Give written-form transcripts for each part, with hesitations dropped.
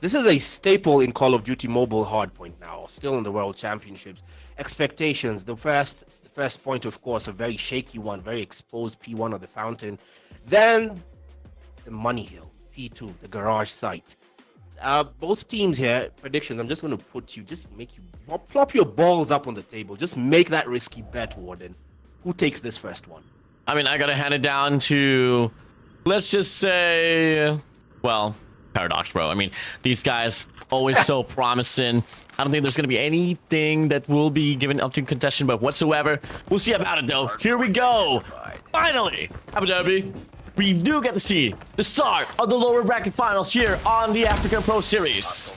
This is a staple in Call of Duty Mobile Hardpoint now, still in the World Championships. Expectations, the first point, of course, a very shaky one, very exposed P1 of the fountain. Then the Money Hill, P2, the garage site. Both teams here, predictions, I'm just going to make you plop your balls up on the table. Just make that risky bet, Warden. Who takes this first one? I mean, I got to hand it down to, let's just say, well, Paradox, bro. I mean, these guys always so promising. I don't think there's going to be anything that will be given up to contention, but whatsoever. We'll see about it, though. Here we go. Finally, Abu Dhabi. We do get to see the start of the lower bracket finals here on the African Pro Series.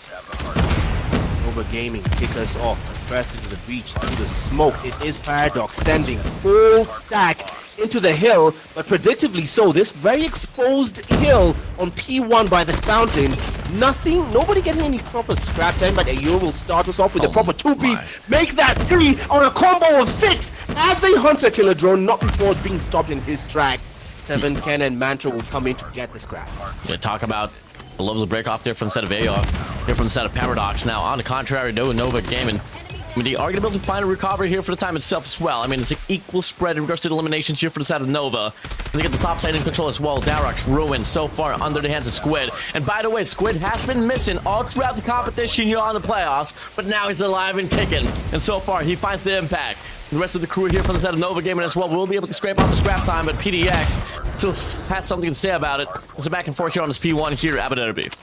Nova Gaming kick us off first into the breach through the smoke. It is Paradox sending full stack into the hill, but predictably so, this very exposed hill on P1 by the fountain. Nobody getting any proper scrap time, but Ayo will start us off with a proper two-piece. Make that 3 on a combo of 6. Adds a hunter killer drone, not before being stopped in his track. 7, Ken and Mantra will come in to get the scraps. Yeah, talk about the levels of break off there from the set of AR, here from the set of Paradox. Now, on the contrary, Nova Gaming. I mean, they are going to be able to find a recovery here for the time itself as well. I mean, it's an equal spread in regards to the eliminations here for the side of Nova. And they get the top side in control as well. Darox ruined so far under the hands of Squid. And by the way, Squid has been missing all throughout the competition here on the playoffs, but now he's alive and kicking. And so far, he finds the impact. The rest of the crew here from the side of Nova Gaming as well will be able to scrape off the scrap time, but PDX still has something to say about it. It's a back and forth here on this P1 here at Abu Dhabi.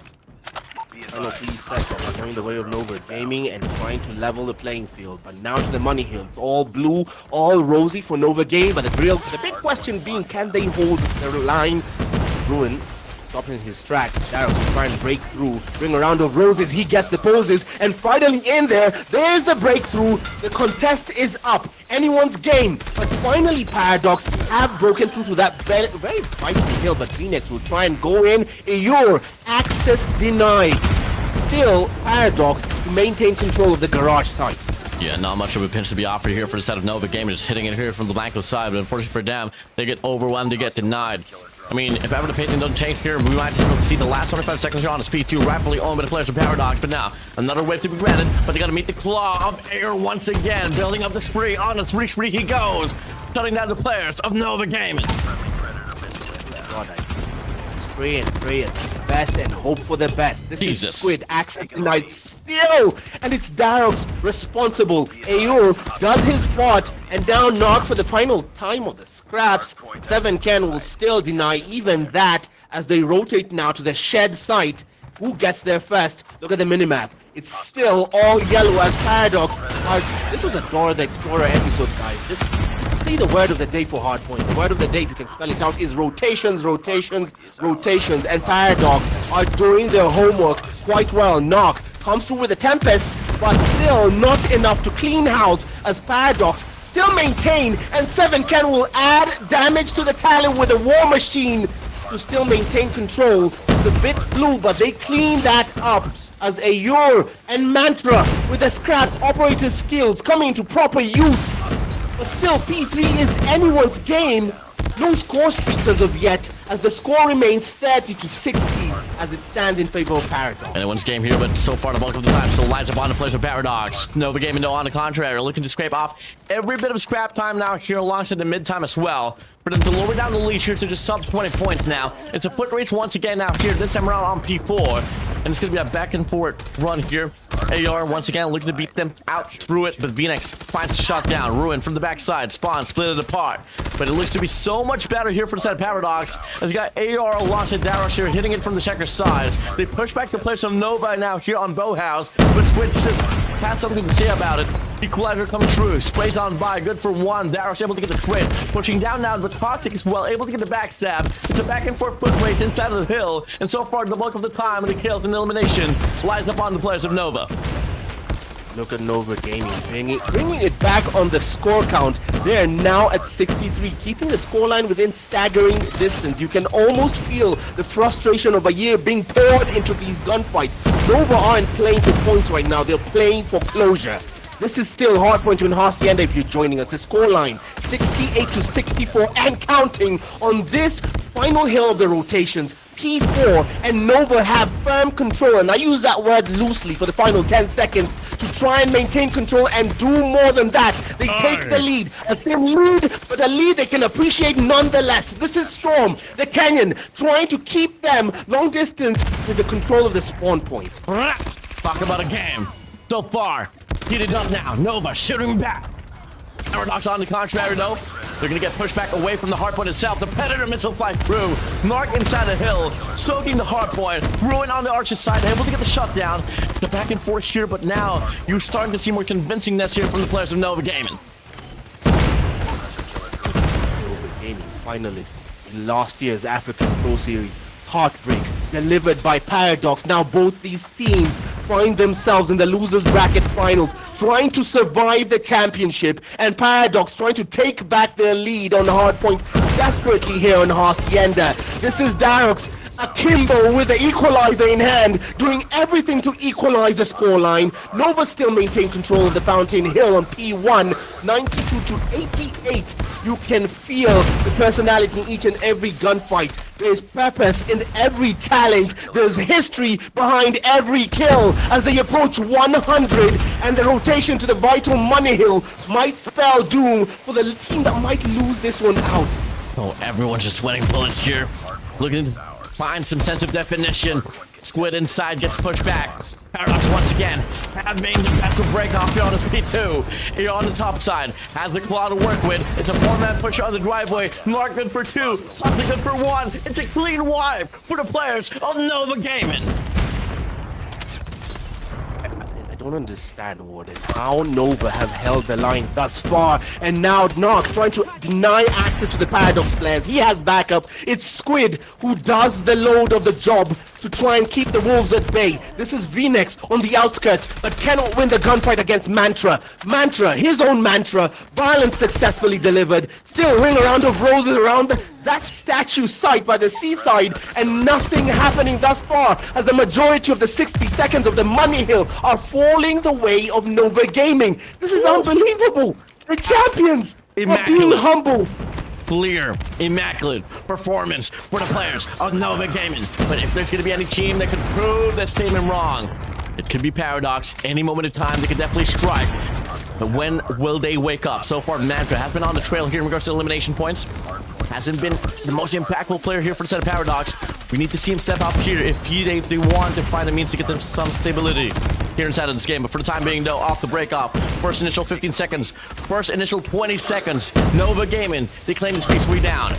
Final 3 seconds going the way of Nova Gaming and trying to level the playing field, but now to the Money Hill. It's all blue, all rosy for Nova Gaming, but the big question being, can they hold their line? Ruin stopping his tracks. Daryl will try and break through, bring a round of roses, he gets the poses, and finally in there's the breakthrough. The contest is up, anyone's game, but finally Paradox have broken through to that very vital hill, but Phoenix will try and go in. Ayur, access denied. Still, Paradox to maintain control of the garage site. Yeah, not much of a pinch to be offered here for the side of Nova Gaming, just hitting it here from the Blanco side, but unfortunately for them, they get overwhelmed, they get denied. I mean, if ever the pacing doesn't change here, we might just be able to see the last 25 seconds here on his P2, rightfully owned by the players of Paradox, but now, another wave to be granted, but they gotta meet the claw of air once again, building up the spree, on a spree he goes, shutting down the players of Nova Gaming. Pray and pray at the best and hope for the best. This Jesus. is Squid, access denied still, and it's Darox responsible. Ayur does his part, and down knock for the final time of the scraps. 7 Ken will still deny even that as they rotate now to the shed site. Who gets there first? Look at the minimap. It's still all yellow as Paradox. This was a Dora the Explorer episode, guys. Just say the word of the day for Hardpoint. The word of the day, if you can spell it out, is rotations, rotations, rotations. And Paradox are doing their homework quite well. Knock comes through with a Tempest, but still not enough to clean house as Paradox still maintain, and 7 Ken will add damage to the talent with a War Machine to still maintain control. The bit blue, but they clean that up as Ayur and Mantra with the scraps operator skills coming into proper use. But still, P3 is anyone's game. No score streaks as of yet, as the score remains 30-60 as it stands in favor of Paradox. Anyone's game here, but so far the bulk of the time still lines up on the players of Paradox. Nova Gaming, though, on the contrary, are looking to scrape off every bit of scrap time now here alongside the mid-time as well. For them to lower down the lead here to just sub 20 points now. It's a foot race once again now here, this time around on P4. And it's going to be a back and forth run here. AR once again looking to beat them out through it, but Phoenix finds the shot down. Ruin from the backside. Spawn split it apart. But it looks to be so much better here for the side of Paradox. As you got AR alongside Darox here hitting it from the checker side. They push back the players of Nova now here on Bowhouse, but Squid has something to say about it. Equalizer coming through. Sprays on by. Good for one. Darox able to get the trade. Pushing down now, but Toxic is well able to get the backstab. It's a back and forth foot race inside of the hill. And so far, the bulk of the time and the kills and eliminations lies upon the players of Nova. Look at Nova Gaming, bringing it back on the score count. They are now at 63, keeping the scoreline within staggering distance. You can almost feel the frustration of a year being poured into these gunfights. Nova aren't playing for points right now, they're playing for closure. This is still Hardpoint to Hacienda if you're joining us. The scoreline, 68-64 and counting on this final hill of the rotations. P4 and Nova have firm control, and I use that word loosely for the final 10 seconds to try and maintain control and do more than that. They take the lead, a thin lead, but a lead they can appreciate nonetheless. This is Storm, the Canyon, trying to keep them long distance with the control of the spawn point. Talk about a game. So far, heated up now. Nova shooting back. Paradox on the contrary, though. They're going to get pushed back away from the hardpoint itself. The Predator missile fly through. Mark inside the hill, soaking the hardpoint. Ruin on the Archer's side, able to get the shutdown. The back and forth here, but now you're starting to see more convincingness here from the players of Nova Gaming. Nova Gaming, finalist in last year's African Pro Series. Heartbreak delivered by Paradox. Now both these teams find themselves in the losers bracket finals, trying to survive the championship, and Paradox trying to take back their lead on hardpoint desperately here on Hacienda. This is Darox, akimbo with the equalizer in hand, doing everything to equalize the scoreline. Nova still maintain control of the Fountain Hill on P1, 92 to 88. You can feel the personality in each and every gunfight. There's purpose in every challenge. There's history behind every kill as they approach 100, and the rotation to the vital Money Hill might spell doom for the team that might lose this one out. Oh, everyone's just sweating bullets here. Looking to find some sense of definition. Squid inside gets pushed back. Paradox once again having the vessel break off here on his P2. Here on the top side has the claw to work with. It's a 4-man pusher on the driveway. Mark good for 2. Something good for 1. It's a clean wipe for the players of Nova Gaming. I don't understand, Warden, how Nova have held the line thus far, and now Knock trying to deny access to the Paradox players. He has backup. It's Squid who does the load of the job to try and keep the Wolves at bay. This is VNex on the outskirts, but cannot win the gunfight against Mantra. Mantra, his own Mantra, violence successfully delivered. Still ring around of roses around that statue site by the seaside, and nothing happening thus far as the majority of the 60 seconds of the Money Hill are falling the way of Nova Gaming. This is unbelievable. The champions are being humble. Clear, immaculate performance for the players of Nova Gaming. But if there's going to be any team that could prove that statement wrong, it could be Paradox. Any moment of time, they could definitely strike. But when will they wake up? So far, Mantra has been on the trail here in regards to elimination points. Hasn't been the most impactful player here for the set of Paradox. We need to see him step up here if they want to find a means to get them some stability here inside of this game. But for the time being, though, off the break off. First initial 15 seconds. First initial 20 seconds. Nova Gaming, they claim this piece 3 down.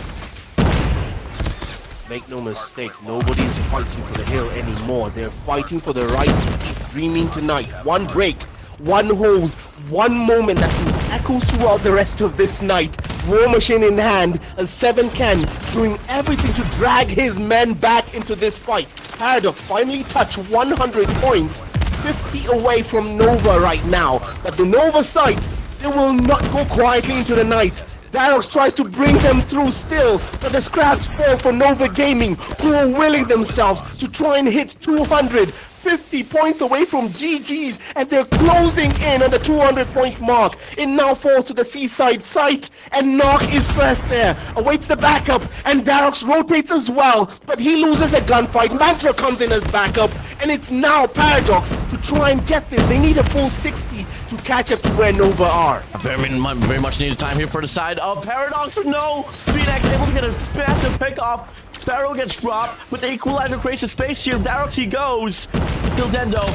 Make no mistake, nobody's fighting for the hill anymore. They're fighting for the right to keep dreaming tonight. One break, one hold, one moment that will echo throughout the rest of this night. War machine in hand, as 7can doing everything to drag his men back into this fight. Paradox finally touch 100 points, 50 away from Nova right now. But the Nova side, they will not go quietly into the night. Darox tries to bring them through still, but the scraps fall for Nova Gaming, who are willing themselves to try and hit 250 points away from GG's, and they're closing in on the 200-point mark. It now falls to the seaside site, and Knock is first there, awaits the backup, and Darox rotates as well, but he loses the gunfight. Mantra comes in as backup, and it's now Paradox to try and get this. They need a full 60 to catch up to where Nova are. Very much needed time here for the side of Paradox, but no! VNex able to get a massive pick off. Pharaoh gets dropped, but the equalizer creates a space here. Darox he goes. Till then, though,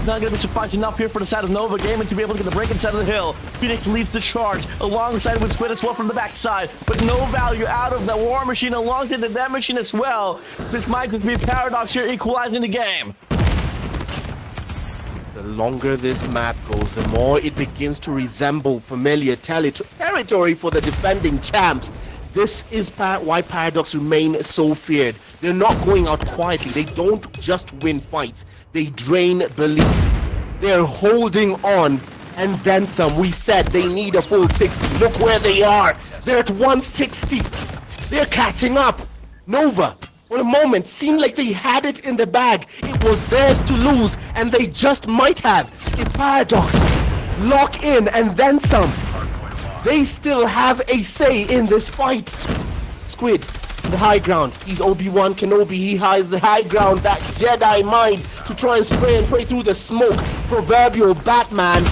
not going to be surprised enough here for the side of Nova Gaming to be able to get the break inside of the hill. VNex leads the charge alongside with Squid as well from the backside, but no value out of the War Machine alongside the Death Machine as well. This might just be Paradox here equalizing the game. The longer this map goes, the more it begins to resemble familiar territory for the defending champs. This is why Paradox remain so feared. They're not going out quietly. They don't just win fights. They drain belief. They're holding on, and then some. We said they need a full 60. Look where they are. They're at 160. They're catching up. Nova, for a moment, seemed like they had it in the bag. It was theirs to lose, and they just might have. If Paradox lock in and then some, they still have a say in this fight. Squid the high ground. He's Obi-Wan Kenobi. He has the high ground, that Jedi mind to try and spray and pray through the smoke. Proverbial Batman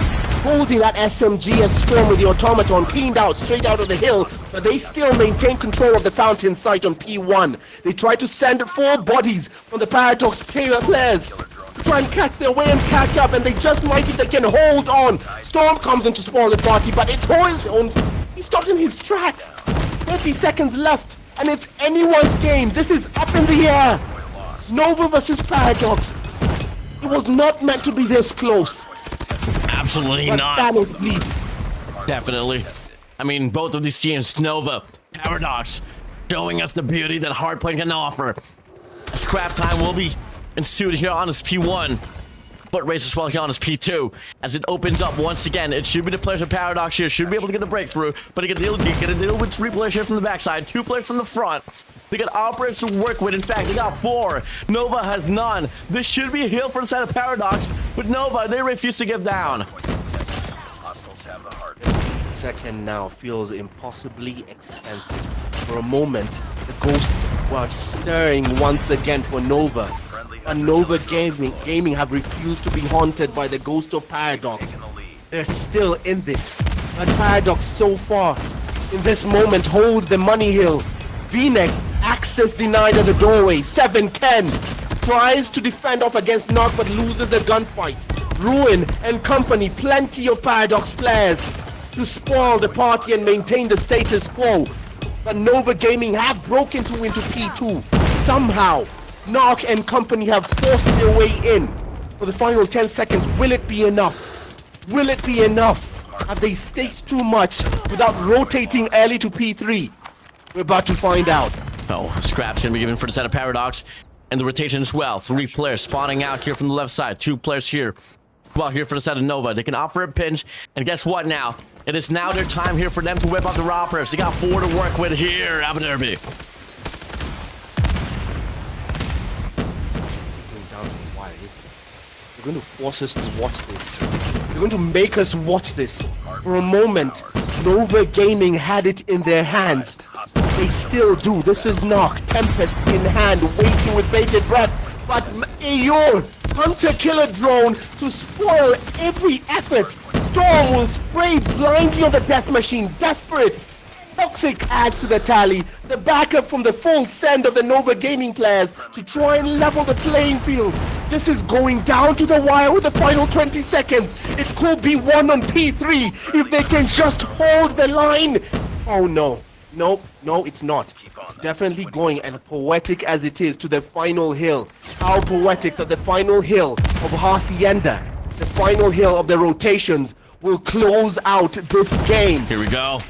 holding that SMG as Storm with the automaton cleaned out straight out of the hill, but they still maintain control of the fountain site on P1. They try to send 4 bodies from the Paradox players to try and catch their way and catch up, and they just might if they can hold on. Storm comes in to spoil the party, but it's Horizon. He stopped in his tracks. 30 seconds left, and it's anyone's game. This is up in the air. Nova versus Paradox. It was not meant to be this close. Absolutely But not. Thanos lead. Definitely. I mean, both of these teams, Nova, Paradox, showing us the beauty that Hardpoint can offer. Scrap time will be ensued here on his P1, but race as well here on his P2. As it opens up once again, it should be the players of Paradox here, should be able to get the breakthrough, but he can deal with 3 players here from the backside, 2 players from the front. They got operators to work with. In fact, they got 4. Nova has none. This should be a heal for the side of Paradox, but Nova, they refuse to give down. Second now feels impossibly expensive. For a moment, the ghosts were stirring once again for Nova. And Nova Gaming have refused to be haunted by the ghost of Paradox. They're still in this. But Paradox so far, in this moment, hold the money hill. VNex, access denied at the doorway. 7 Ken tries to defend off against Knock but loses the gunfight. Ruin and company, plenty of Paradox players to spoil the party and maintain the status quo. But Nova Gaming have broken through into P2. Somehow, Knock and company have forced their way in. For the final 10 seconds, will it be enough? Will it be enough? Have they staked too much without rotating early to P3? We're about to find out. Oh, scraps gonna be given for the side of Paradox, and the rotation as well. 3 players spawning out here from the left side. 2 players here. Well, here for the side of Nova. They can offer a pinch, and guess what now? It is now their time here for them to whip out the robbers. They got 4 to work with here, Abu Dhabi. Going down to the wire, isn't it? They're going to force us to watch this. They're going to make us watch this. For a moment, Nova Gaming had it in their hands. They still do. This is Knock, Tempest in hand, waiting with bated breath. But Ayor, Hunter Killer Drone to spoil every effort. Storm will spray blindly on the death machine, desperate. Toxic adds to the tally. The backup from the full send of the Nova Gaming players to try and level the playing field. This is going down to the wire with the final 20 seconds. It could be won on P3 if they can just hold the line. Oh no. No, it's not. It's definitely going, and poetic as it is, to the final hill. How poetic that the final hill of Hacienda, the final hill of the rotations, will close out this game. Here we go.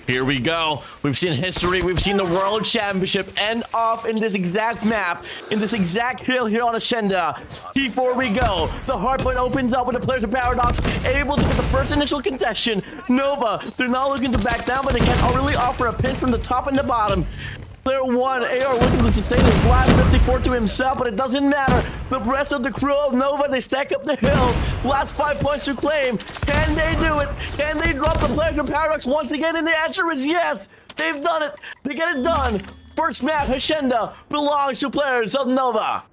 Here we go. We've seen history. We've seen the World Championship end off in this exact map, in this exact hill here on Hacienda. T4 we go. The hardpoint opens up with the players of Paradox able to get the first initial contestation. Nova, they're not looking to back down, but they can't really offer a pinch from the top and the bottom. Player 1, AR looking to sustain his last 54 to himself, but it doesn't matter. The rest of the crew of Nova, they stack up the hill. Last 5 points to claim. Can they do it? Can they drop the players of Paradox once again? And the answer is yes. They've done it. They get it done. First map, Hacienda, belongs to players of Nova.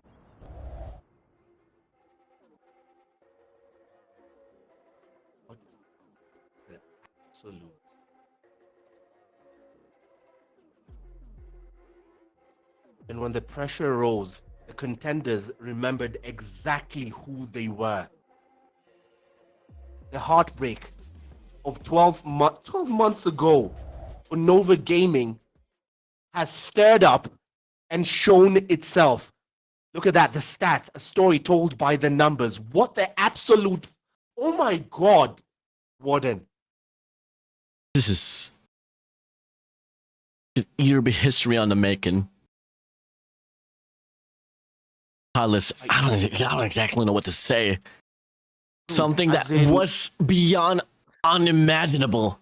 Absolute. And when the pressure rose, the contenders remembered exactly who they were. The heartbreak of 12 months ago for Nova Gaming has stirred up and shown itself. Look at that, the stats, a story told by the numbers. What the absolute... Oh my God, Warden. This is... either be history on the making. I don't exactly know what to say. Something that was beyond unimaginable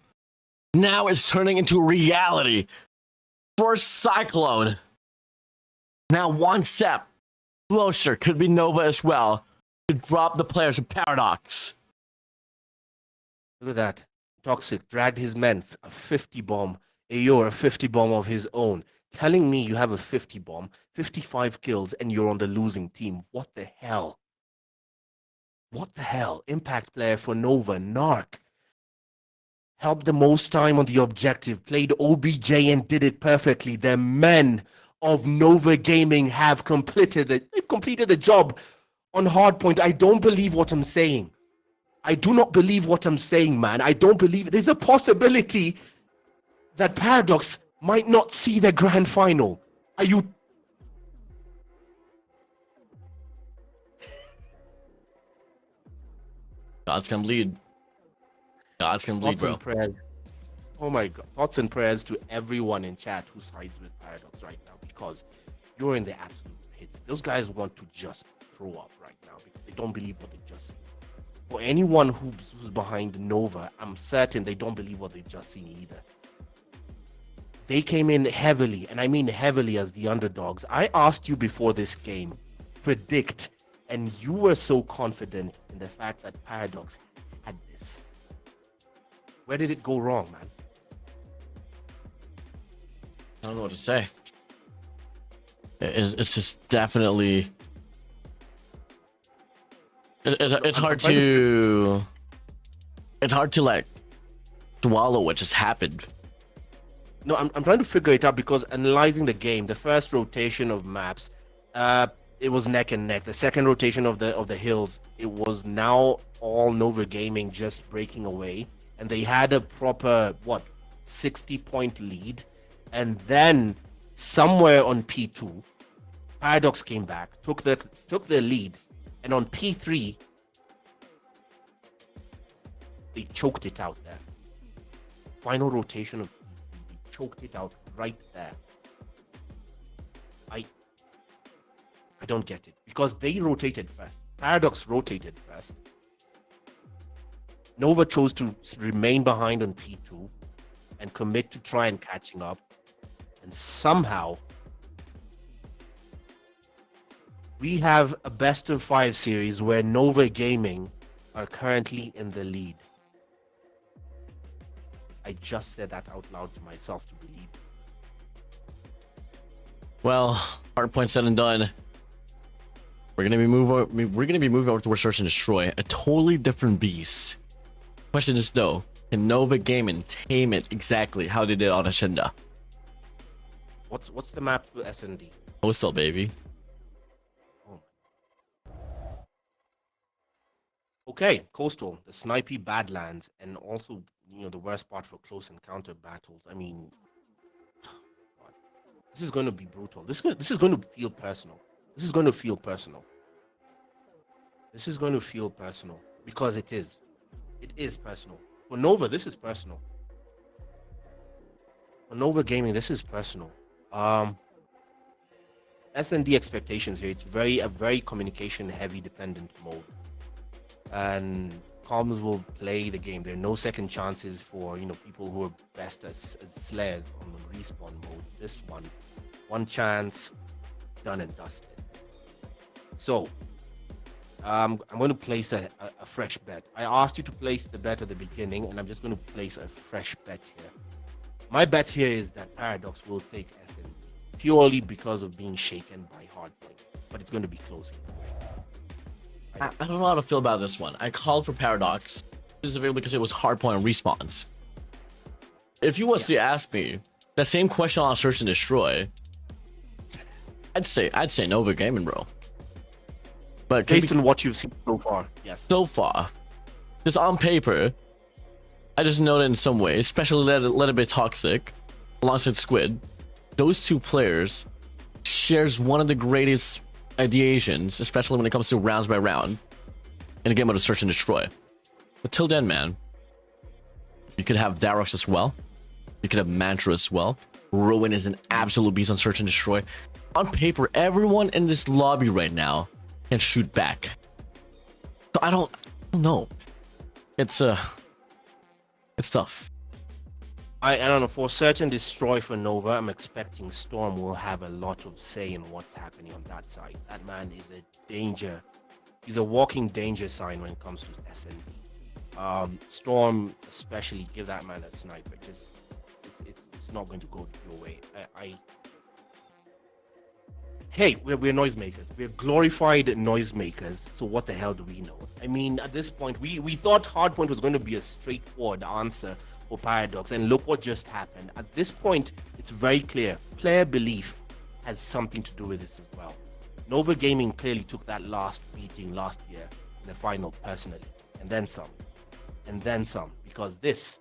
now is turning into reality. First Cyclone. Now one step closer, could be Nova as well, to drop the players of Paradox. Look at that. Toxic dragged his men, a 50 bomb. Ayor, a 50 bomb of his own. telling me you have a 50 bomb, 55 kills, and you're on the losing team. What the hell? What the hell? Impact player for Nova, Narc. Helped the most time on the objective, played OBJ and did it perfectly. The men of Nova Gaming have completed it. They've completed the job on Hardpoint. I don't believe what I'm saying. I do not believe what I'm saying, man. I don't believe it. There's a possibility that Paradox might not see the grand final. Are you? God's gonna bleed. God's gonna bleed, Thoughts and bro. prayers. Oh my God. Thoughts and prayers to everyone in chat who sides with Paradox right now, because you're in the absolute pits. Those guys want to just throw up right now because they don't believe what they just seen. For anyone who's behind Nova, I'm certain they don't believe what they've just seen either. They came in heavily, and I mean heavily, as the underdogs. I asked you before this game, predict, and you were so confident in the fact that Paradox had this. Where did it go wrong, man? I don't know what to say. It's just definitely. It's hard to. It's hard to like swallow what just happened. No, I'm trying to figure it out because analyzing the game, the first rotation of maps, it was neck and neck. The second rotation of the hills, it was now all Nova Gaming just breaking away, and they had a proper 60-point lead, and then somewhere on P2, Paradox came back, took the lead, and on P3, they choked it out there. Final rotation of choked it out right there. I don't get it because they rotated first. Paradox rotated first. Nova chose to remain behind on P2 and commit to try and catching up, and somehow we have a best of 5 series where Nova Gaming are currently in the lead. I just said that out loud to myself to believe. Well, hard point said and done. We're gonna be moving over towards Search and Destroy, a totally different beast. Question is though, can Nova Gaming tame it exactly how they did on Ascenda? What's the map for SND? Coastal, baby. Oh. Okay, Coastal, the snipey Badlands, and also the worst part for close encounter battles. I mean, God, this is going to be brutal. This is going to feel personal. This is going to feel personal. This is going to feel personal because it is. It is personal. For Nova, this is personal. For Nova Gaming, this is personal. S&D expectations here. It's a very communication heavy dependent mode, and comms will play the game. There are no second chances for people who are best as slayers on the respawn mode. This one chance, done and dusted. So I'm going to place a fresh bet. I asked you to place the bet at the beginning, and I'm just going to place a fresh bet here. My bet here is that Paradox will take SN purely because of being shaken by Hardpoint, but it's going to be close. I don't know how to feel about this one. I called for Paradox specifically because it was Hardpoint respawns. If you was to ask me that same question on Search and Destroy, I'd say Nova Gaming, bro. But based on what you've seen so far, yes. So far, just on paper, I just know that in some way, especially a little bit toxic, alongside Squid, those two players shares one of the greatest ideations, especially when it comes to rounds by round, in a game of Search and Destroy. But till then, man, you could have Darox as well. You could have Mantra as well. Rowan is an absolute beast on Search and Destroy. On paper, everyone in this lobby right now can shoot back. So I don't know. It's tough. I don't know. For Search and Destroy for Nova, I'm expecting Storm will have a lot of say in what's happening on that side. That man is a danger. He's a walking danger sign when it comes to SND. Storm, especially, give that man a sniper. Just it's not going to go your way. hey, we're noisemakers. We're glorified noisemakers. So what the hell do we know? I mean, at this point, we thought Hardpoint was going to be a straightforward answer for Paradox, and look what just happened. At this point, it's very clear. Player belief has something to do with this as well. Nova Gaming clearly took that last beating last year in the final personally, and then some. And then some, because this,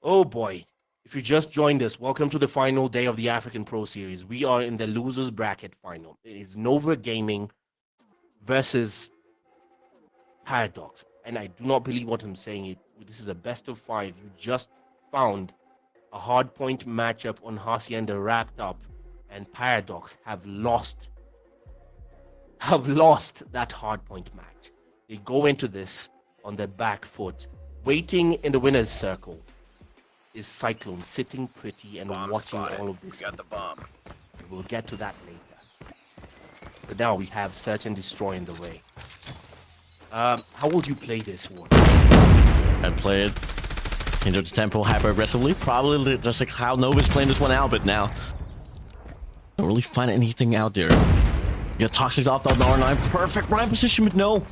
oh boy, if you just joined us, welcome to the final day of the African Pro Series. We are in the losers bracket final. It is Nova Gaming versus Paradox. And I do not believe what I'm saying. This is a best of 5. You just found a hardpoint matchup on Hacienda wrapped up, and Paradox have lost that hardpoint match. They go into this on their back foot. Waiting in the winner's circle is Cyclone, sitting pretty and watching all of this. Got the bomb. We'll get to that later. But now we have Search and Destroy in the way. How would you play this one? I'd play it into the tempo hyper aggressively. Probably just like how Nova's playing this one out, but now don't really find anything out there. Get Toxic off the R9. Perfect right position, but no.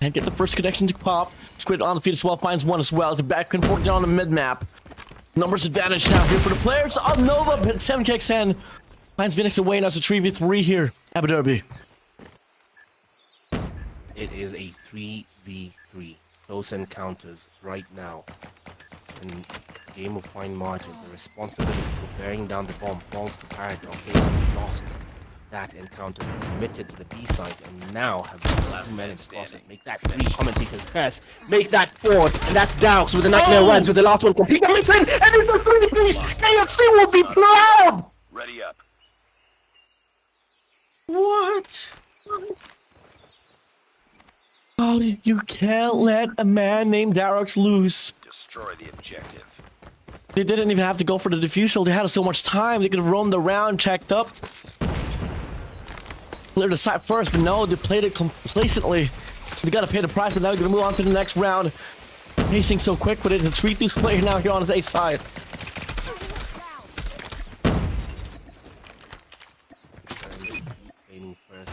And get the first connection to pop. Squid on the feet as well. Finds one as well. The back can fork down on the mid map. Numbers advantage now here for the players of Nova. But 7kxn finds Phoenix away. Now it's a 3v3 here. Abu Dhabi. It is a 3v3. Close encounters right now. In game of fine margins, the responsibility for bearing down the bomb falls to Paradox. They have lost that encounter, committed to the B site, and now have lost 2 men in the process. Make that 3 commentators curse. Make that 4, and that's Daux with the Nightmare Runs with the last one complete. And it's in, and it's a 3-piece. KFC will be proud. Ready up. What? Oh, you can't let a man named Darox lose. Destroy the objective. They didn't even have to go for the defusal. They had so much time. They could have roamed around, checked up. Cleared the site first, but no, they played it complacently. They gotta pay the price, but now they're gonna move on to the next round. Pacing so quick, but it's a 3-2 split here now here on his A side. Aiming first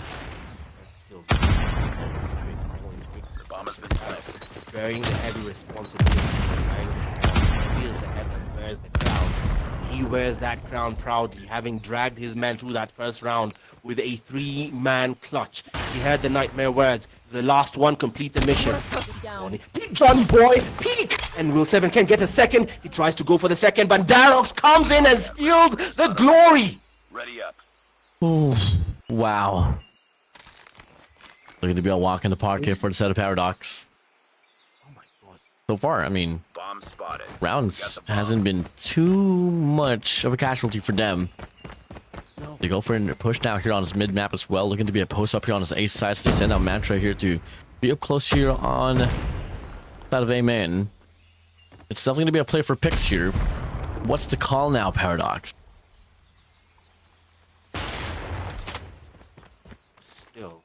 kill. The bomb has been planted. Bearing the heavy responsibility. He is the head that bears the crown. He wears that crown proudly, having dragged his men through that first round with a 3-man clutch. He heard the nightmare words. The last one complete the mission. Peek, Johnny boy, peek! And will 7 get a second? He tries to go for the second, but Darox comes in and steals the glory. Ready up. Ooh, wow. Looking to be a walk in the park here for the set of Paradox. Oh my god. So far, I mean, Bomb spotted. rounds hasn't been too much of a casualty for them. No. They go for a push now here on his mid map as well, looking to be a post up here on his A side. So they send out Mantra here to be up close here on that of A main. It's definitely gonna be a play for picks here. What's the call now, Paradox? Still.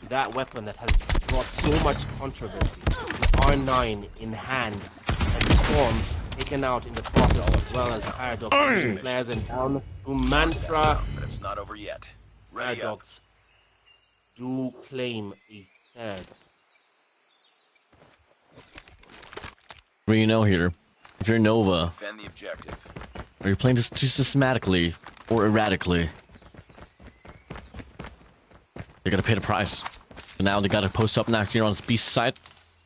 That weapon that has brought so much controversy. The R9 in hand, and Storm taken out in the process, as well as Paradox pushing players and down to Mantra. But it's not over yet. Ready up. Paradox do claim a third. What do you know here? If you're Nova, Defend the objective. are you playing this too systematically or erratically? They're gonna pay the price. So now they gotta post up now here on his beast side.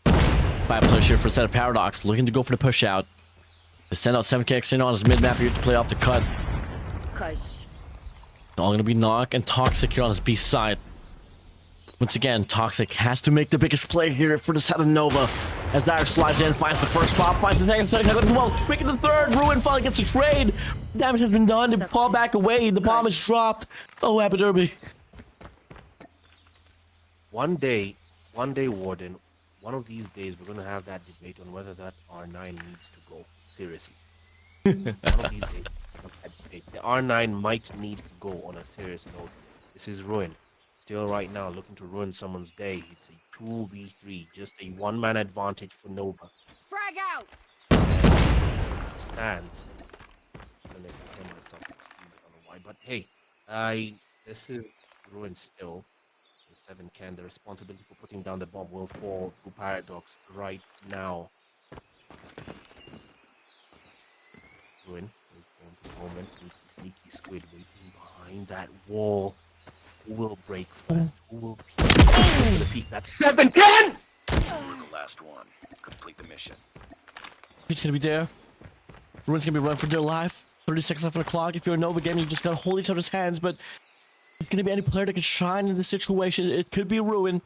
5 push here for a set of Paradox, looking to go for the push out. They send out 7kxn on his mid map here to play off the cut. All gonna be Knock and Toxic here on his beast side. Once again, Toxic has to make the biggest play here for the set of Nova. As Dire slides in, finds the first pop, finds the second, well, making the third. Ruin finally gets a trade. Damage has been done. They fall back away. The bomb is dropped. Oh, Abu Dhabi. One day, Warden, one of these days we're gonna have that debate on whether that R9 needs to go. Seriously. One of these days, that debate. The R9 might need to go on a serious note. This is Ruin. Still right now looking to ruin someone's day. It's a 2v3, just a 1-man advantage for Nova. Frag out! stands. And they can him or something. I don't know why, but hey, this is ruined still. The 7 can. The responsibility for putting down the bomb will fall to Paradox right now. Ruin is going for the moment. Sneaky squid waiting behind that wall. Who will break first? Who will peek? Who's gonna peek that 7 can? We're the last one. Complete the mission. He's gonna be there. Ruin's gonna be running for dear life. 30 seconds left on the clock. If you're a Nova game, you just gotta hold each other's hands, but it's gonna be any player that can shine in this situation. It could be Ruin.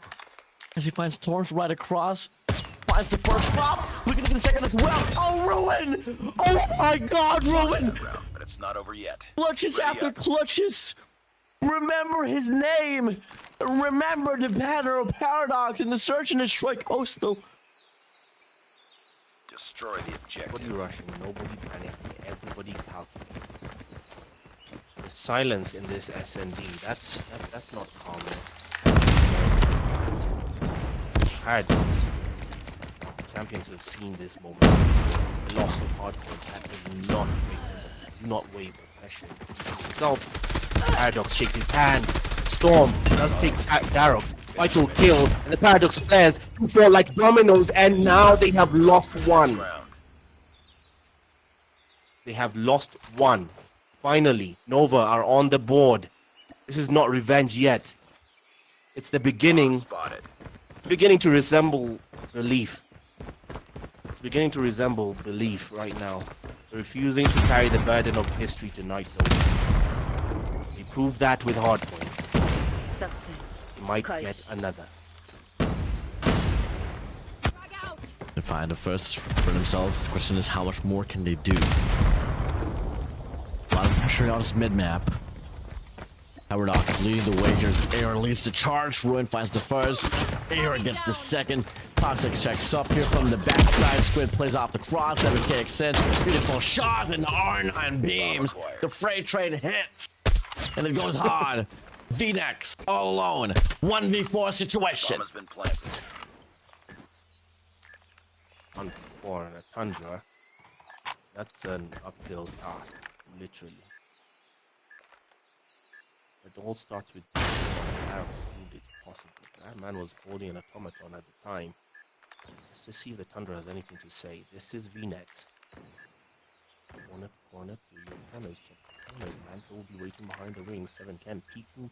As he finds Torrance right across. Finds the first pop. Looking to get the second as well. Oh, Ruin! Oh my god, Ruin! That round, but it's not over yet. Clutches Ready after up. clutches. Remember his name. Remember the banner of Paradox and the search and destroy coastal. Destroy the objective. Nobody rushing, nobody panicking, everybody calculating. The silence in this SND, that's not calmness. Paradox. Champions have seen this moment. The loss of hardcore, that does not break them. Do not waver, pressure. Itself. Paradox shakes his hand. Storm does take Darox. Vital kill, and the Paradox players who fall like dominoes, and now they have lost one. Round. They have lost one. Finally, Nova are on the board. This is not revenge yet. It's the beginning. Spotted. It's beginning to resemble belief. It's beginning to resemble belief right now. They're refusing to carry the burden of history tonight, though. They proved that with Hardpoint. They might get another. They find the first for themselves. The question is, how much more can they do? A lot of pressure on his mid-map. Paradox leading the way. Here's Aaron leads the charge. Ruin finds the first. Aaron gets the second. Toxic checks up here from the backside. Squid plays off the cross. 7K extends. Beautiful shot and the R9 beams. The freight train hits. And it goes hard. VNex all alone. 1v4 situation. Bomb has been planted. 1-4 in a Tundra. That's an uphill task, literally. It all starts with how proved it's possible. That man was holding an automaton at the time. Let's just see if the Tundra has anything to say. This is VNex. Corner, corner, through your corners. Check the corners, man. Will be waiting behind the wings. 7 can peeking.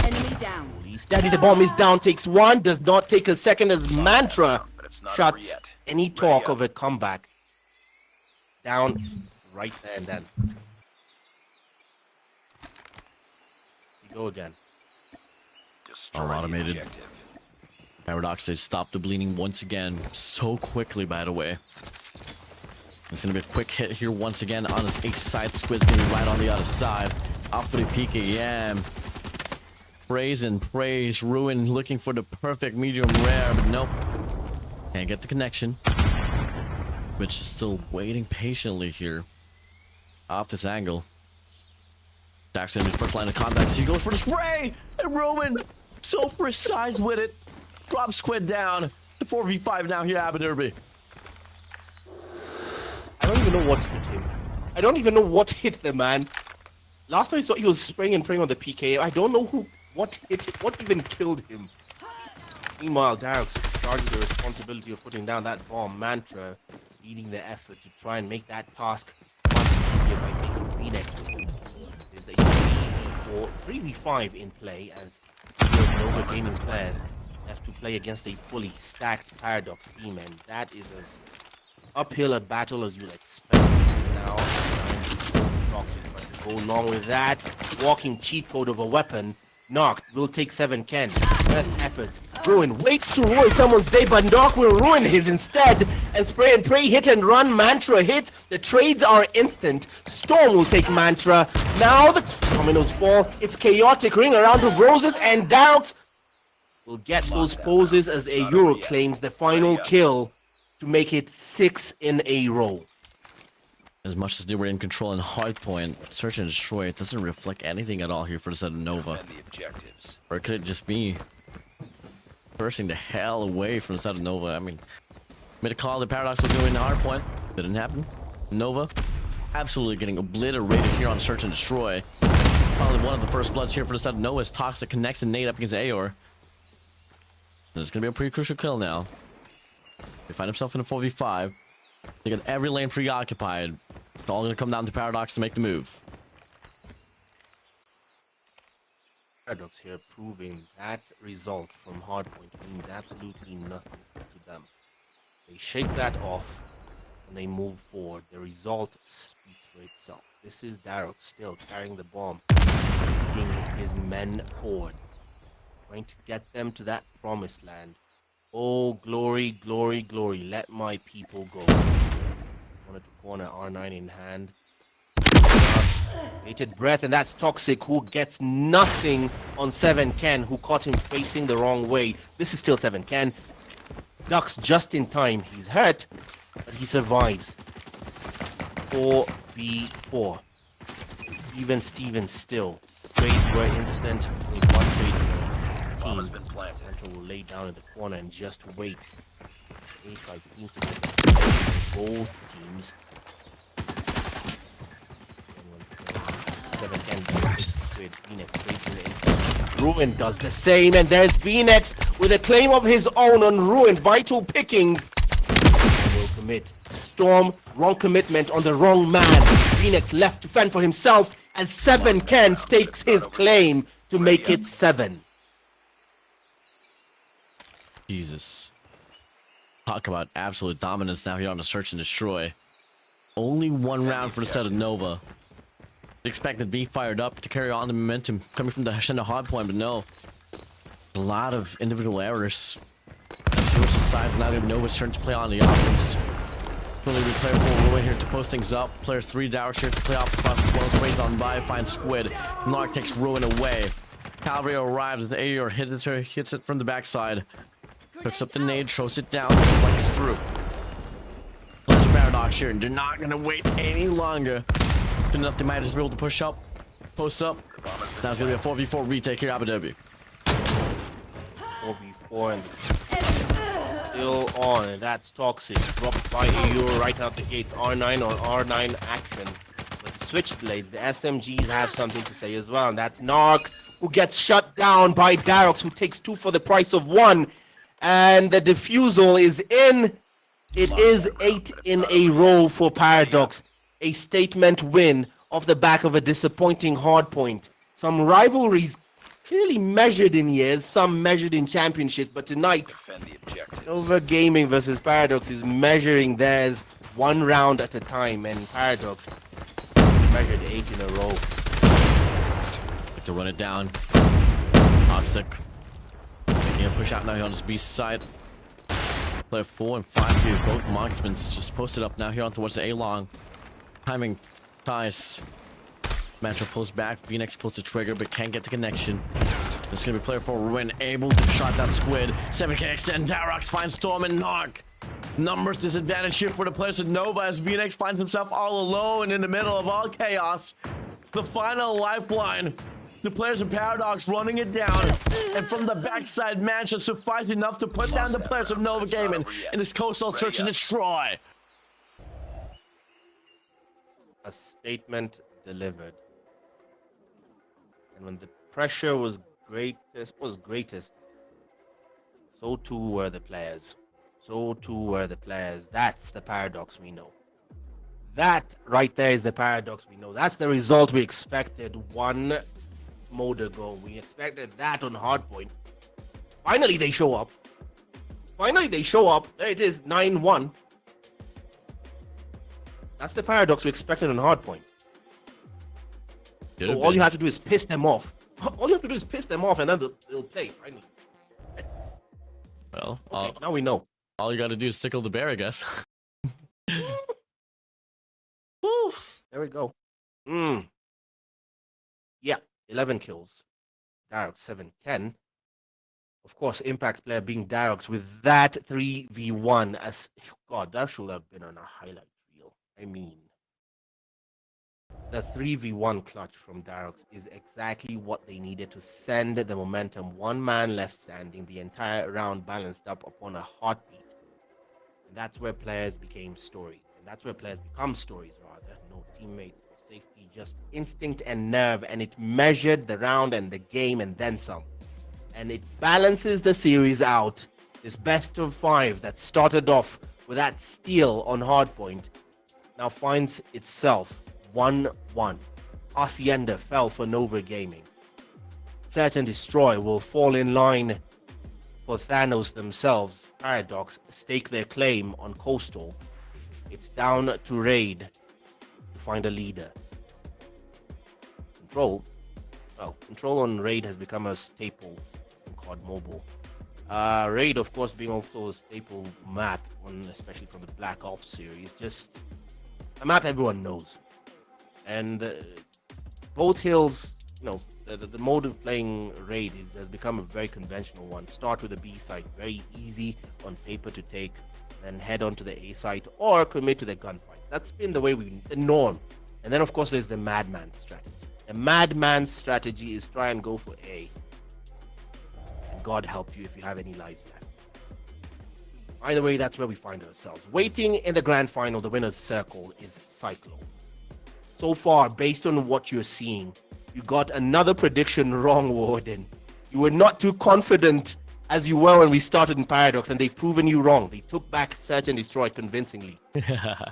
Enemy down. Holy steady, the bomb is down. Takes one. Does not take a second as Mantra But it's not over shuts yet. any talk of a comeback down right there and then. You go again. Destroy All the automated. objective. Paradox, they stopped the bleeding once again. So quickly, by the way. It's gonna be a quick hit here once again on his ace side. Squid's gonna be right on the other side. Up for the PKM. Praise and praise. Ruin looking for the perfect medium rare, but nope. Can't get the connection. Which is still waiting patiently here. Off this angle. Dax gonna be the first line of combat. He goes for the spray! And Ruin, so precise with it. Drops Squid down. The 4v5 now here at Abu Dhabi. I don't even know what hit him. I don't even know what hit the man. Last time I saw he was spraying and praying on the PK. I don't know what hit him, what even killed him. Meanwhile, Darox charging the responsibility of putting down that bomb. Mantra leading the effort to try and make that task much easier by taking VNex with him. There's a 3v5 in play as Nova Gaming's players have to play against a fully stacked Paradox team, and that is as uphill a battle as you'll expect. Now, Toxic, but to go along with that, walking cheat code of a weapon, Knocked will take 7 Ken. Best effort. Ruin waits to ruin someone's day, but Knock will ruin his instead. And Spray and Pray hit and run. Mantra hit. The trades are instant. Storm will take Mantra. Now the dominoes fall. It's chaotic. Ring around of roses, and Darox will get those poses as a Euro claims the final kill to make it 6 in a row. As much as they were in control in Hardpoint, Search and Destroy, it doesn't reflect anything at all here for the set of Nova. Defend the objectives. Or could it just be bursting the hell away from the set of Nova? I mean, made a call that Paradox was going to Hardpoint. Didn't happen. Nova absolutely getting obliterated here on Search and Destroy. Probably one of the first bloods here for the side of Nova is Toxic connects and nade up against Aor. It's gonna be a pretty crucial kill now. They find himself in a 4v5. They got every lane preoccupied. It's all gonna come down to Paradox to make the move. Paradox here proving that result from Hardpoint means absolutely nothing to them. They shake that off and they move forward. The result speaks for itself. This is Darroch still carrying the bomb, leading his men forward, trying to get them to that promised land. Oh, glory, glory, glory. Let my people go. Wanted to corner R9 in hand. Bated breath, and that's Toxic, who gets nothing on 7Ken, who caught him facing the wrong way. This is still 7Ken. Ducks just in time. He's hurt, but he survives. 4v4. Even Stevens still. Trades were instant. Only one trade. Bomb has been planted. Central will lay down in the corner and just wait. A side seems to be both teams. 7Ken Squid. Phoenix straight in the entrance. Ruin does the same, and there's Phoenix with a claim of his own on Ruin. Vital pickings. Will commit. Storm, wrong commitment on the wrong man. Phoenix left to fend for himself, and 7Ken stakes his claim to make it 7. Jesus. Talk about absolute dominance now here on the Search and Destroy. Only one round for the side of Nova. Expected to be fired up to carry on the momentum coming from the Hashenda hardpoint, but no. A lot of individual errors. And so versus side for now, Nova's turn to play on the offense. Really be player 4 Ruin here to post things up. Player 3 Darroch here to play off the cross as well as waits on by, finds Squid. Narc takes Ruin away. Cavalry arrives, the AR hits it from the backside. Picks up the nade, throws it down, flanks through. Bunch of Paradox here, and they're not gonna wait any longer. Good enough, they might just be able to push up, post up. Now it's gonna be a 4v4 retake here, Abu Dhabi. 4v4 and still on, and that's Toxic. Dropped by AU right out the gate. R9 on R9 action. With the Switchblades, the SMGs have something to say as well, and that's Narc, who gets shut down by Darroch, who takes 2 for the price of 1. And the defusal is in. It is 8 in a row for Paradox. A statement win off the back of a disappointing hardpoint. Some rivalries clearly measured in years, some measured in championships, but tonight, Defend the objectives. Nova Gaming versus Paradox is measuring theirs 1 round at a time, and Paradox measured 8 in a row. Like to run it down. Toxic. Making a push out now here on this beast side. Player 4 and 5 here, both marksmen just posted up now here on towards the A-long. Timing ties. Mantra pulls back. Phoenix pulls the trigger but can't get the connection. It's gonna be player 4 Ruin able to shot that Squid. 7K extend. Darroch finds Storm and Narc. Numbers disadvantage here for the players of Nova as Phoenix finds himself all alone in the middle of all chaos. The final lifeline. The players of Paradox running it down. And from the backside, Mantra suffice enough to put down the players of Nova Gaming in this coastal search and destroy. A statement delivered. And when the pressure was greatest, so too were the players. So too were the players. That's the Paradox we know. That right there is the Paradox we know. That's the result we expected 1 mode ago. We expected that on Hardpoint. Finally they show up. There it is, 9-1. That's the Paradox we expected on Hardpoint. So all you have to do is piss them off. All you have to do is piss them off, and then they'll play finally. Well, Okay, now we know. all you gotta do is tickle the bear, I guess. There we go. Yeah, 11 kills. Darroch 7-10. Of course, impact player being Darroch with that 3v1. As God, that should have been on a highlight reel. I mean, the 3v1 clutch from Darroch is exactly what they needed to send the momentum. 1 man left standing, the entire round balanced up upon a heartbeat. And that's where players became stories. And That's where players become stories, rather. No teammates, no safety, just instinct and nerve. And it measured the round and the game and then some. And it balances the series out. This best of 5 that started off with that steal on hardpoint now finds itself 1-1. Hacienda fell for Nova Gaming. Search and Destroy will fall in line for Thanos themselves. Paradox stake their claim on Coastal. It's down to Raid to find a leader. Control on Raid has become a staple in COD Mobile. Raid, of course, being also a staple map, especially from the Black Ops series, just a map everyone knows. And both hills, the mode of playing Raid has become a very conventional one. Start with the B site, very easy on paper to take, then head on to the A site or commit to the gunfight. That's been the norm. And then, of course, there's the madman strategy. The madman's strategy is try and go for A. And God help you if you have any lives left. Either way, that's where we find ourselves. Waiting in the grand final, the winner's circle is Cyclone. So far, based on what you're seeing, you got another prediction wrong, Warden. You were not too confident as you were when we started in Paradox, and they've proven you wrong. They took back Search and Destroy convincingly.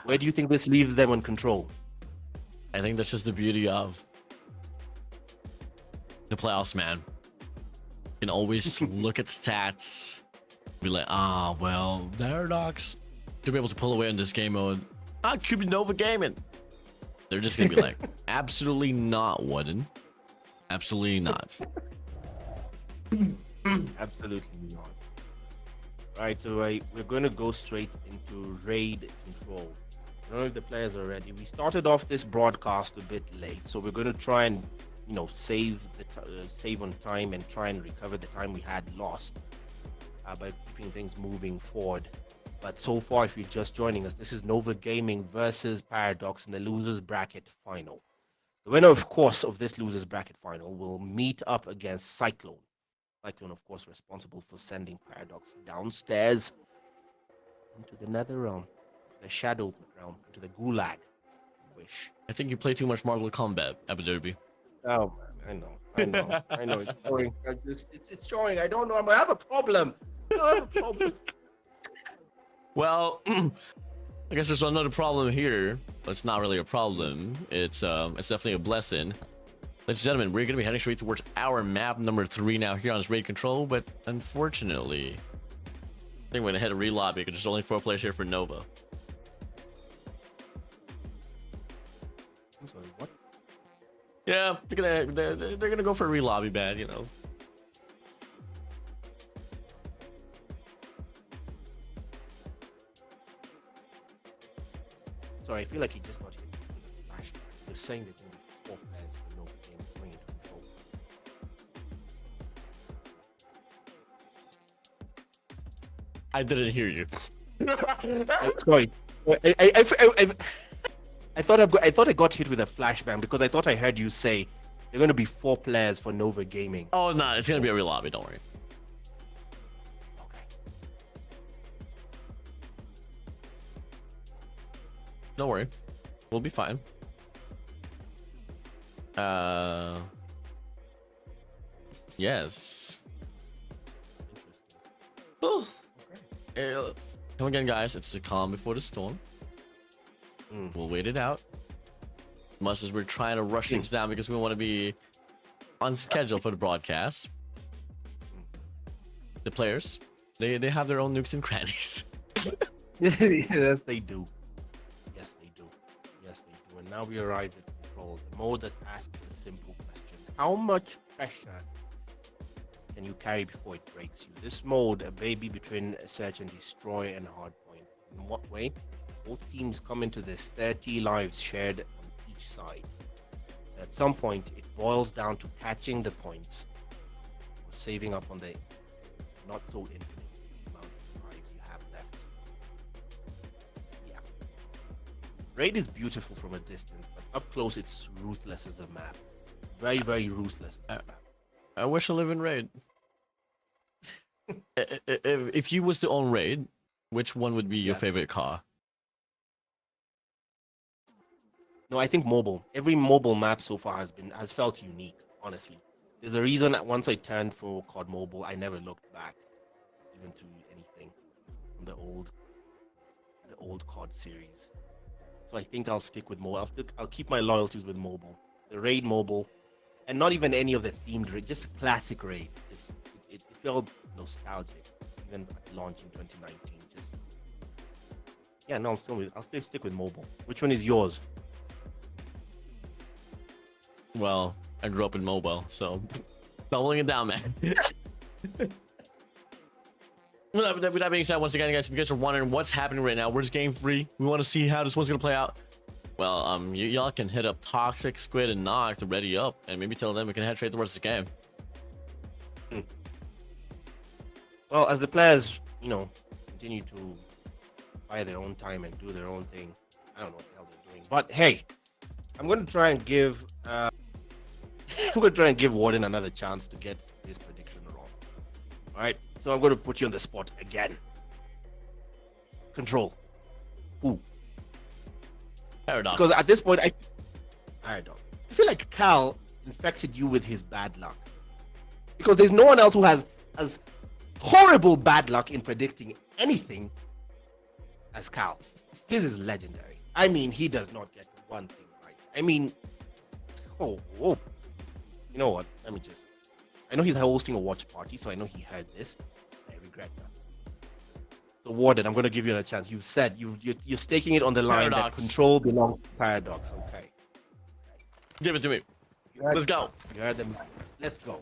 Where do you think this leaves them on Control? I think that's just the beauty of the playoffs, man. You can always look at stats, be like, well, Paradox to be able to pull away in this game mode. Could be Nova Gaming. They're just gonna be like, absolutely not, Warden. Absolutely not. Absolutely not. Right, so we're going to go straight into Raid Control. I don't know if the players are ready. We started off this broadcast a bit late, so we're going to try and, save on time and try and recover the time we had lost by keeping things moving forward. But so far, if you're just joining us, this is Nova Gaming versus Paradox in the losers bracket final. The winner, of course, of this losers bracket final will meet up against Cyclone. Cyclone, of course, responsible for sending Paradox downstairs into the nether realm, the shadow realm, into the gulag. Wish. I think you play too much Mortal Kombat, Abaderby. Oh, man, I know. It's showing. It's showing. I don't know. I have a problem. I have a problem. Well, I guess there's another problem here. But it's not really a problem. It's definitely a blessing. Ladies and gentlemen, we're going to be heading straight towards our map number 3 now here on this Raid Control, but unfortunately, I think we're going to head to re-lobby because there's only 4 players here for Nova. I'm sorry, what? Yeah, they're gonna go for a re-lobby bad, Sorry, I feel like he just got hit with a flashback. You're saying there's going to be 4 players for Nova Gaming going into Control. I didn't hear you. Sorry. I thought I got hit with a flashbang because I thought I heard you say there are going to be 4 players for Nova Gaming. Oh, no, it's gonna be a re-lobby, don't worry. Okay. Don't worry. We'll be fine. Yes. Interesting. Oh. Okay. Come again, guys. It's the calm before the storm. We'll wait it out. Much as we're trying to rush things down because we want to be on schedule for the broadcast. The players, they have their own nooks and crannies. Yes, they do. Yes, they do. Yes, they do. And now we arrive at Control, the mode that asks a simple question. How much pressure can you carry before it breaks you? This mode, a baby between Search and Destroy and Hardpoint. In what way? Both teams come into this 30 lives shared on each side. And at some point, it boils down to catching the points or saving up on the not so infinite amount of lives you have left. Yeah. Raid is beautiful from a distance, but up close, it's ruthless as a map. Very, very ruthless as a map. I wish I live in Raid. If you was to own Raid, which one would be your favorite car? No, I think mobile. Every mobile map so far has felt unique. Honestly, there's a reason that once I turned for COD Mobile, I never looked back, even to anything from the old COD series. So I think I'll stick with mobile. I'll keep my loyalties with mobile. The raid mobile, and not even any of the themed raid, just classic raid. Just it felt nostalgic, even at launch in 2019. Just yeah, no, I'll still stick with mobile. Which one is yours? Well, I grew up in mobile, so doubling it down, man. With that being said, once again, guys, if you guys are wondering what's happening right now, where's game 3? We want to see how this one's gonna play out. Well, y'all can hit up Toxic, Squid, and Knock to ready up, and maybe till then we can head straight towards the game. Well, as the players, continue to buy their own time and do their own thing, I don't know what the hell they're doing. But hey, I'm going to try and give Warden another chance to get his prediction wrong. All right, so I'm going to put you on the spot again. Control. Who? Paradox. Because at this point, Paradox. I feel like Cal infected you with his bad luck. Because there's no one else who has as horrible bad luck in predicting anything as Cal. His is legendary. I mean, he does not get one thing right. I mean, oh. You know what? I know he's hosting a watch party, so I know he heard this. I regret that. So Warden, I'm going to give you a chance. You said you're staking it on the line Paradox. that control belongs to Paradox. Okay. Give it to me. Let's go. You heard them. Let's go.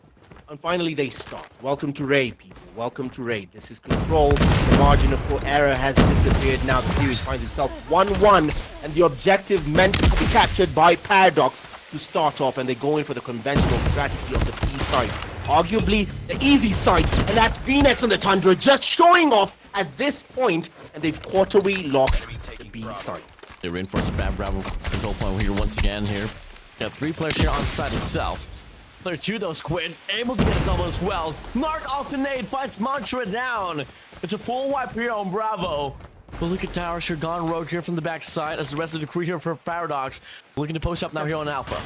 And finally, they stop. Welcome to Raid, people. Welcome to Raid. This is Control. The margin for error has disappeared. Now the series finds itself 1-1, and the objective meant to be captured by Paradox to start off, and they go in for the conventional strategy of the B side. Arguably the easy side, and that's VNX on the Tundra just showing off at this point, and they've quarterly locked the B side. They reinforce the bad Bravo control point here once again here. Got 3 players here on site itself. Player 2 though, Squid, able to get a double as well. Mark off the nade, fights Mantra down. It's a full wipe here on Bravo. But look at Towers here, gone rogue here from the backside as the rest of the crew here for Paradox. Looking to post up now here on Alpha.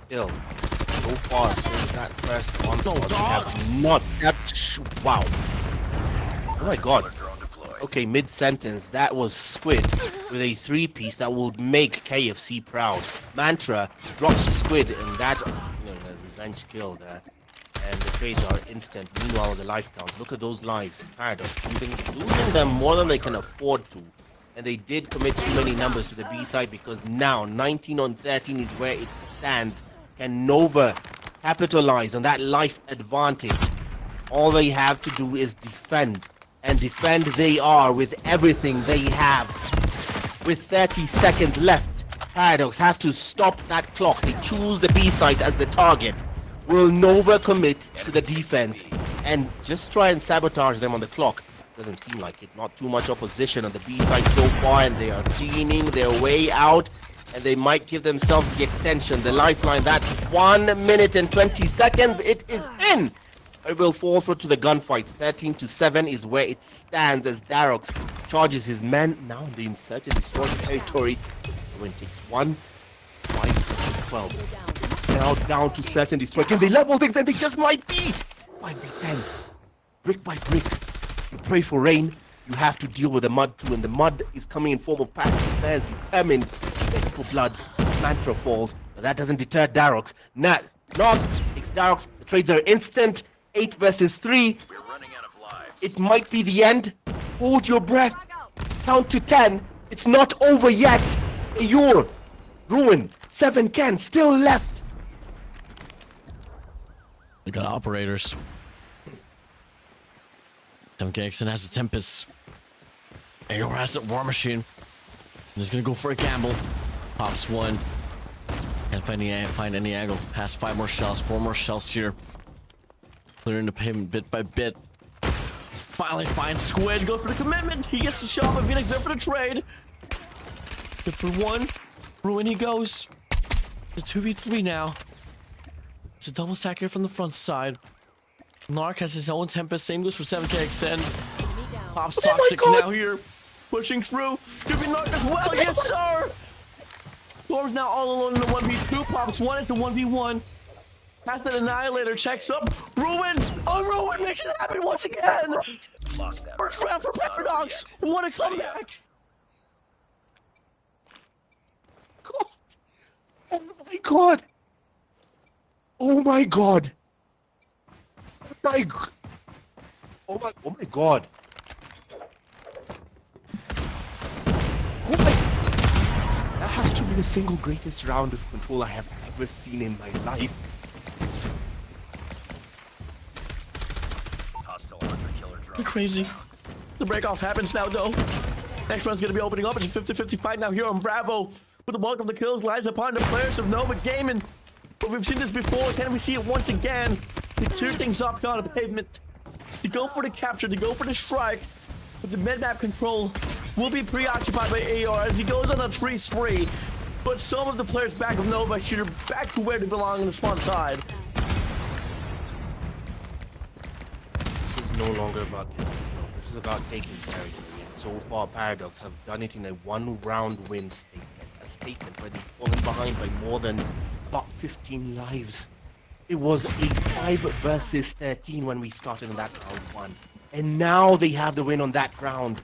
Still, so far since that first onslaught, No, they have not kept. Wow. Oh my god. Okay, mid-sentence, that was Squid with a 3-piece that will make KFC proud. Mantra drops Squid, and that, the revenge kill there. And the trades are instant. Meanwhile, the life counts. Look at those lives. Paradox losing them more than they can afford to. And they did commit too many numbers to the B side, because now 19 on 13 is where it stands. Can Nova capitalize on that life advantage? All they have to do is defend. And defend they are with everything they have. With 30 seconds left, Paradox have to stop that clock. They choose the B site as the target. Will Nova commit to the defense and just try and sabotage them on the clock? Doesn't seem like it. Not too much opposition on the B side so far, and they are cleaning their way out. And they might give themselves the extension, the lifeline. That's 1 minute and 20 seconds. It is in. It will fall through to the gunfights. 13-7 is where it stands as Darox charges his men. Now the insurgent destroys the territory. The win takes 1. 5 versus 12. Now down to search and destroy. Can they level things? And they just might be. 5v10. Brick by brick. You pray for rain. You have to deal with the mud too. And the mud is coming in form of packs. Players determined to beg for blood. Mantra falls. But that doesn't deter Darox. Not takes Darox. The trades are instant. 8 versus 3. We're running out of lives. It might be the end. Hold your breath. Count to 10. It's not over yet. You're ruined. 7 cans still left. We got operators. Tim Gagson has a Tempest. AOR has the War Machine. He's gonna go for a gamble. Pops 1. Can't find any angle. Has 5 more shells. 4 more shells here. Clearing the pavement bit by bit. Finally finds Squid. Goes for the commitment. He gets the shot, but Phoenix there for the trade. Good for 1. Ruin he goes. It's 2v3 now. It's a double stack here from the front side. Narc has his own Tempest. Same goes for 7KXN. Pops Toxic now here. Pushing through. Do we knock as well? Yes, sir. Storm's now all alone in the 1v2. Pops one into 1v1. Path the Annihilator checks up. Ruin! Oh, Ruin makes it happen once again! Lost that. First round for Paradox! What a comeback! God. Oh my god! Oh my god! Oh my god! Oh my! That has to be the single greatest round of control I have ever seen in my life. Hostile hunter-killer drone. You're crazy. The breakoff happens now, though. Next round's gonna be opening up. It's a 50-50 fight now here on Bravo. But the bulk of the kills lies upon the players of Nova Gaming. But we've seen this before. Can we see it once again? They clear things up on the pavement. They go for the capture. They go for the strike. But the mid-map control will be preoccupied by AR as he goes on a 3 spree. But some of the players back of Nova here back to where they belong on the spawn side. This is no longer about getting killed. This is about taking territory. And so far, Paradox have done it in a one-round win statement. A statement where they've fallen behind by more than about 15 lives. It was a 5 versus 13 when we started in that round 1. And now they have the win on that round.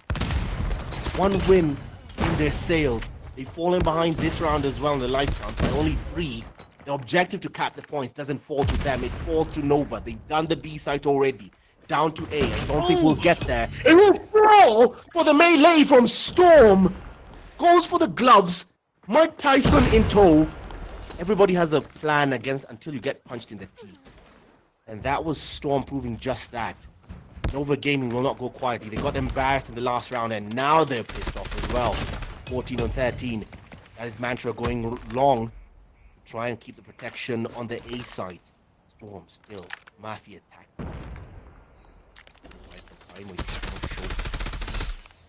One win in their sails. They've fallen behind this round as well in the life count by only 3. The objective to cap the points doesn't fall to them. It falls to Nova. They've done the B site already. Down to A. I don't think we'll get there. It will fall for the melee from Storm. Goes for the gloves. Mike Tyson in tow. Everybody has a plan against until you get punched in the teeth. And that was Storm proving just that. Nova Gaming will not go quietly. They got embarrassed in the last round and now they're pissed off as well. 14-13. That is Mantra going long to try and keep the protection on the A side. Storm still. Mafia tactics.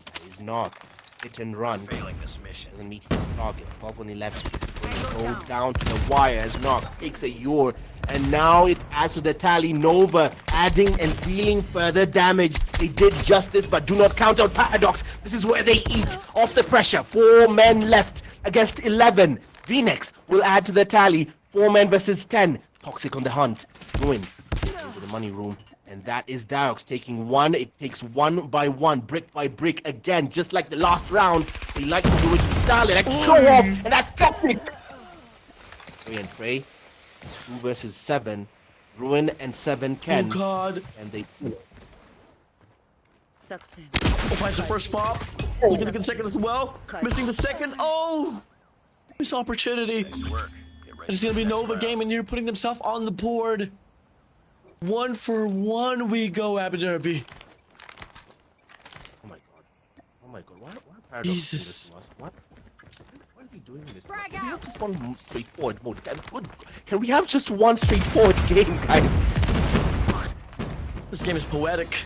That is not hit and run. Failing this mission. Doesn't meet his target. 12-11. This is going to go down to the wire as Nox takes a Yor. And now it adds to the tally. Nova adding and dealing further damage. They did justice, but do not count out Paradox. This is where they eat off the pressure. 4 men left against 11. Phoenix will add to the tally. 4 men versus 10. Toxic on the hunt. Ruin into the money room. And that is Darox taking one. It takes one by one, brick by brick again, just like the last round. They like to do it in style. They like to show off, and that's technique. Pray and pray. 2 versus 7. Ruin and 7 Ken. Oh God. And they. Success. Oh, finds the first pop. Looking at the second as well. Missing the second. Oh, missed opportunity. Nice work. Get ready It's for gonna be the next Nova round. Gaming here putting themselves on the board. 1 for 1 we go, Abu Dhabi. Oh my god. Oh my god. Why Paradox doing Jesus. this to us? What? Why are they doing this to us? Can we have just one straightforward mode? Can we have just one straightforward game, guys? This game is poetic.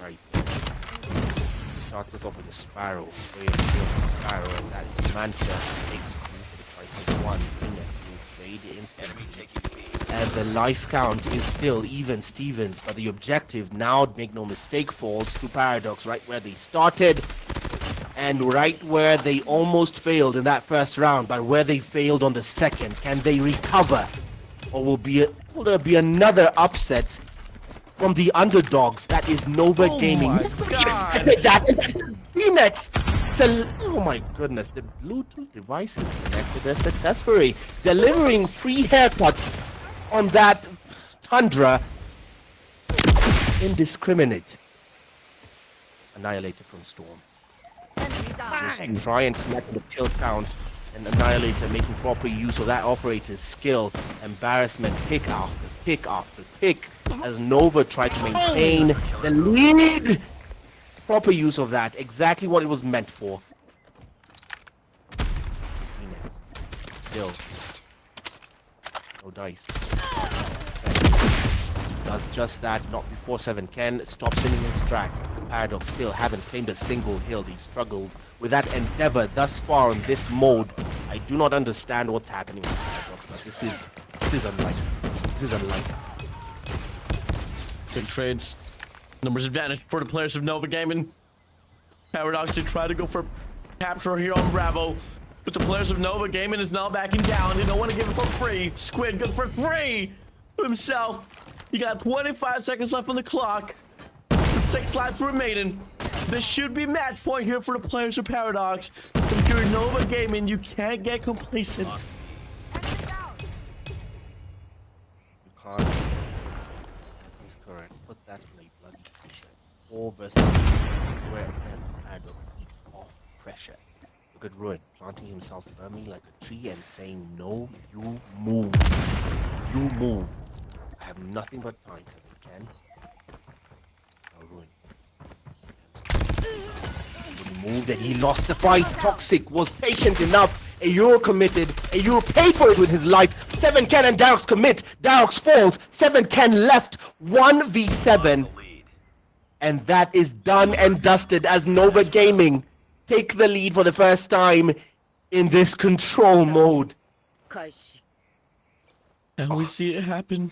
Right. Starts us off with the Sparrow. Spray and kill the Sparrow, and that Mantra takes 2 for the price of 1. In it, you trade instantly. Taking B. And the life count is still even Stevens, but the objective now, make no mistake, falls to Paradox right where they started and right where they almost failed in that first round, but where they failed on the second. Can they recover? Or will there be another upset from the underdogs? That is Nova Oh Gaming. my God. That's Phoenix. Oh my goodness, the Bluetooth device is connected successfully, delivering free haircuts on that Tundra. Indiscriminate. Annihilator from Storm. Just try and connect the kill count, and Annihilator making proper use of that operator's skill. Embarrassment pick after pick after pick as Nova tried to maintain the lead. Proper use of that, exactly what it was meant for. This is Phoenix. Still. No dice. Does just that, not before 7. Ken stops in his tracks. Paradox still haven't claimed a single hill. They've struggled with that endeavor thus far in this mode. I do not understand what's happening with Paradox, but this is unlikely. This is unlikely. Big trades. Numbers advantage for the players of Nova Gaming. Paradox to try to go for capture here on Bravo. But the players of Nova Gaming is now backing down. They don't want to give it for free. Squid good for 3 to himself. He got 25 seconds left on the clock. With 6 lives remaining. This should be match point here for the players of Paradox. But if you're Nova Gaming, you can't get complacent. You can't. He's correct. Put that in a bloody pressure. 4 versus 6 is where again Paradox eat off pressure. Look at Ruin planting himself firmly like a tree and saying, "No, you move. You move. I have nothing but time, so they can." Now Ruin. He moved and he lost the fight. Toxic was patient enough. Ayur committed. Ayur paid for it with his life. 7 can and Darox commit. Darox falls. 7 can left. 1v7. And that is done and dusted as Nova Gaming take the lead for the first time in this control mode. And we see it happen.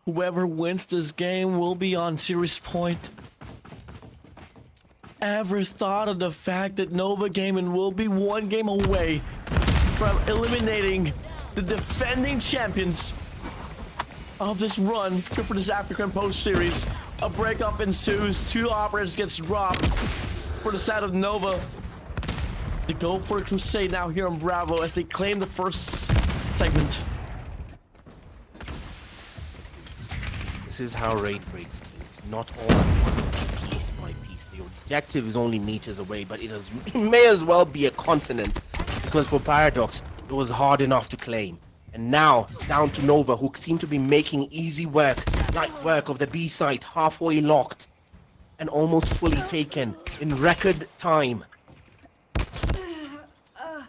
Whoever wins this game will be on series point. Ever thought of the fact that Nova Gaming will be 1 game away from eliminating the defending champions of this run for this African Post series? A breakup ensues. 2 operators gets dropped for the side of Nova. They go for a crusade now here on Bravo as they claim the first segment. This is how raid breaks teams. Not all at once, piece by piece. The objective is only meters away, but it may as well be a continent. Because for Paradox, it was hard enough to claim. And now, down to Nova, who seem to be making easy work, light work of the B site, halfway locked. And almost fully taken in record time.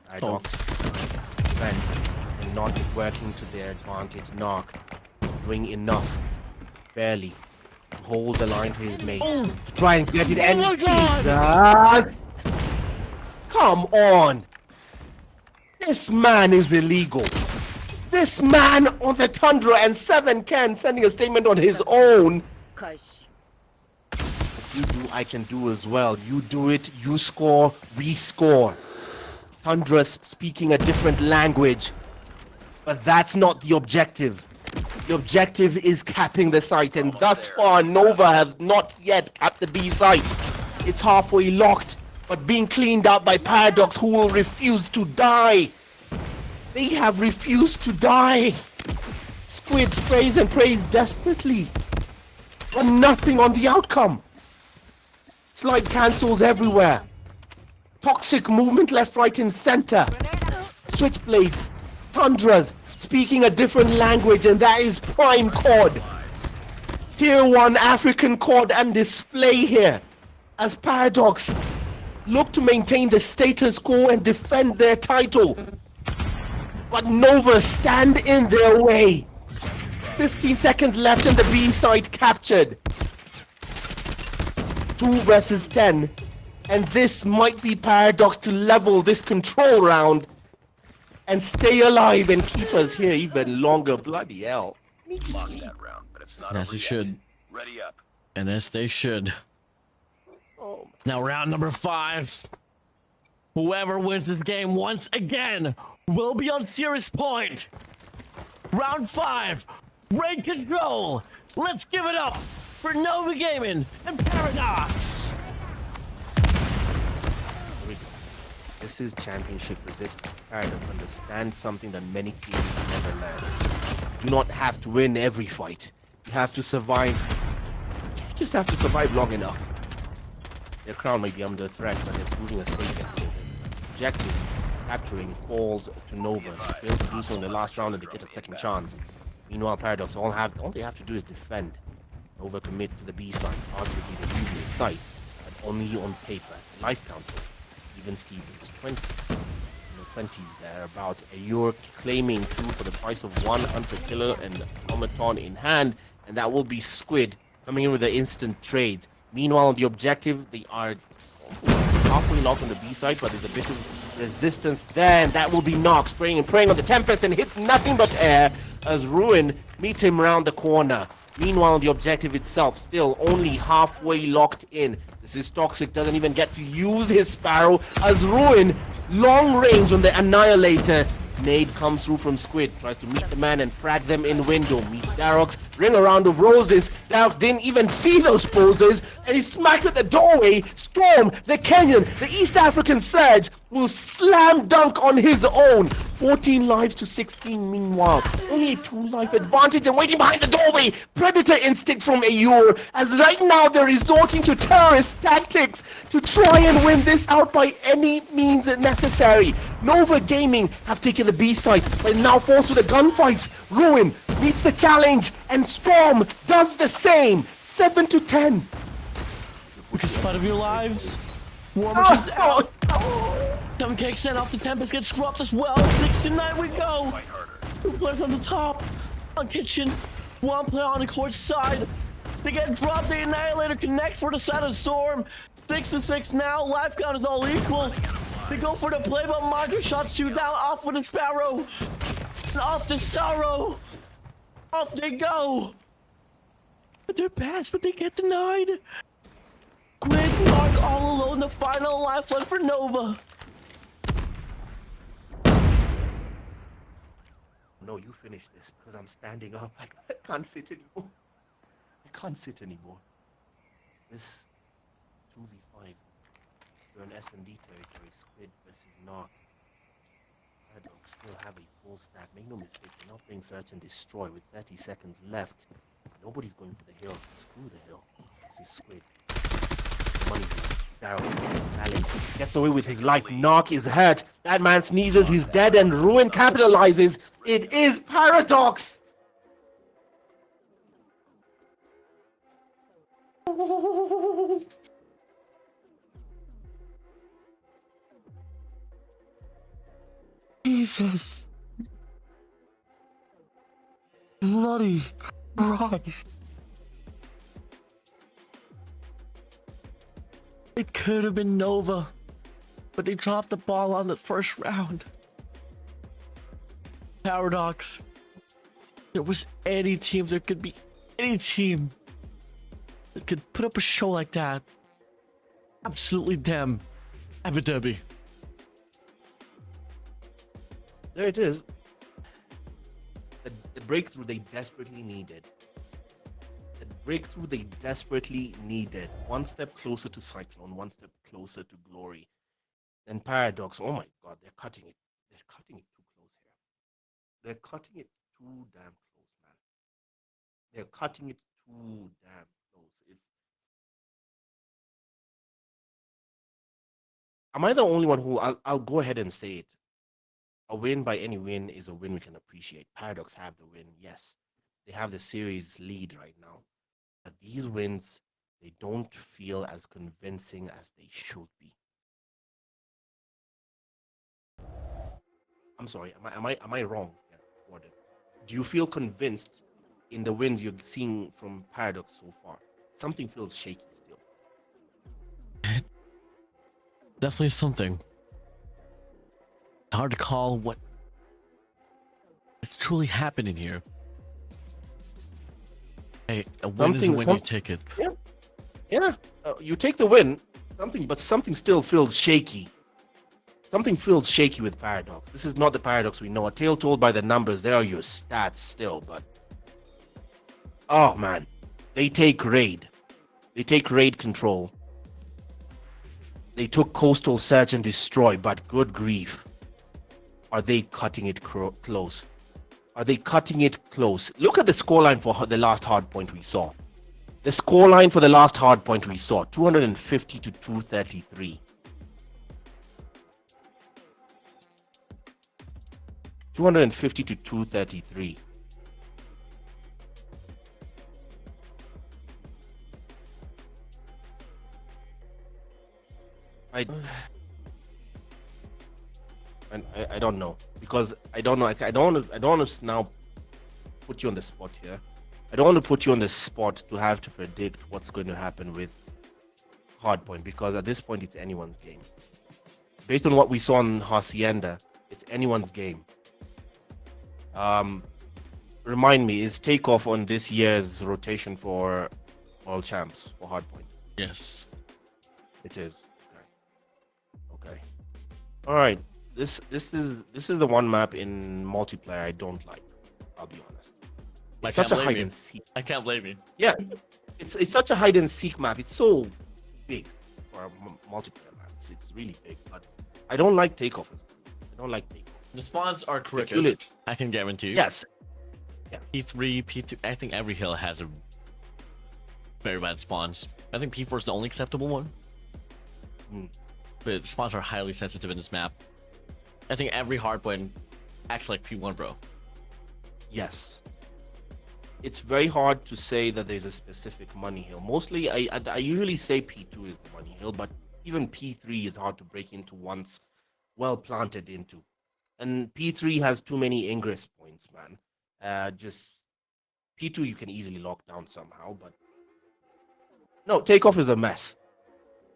Paradox, defend, and not working to their advantage. Narc doing enough, barely, to hold the line for his mate. To try and get it. And Jesus! Come on! This man is illegal. This man on the Tundra, and 7 can sending a statement on his own. You do, I can do as well. You do it, you score, we score. Tundra's speaking a different language. But that's not the objective. The objective is capping the site, and thus far Nova have not yet capped the B site. It's halfway locked, but being cleaned out by Paradox, who will refuse to die. They have refused to die. Squid sprays and prays desperately, but nothing on the outcome. Slide cancels everywhere. Toxic movement left, right, and center. Switchblades, Tundras, speaking a different language, and that is Prime Chord. Tier 1 African chord and display here. As Paradox look to maintain the status quo and defend their title. But Nova stand in their way. 15 seconds left and the B site captured. 2 versus 10. And this might be Paradox to level this control round and stay alive and keep us here even longer. Bloody hell. Lost that round, but it's not As over they yet. should. Ready up. And as they should. Oh. Now round number 5. Whoever wins this game once again will be on series point. Round 5. Raid control. Let's give it up for Nova Gaming and Paradox. This is championship resistance. Paradox understands something that many teams never learn. You do not have to win every fight. You have to survive. You just have to survive long enough. Their crown may be under threat, but they're proving a statement. Objective, capturing, falls to Nova. They fail to do so in the last round and they get a second chance. Meanwhile, Paradox all they have to do is defend. Nova commit to the B side, arguably the easiest site, but only on paper. Life counter. Even Stevens, 20s. In the 20s there, about Ayur claiming 2 for the price of 1 hunter killer and automaton in hand, and that will be Squid coming in with the instant trades. Meanwhile, on the objective, they are halfway locked on the B side, but there's a bit of resistance there, and that will be Nox spraying and praying on the Tempest and hits nothing but air as Ruin meets him round the corner. Meanwhile, on the objective itself, still only halfway locked in. This is toxic, doesn't even get to use his Sparrow as Ruin. Long range on the Annihilator. Nade comes through from Squid, tries to meet the man and frag them in window. Meets Darox, ring a round of roses. Darox didn't even see those poses, and he smacked at the doorway. Storm, the Kenyan, the East African Surge will slam dunk on his own. 14 lives to 16 meanwhile. Only a 2-life advantage and waiting behind the doorway. Predator instinct from Ayur, as right now they're resorting to terrorist tactics to try and win this out by any means necessary. Nova Gaming have taken the B side, but now falls to the gunfight. Ruin meets the challenge, and Storm does the same. 7 to 10. Because fight of your lives. Warmish is out. Duncake sent off the Tempest, gets dropped as well. 6 to 9 we go. 2 players on the top. On Kitchen. 1 player on the court side. They get dropped. The Annihilator connects for the side of Storm. 6 to 6 now. Life count is all equal. They go for the play, but Marjorie shots 2 down. Off with the Sparrow. And off the Sorrow. Off they go. But they're passed, but they get denied. Quick mark all alone. The final lifeline for Nova. No, you finish this because I'm standing up. I can't sit anymore. I can't sit anymore. This 2v5. You're an S&D territory. Squid versus Narc. Paradox still have a full stack. Make no mistake, they're not playing search and destroy with 30 seconds left. Nobody's going for the hill. Screw the hill. This is Squid. Money. Darox challenge. Gets away with his life. Narc is hurt. That man sneezes. He's dead, and Ruin capitalizes. It is Paradox. Jesus. Bloody Christ. It could have been Nova, but they dropped the ball on the first round. Paradox. There was any team, there could be any team that could put up a show like that. Absolutely damn Abu There it is. The breakthrough they desperately needed. The breakthrough they desperately needed. 1 step closer to Cyclone, 1 step closer to Glory. And Paradox, oh my god, they're cutting it. They're cutting it too close here. They're cutting it too damn close, man. They're cutting it too damn close. Am I the only one who... I'll go ahead and say it. A win by any win is a win we can appreciate. Paradox have the win, yes. They have the series lead right now. But these wins, they don't feel as convincing as they should be. I'm sorry, am I wrong, Warden? Do you feel convinced in the wins you're seeing from Paradox so far? Something feels shaky still. Definitely something. It's hard to call what is truly happening here. Hey, a win is a win, you take it. Yeah. You take the win. But something still feels shaky. Something feels shaky with Paradox. This is not the Paradox we know. A tale told by the numbers. There are your stats still, but oh man, they take raid. They take raid control. They took coastal search and destroy, but good grief. Are they cutting it close? Are they cutting it close? Look at the scoreline for the last hard point we saw. The scoreline for the last hard point we saw, 250 to 233. 250 to 233. I don't know, because I don't know. I don't want to now put you on the spot here. I don't want to put you on the spot to have to predict what's going to happen with Hardpoint, because at this point it's anyone's game. Based on what we saw on Hacienda, it's anyone's game. Remind me, is Takeoff on this year's rotation for All Champs for Hardpoint? Yes. It is. Okay. Okay. All right. This is the one map in multiplayer I don't like. I'll be honest. I It's can't such a blame hide you. and seek. I can't blame you. Yeah, it's such a hide and seek map. It's so big for a multiplayer map. It's really big, but I don't like takeoff. I don't like takeoff. The spawns are Really- crooked. I can guarantee you. Yes. P3, P2. I think every hill has a very bad spawns. I think P4 is the only acceptable one. Hmm. But spawns are highly sensitive in this map. I think every hardpoint acts like P1, bro. Yes. It's very hard to say that there's a specific money hill. Mostly, I usually say P2 is the money hill, but even P3 is hard to break into once well planted into. And P3 has too many ingress points, man. Just P2 you can easily lock down somehow, but no, takeoff is a mess.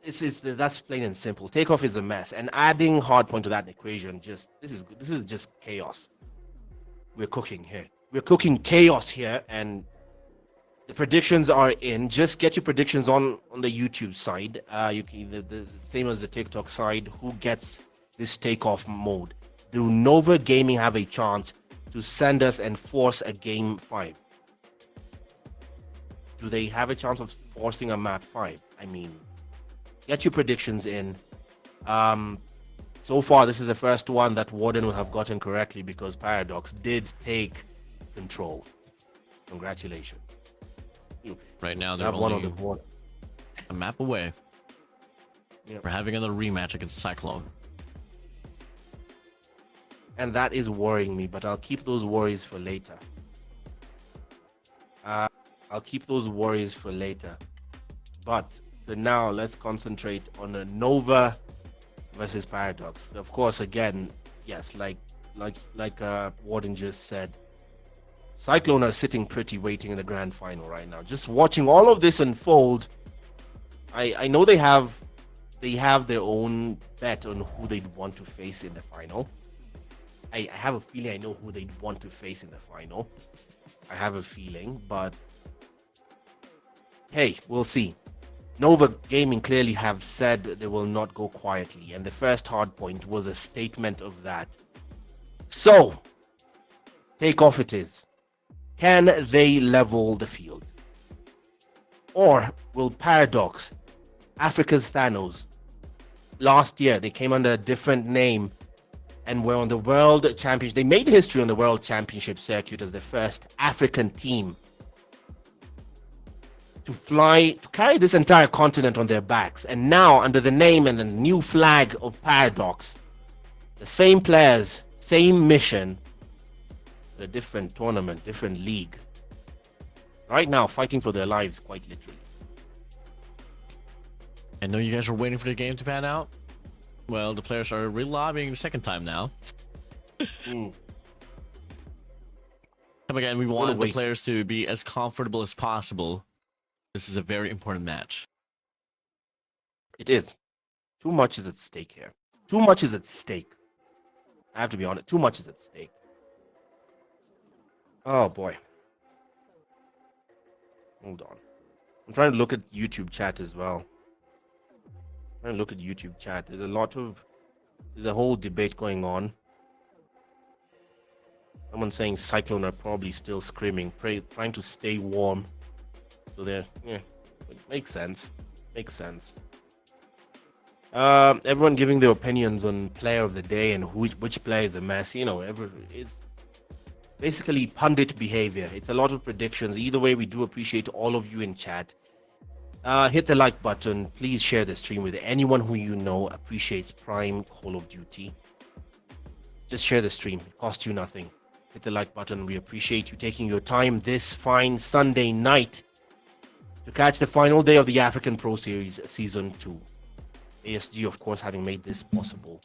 That's plain and simple. Takeoff is a mess, and adding hardpoint to that equation this is just chaos. We're cooking here. We're cooking chaos here, and the predictions are in. Just get your predictions on the YouTube side. You can the same as the TikTok side. Who gets this takeoff mode? Do Nova Gaming have a chance to send us and force a game 5? Do they have a chance of forcing a map 5? I mean, get your predictions in. So far, this is the first one that Warden will have gotten correctly because Paradox did take control. Congratulations. You Right now, they're have one on only the board. a map away. Yep. We're having another rematch against Cyclone. And that is worrying me, but I'll keep those worries for later. I'll keep those worries for later. But for now, let's concentrate on a Nova versus Paradox. Of course, again, yes, like Warden just said, Cyclone are sitting pretty waiting in the grand final right now. Just watching all of this unfold, I know they have their own bet on who they'd want to face in the final. I have a feeling I know who they'd want to face in the final. I have a feeling, but hey, we'll see. Nova Gaming clearly have said they will not go quietly, and the first hard point was a statement of that. So, take off it is. Can they level the field? Or will Paradox, Africa's Thanos, last year they came under a different name and were on the World Championship. They made history on the World Championship circuit as the first African team to carry this entire continent on their backs. And now, under the name and the new flag of Paradox, the same players, same mission, a different tournament, different league. Right now, fighting for their lives, quite literally. I know you guys are waiting for the game to pan out. Well, the players are re-lobbying the second time now. Come again, we want the players to be as comfortable as possible. This is a very important match. It is. Too much is at stake here. Too much is at stake. I have to be honest. Too much is at stake. Oh boy. Hold on. I'm trying to look at YouTube chat as well. There's a whole debate going on. Someone saying Cyclone are probably still screaming, trying to stay warm. So it makes sense. Everyone giving their opinions on player of the day and which player is a mess. It's basically pundit behavior. It's a lot of predictions. Either way, we do appreciate all of you in chat. Hit the like button. Please share the stream with anyone who you know appreciates Prime Call of Duty. Just share the stream. It costs you nothing. Hit the like button. We appreciate you taking your time this fine Sunday night to catch the final day of the African Pro Series Season 2. ASG, of course, having made this possible.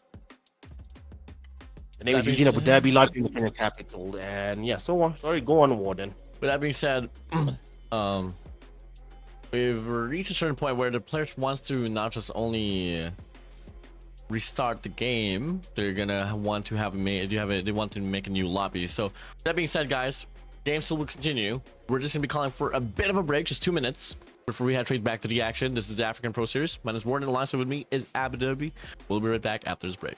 The name is Eugene Abu Dhabi, live in the Kenya capital. And yeah, so on. Sorry, go on, Warden. With that being said, we've reached a certain point where the players wants to not just only restart the game, they're gonna want to they want to make a new lobby. So with that being said, guys, game still will continue. We're just gonna be calling for a bit of a break, just 2 minutes. Before we head straight back to the action, this is the African Pro Series. My name is Warren, and alongside with me is Abu Dhabi. We'll be right back after this break.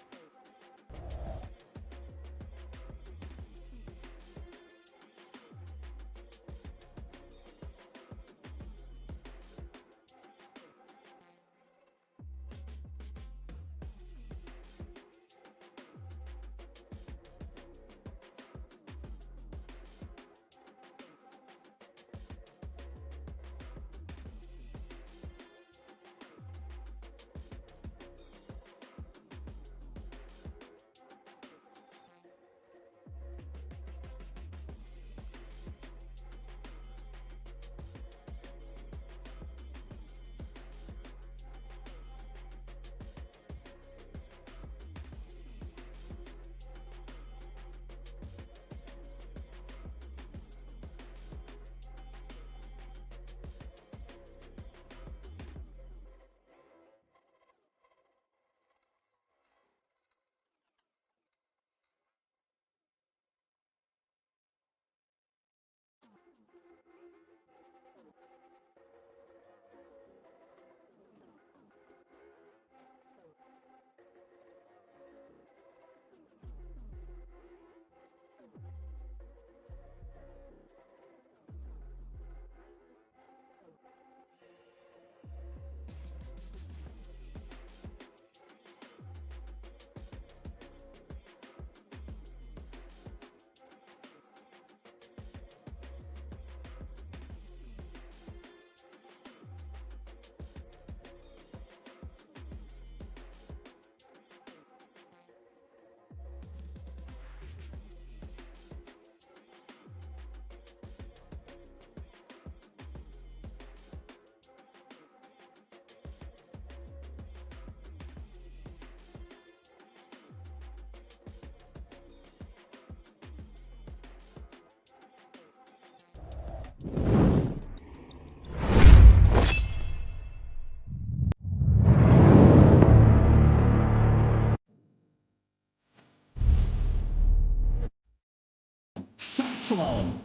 Cyclone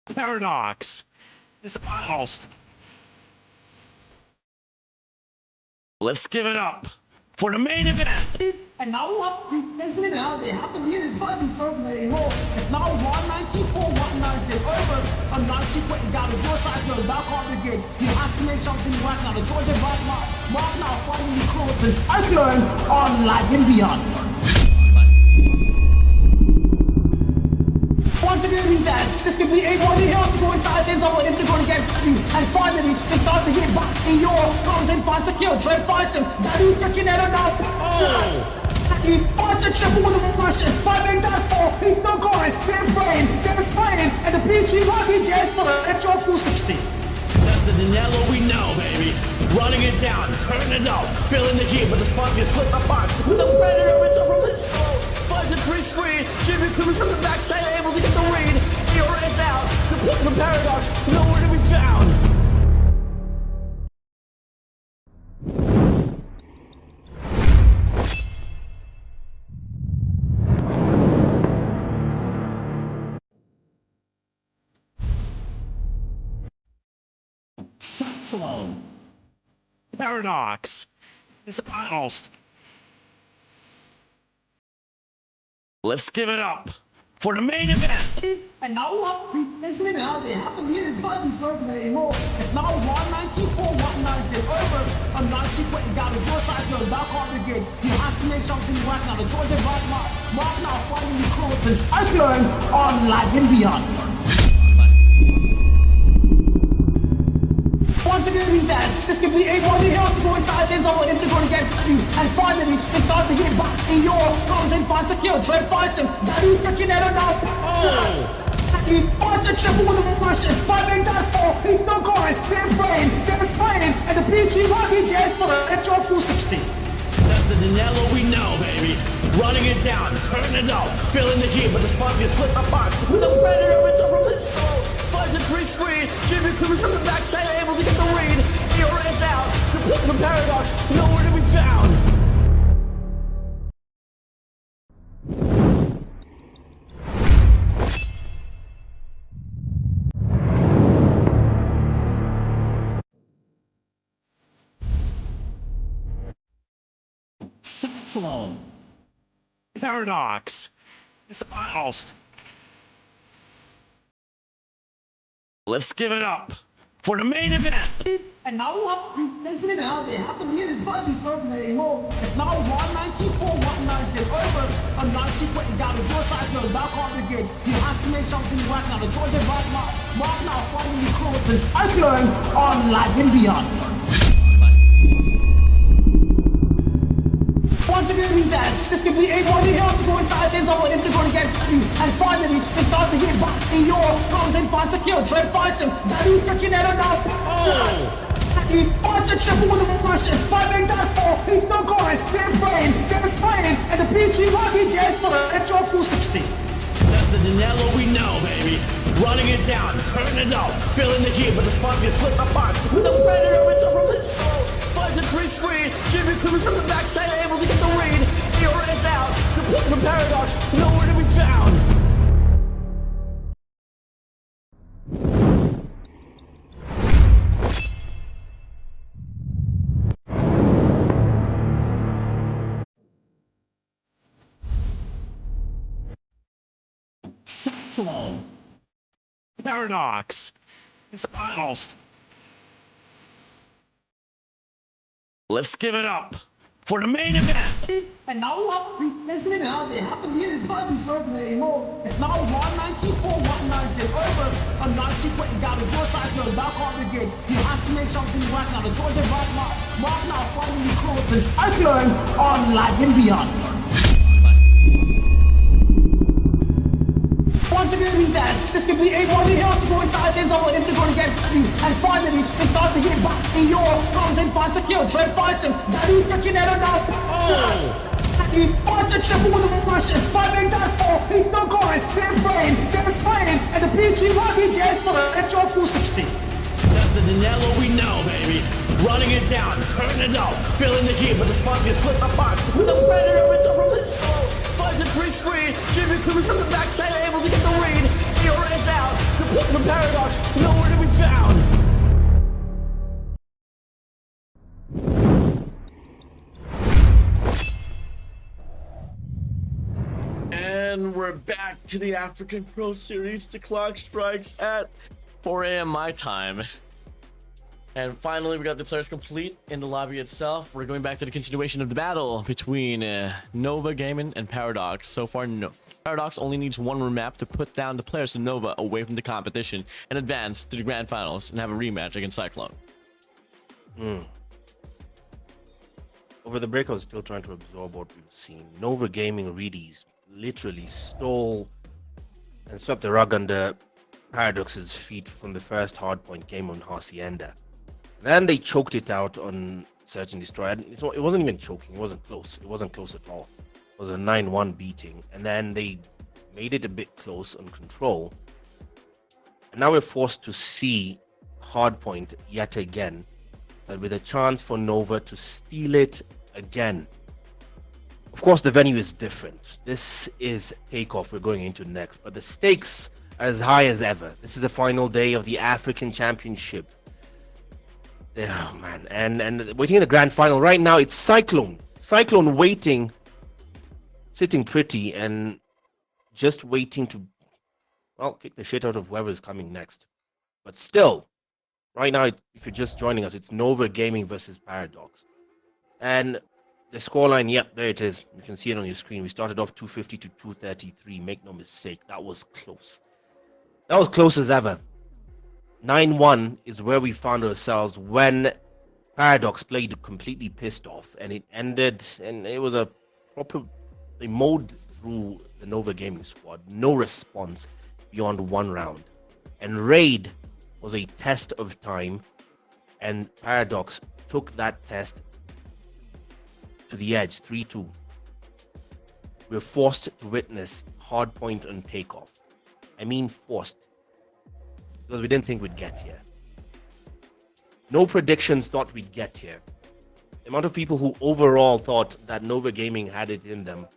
Paradox is almost. Let's give it up for the main event. And now what? Isn't now they have to be in his body for me. It's now 194, 190. Over a 90 quick got a door cycle back on again. You have to make something right now. The Georgia right mark now finally closed. The Cyclone on Live and Beyond. Want to do that? This could be a one here to go inside this over if they're going to get you. And finally, they start to get back in your comes and finds a kill. Trey finds him. Daddy freaking out now. Oh! He finds a triple with a reversion. Finding that fall. He's still going. They're playing. And the PG Rocky gets for the extra 260. That's the Danilo we know, baby. Running it down, turning it up, filling the heat, but the spot gets flipped apart. With the predator, it's a religion. Finds a tree spree. Jimmy coming from the backside, able to get the read. Eora is out. The Paradox, nowhere to be found. Cyclone Paradox is almost. Let's give it up for the main event. And now what? Isn't now they have to be in his body for me. It's now 194, 190. Over a 90 quick got a door cycle back on again. You have to make something right now. The Georgia right mark now finally closed. The Cyclone on Live and Beyond. Want to do that? This could be a one here to go inside this over if they're going to get you. And finally, they start to get back in your comes and finds a kill. Trey finds him. Daddy freaking out now. Oh! He finds a triple with a reversion. Finding that fall. He's still going. They're playing. And the PG Rocky gets for the extra 260. That's the Danilo we know, baby. Running it down, turning it up, filling the heat, but the spot gets flipped apart. With the predator, it's a religion. Finds a tree spree. Jimmy coming from the backside, able to get the read. Eora is out. The Paradox, nowhere to be found. Slow. Paradox. It's almost. Let's give it up for the main event. And now what? Listen it out there. How come it's going to be further anymore? It's now 194-190 over a 90 point down the door side of the back on again. You have to make something right now. The Georgia right now. Mark now finally close this. I learn on Live and Beyond. Want to believe that this could be a party here to go inside ends over if they're going to get you. And finally, they start to get back in your comes and finds a kill. Trey finds him. Daddy catching that now. He finds a triple with a reversion. Finding that fall. He's still going. They're playing. And the PG Rocky gets for the Metro 260. That's the Danilo we know, baby. Running it down, turning it up, filling the heat, but the spot gets flipped apart. With the predator, it's over the show. 5-3 spree. Jimmy coming from the backside, able to get the read. ERS out. Complete from Paradox. Nowhere to be found. Slow. Paradox. It's almost. Let's give it up for the main event. And now what? Listen it out there. How come it's going to be further anymore? It's now 194-190 over a 90 point down the door side of the back on again. You have to make something right now. The Georgia right now. Mark now finally close this. I learn on Live and Beyond. Want to believe that this could be a party here to go inside ends over if they're going to get you. And finally, they start to get back in your comes and finds a kill. Trey finds him. Daddy catching that now. He finds a triple with a reversion. Finding that fall. He's still going. They're playing. And the PG Rocky gets for the Metro 260. That's the Danilo we know, baby. Running it down, turning it up, filling the heat, but the spot gets flipped apart. With the predator, it's over the show. 5-3 spree. Jimmy coming from the backside, able to get the read. ERS out. Complete from Paradox. Nowhere to be found. And we're back to the African Pro Series. The clock strikes at 4 a.m. my time. And finally, we got the players complete in the lobby itself. We're going back to the continuation of the battle between Nova Gaming and Paradox. So far, no. Paradox only needs one remap to put down the players of Nova away from the competition and advance to the grand finals and have a rematch against Cyclone. Over the break, I was still trying to absorb what we've seen. Nova Gaming really literally stole and swept the rug under Paradox's feet from the first hardpoint game on Hacienda. Then they choked it out on Search and Destroy. It wasn't even choking. It wasn't close. It wasn't close at all. It was a 9-1 beating. And then they made it a bit close on Control. And now we're forced to see hardpoint yet again, but with a chance for Nova to steal it again. Of course, the venue is different. This is Takeoff we're going into next, but the stakes are as high as ever. This is the final day of the African Championship. Oh man, and waiting in the grand final right now, it's Cyclone waiting, sitting pretty and just waiting to, well, kick the shit out of whoever's coming next. But still, right now, if you're just joining us, it's Nova Gaming versus Paradox. And the scoreline, yep, there it is. You can see it on your screen. We started off 250 to 233. Make no mistake, that was close. That was close as ever. 9-1 is where we found ourselves when Paradox played completely pissed off, and it ended, and it was a proper, they mowed through the Nova Gaming squad. No response beyond one round. And Raid was a test of time, and Paradox took that test to the edge, 3-2. We're forced to witness hardpoint and Takeoff. I mean forced, because we didn't think we'd get here. No predictions thought we'd get here. The amount of people who overall thought that Nova Gaming had it in them.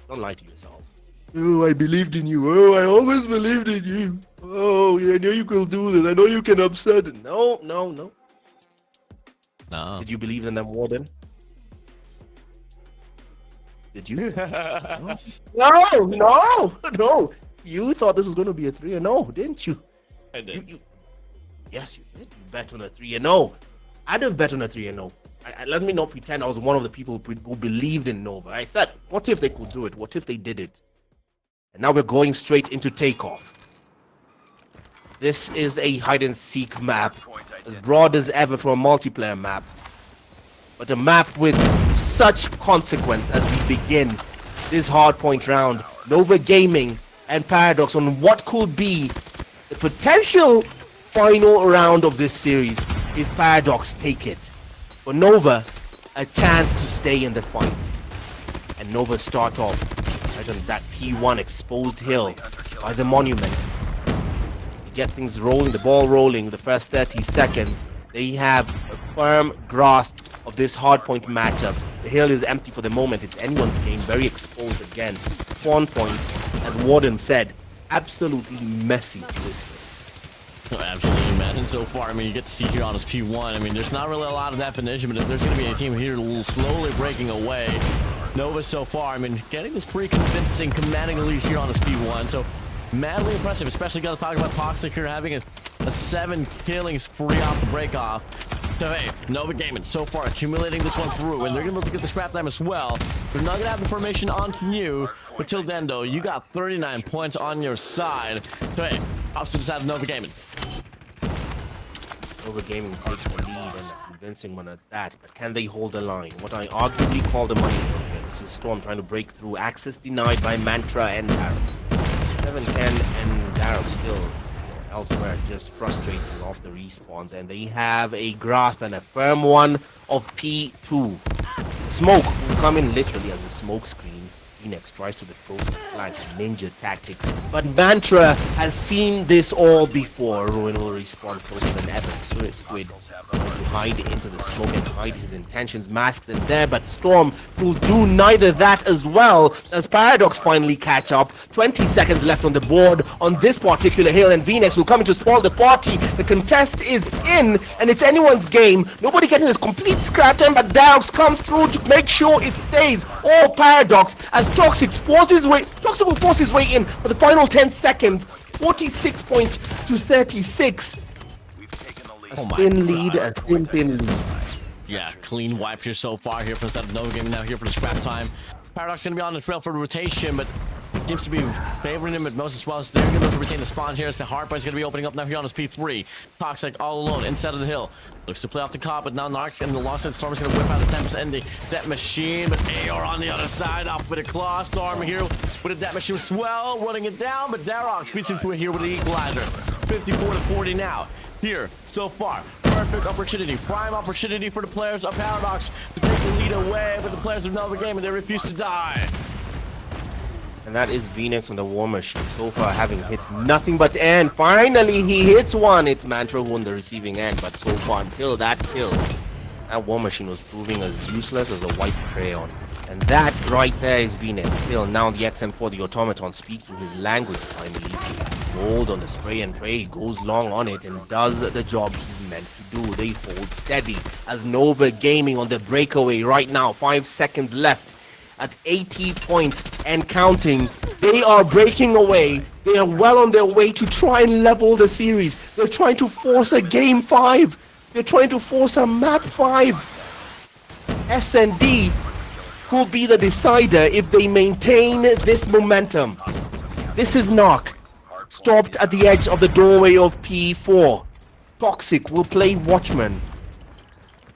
Don't lie to yourselves. Oh, I believed in you. Oh, I always believed in you. Oh, I know you can do this. I know you can upset it. No. No. Did you believe in them more then? Did you? No. You thought this was going to be a 3-0, didn't you? I did. Yes, you did. You bet on a 3-0. I'd have bet on a 3-0. Let me not pretend I was one of the people who believed in Nova. I thought, what if they could do it? What if they did it? And now we're going straight into takeoff. This is a hide-and-seek map, as broad as ever for a multiplayer map. But a map with such consequence as we begin this hardpoint round. Nova Gaming and Paradox on what could be the potential final round of this series if Paradox take it. For Nova, a chance to stay in the fight. And Nova start off right on that P1 exposed hill by the monument. To get things rolling, the ball rolling the first 30 seconds. They have a firm grasp of this hardpoint matchup. The hill is empty for the moment. It's anyone's game, very exposed again. Spawn point, as Warden said, absolutely messy this hill. Oh, absolutely, man. And so far, I mean, you get to see here on his P1. I mean, there's not really a lot of definition, but if there's going to be a team here slowly breaking away, Nova so far, I mean, getting this pretty convincing, commanding lead here on his P1. So, madly impressive, especially got to talk about Toxic here having a 7 killing spree off the break off. So, hey, Nova Gaming so far accumulating this one through, and they're going to be able to get the scrap time as well. They're not going to have the formation on you, but till then, though, you got 39 points on your side. So, hey, props to the side of Nova Gaming. Nova Gaming takes the lead and a convincing one at that, but can they hold the line? What I arguably call the money hill here. This is Storm trying to break through. Access denied by Mantra and Darrows. 7Ken and Darrow still elsewhere, just frustrating off the respawns, and they have a grasp and a firm one of P2. The smoke will come in literally as a smoke screen. Phoenix tries to approach the flank, ninja tactics, but Mantra has seen this all before. Ruin will respawn closer than ever. Squid to hide into the smoke and hide his intentions, mask them there, but Storm will do neither that as well as Paradox finally catch up. 20 seconds left on the board on this particular hill, and Phoenix will come in to spoil the party. The contest is in, and it's anyone's game. Nobody getting this complete scrap time, but Daux comes through to make sure it stays all Paradox as Toxic will force his way in for the final 10 seconds. 46 points to 36. A thin lead, a thin lead. Yeah, clean wipe here so far here from the side of Nova Gaming. Now here for the scrap time. Paradox going to be on the trail for the rotation, but seems to be favoring him at most as well. So they're going to retain the spawn here as the hardpoint's going to be opening up now here on his P3. Toxic all alone inside of the hill. Looks to play off the cop, but now Narcs and the long side Storm is going to whip out the Tempest and that machine. But AR on the other side, off with a claw. Storm here with that machine swell, running it down, but Darroch beats him to it here with the equalizer. 54-40 now. Here, so far, perfect opportunity, prime opportunity for the players of Paradox to take the lead away, but the players of Nova Gaming, they refuse to die. And that is Phoenix on the War Machine, so far having hit nothing but end. Finally, he hits one. It's Mantra who on the receiving end, but so far until that kill, that War Machine was proving as useless as a white crayon. And that right there is Phoenix. Still, now the XM4, the automaton, speaking his language finally. Gold on the spray and pray, goes long on it and does the job he's meant to do. They hold steady as Nova Gaming on the breakaway right now. 5 seconds left at 80 points and counting. They are breaking away. They are well on their way to try and level the series. They're trying to force a game 5. They're trying to force a map 5. S&D could be the decider if they maintain this momentum. This is Knock. Stopped at the edge of the doorway of P4. Toxic will play Watchman.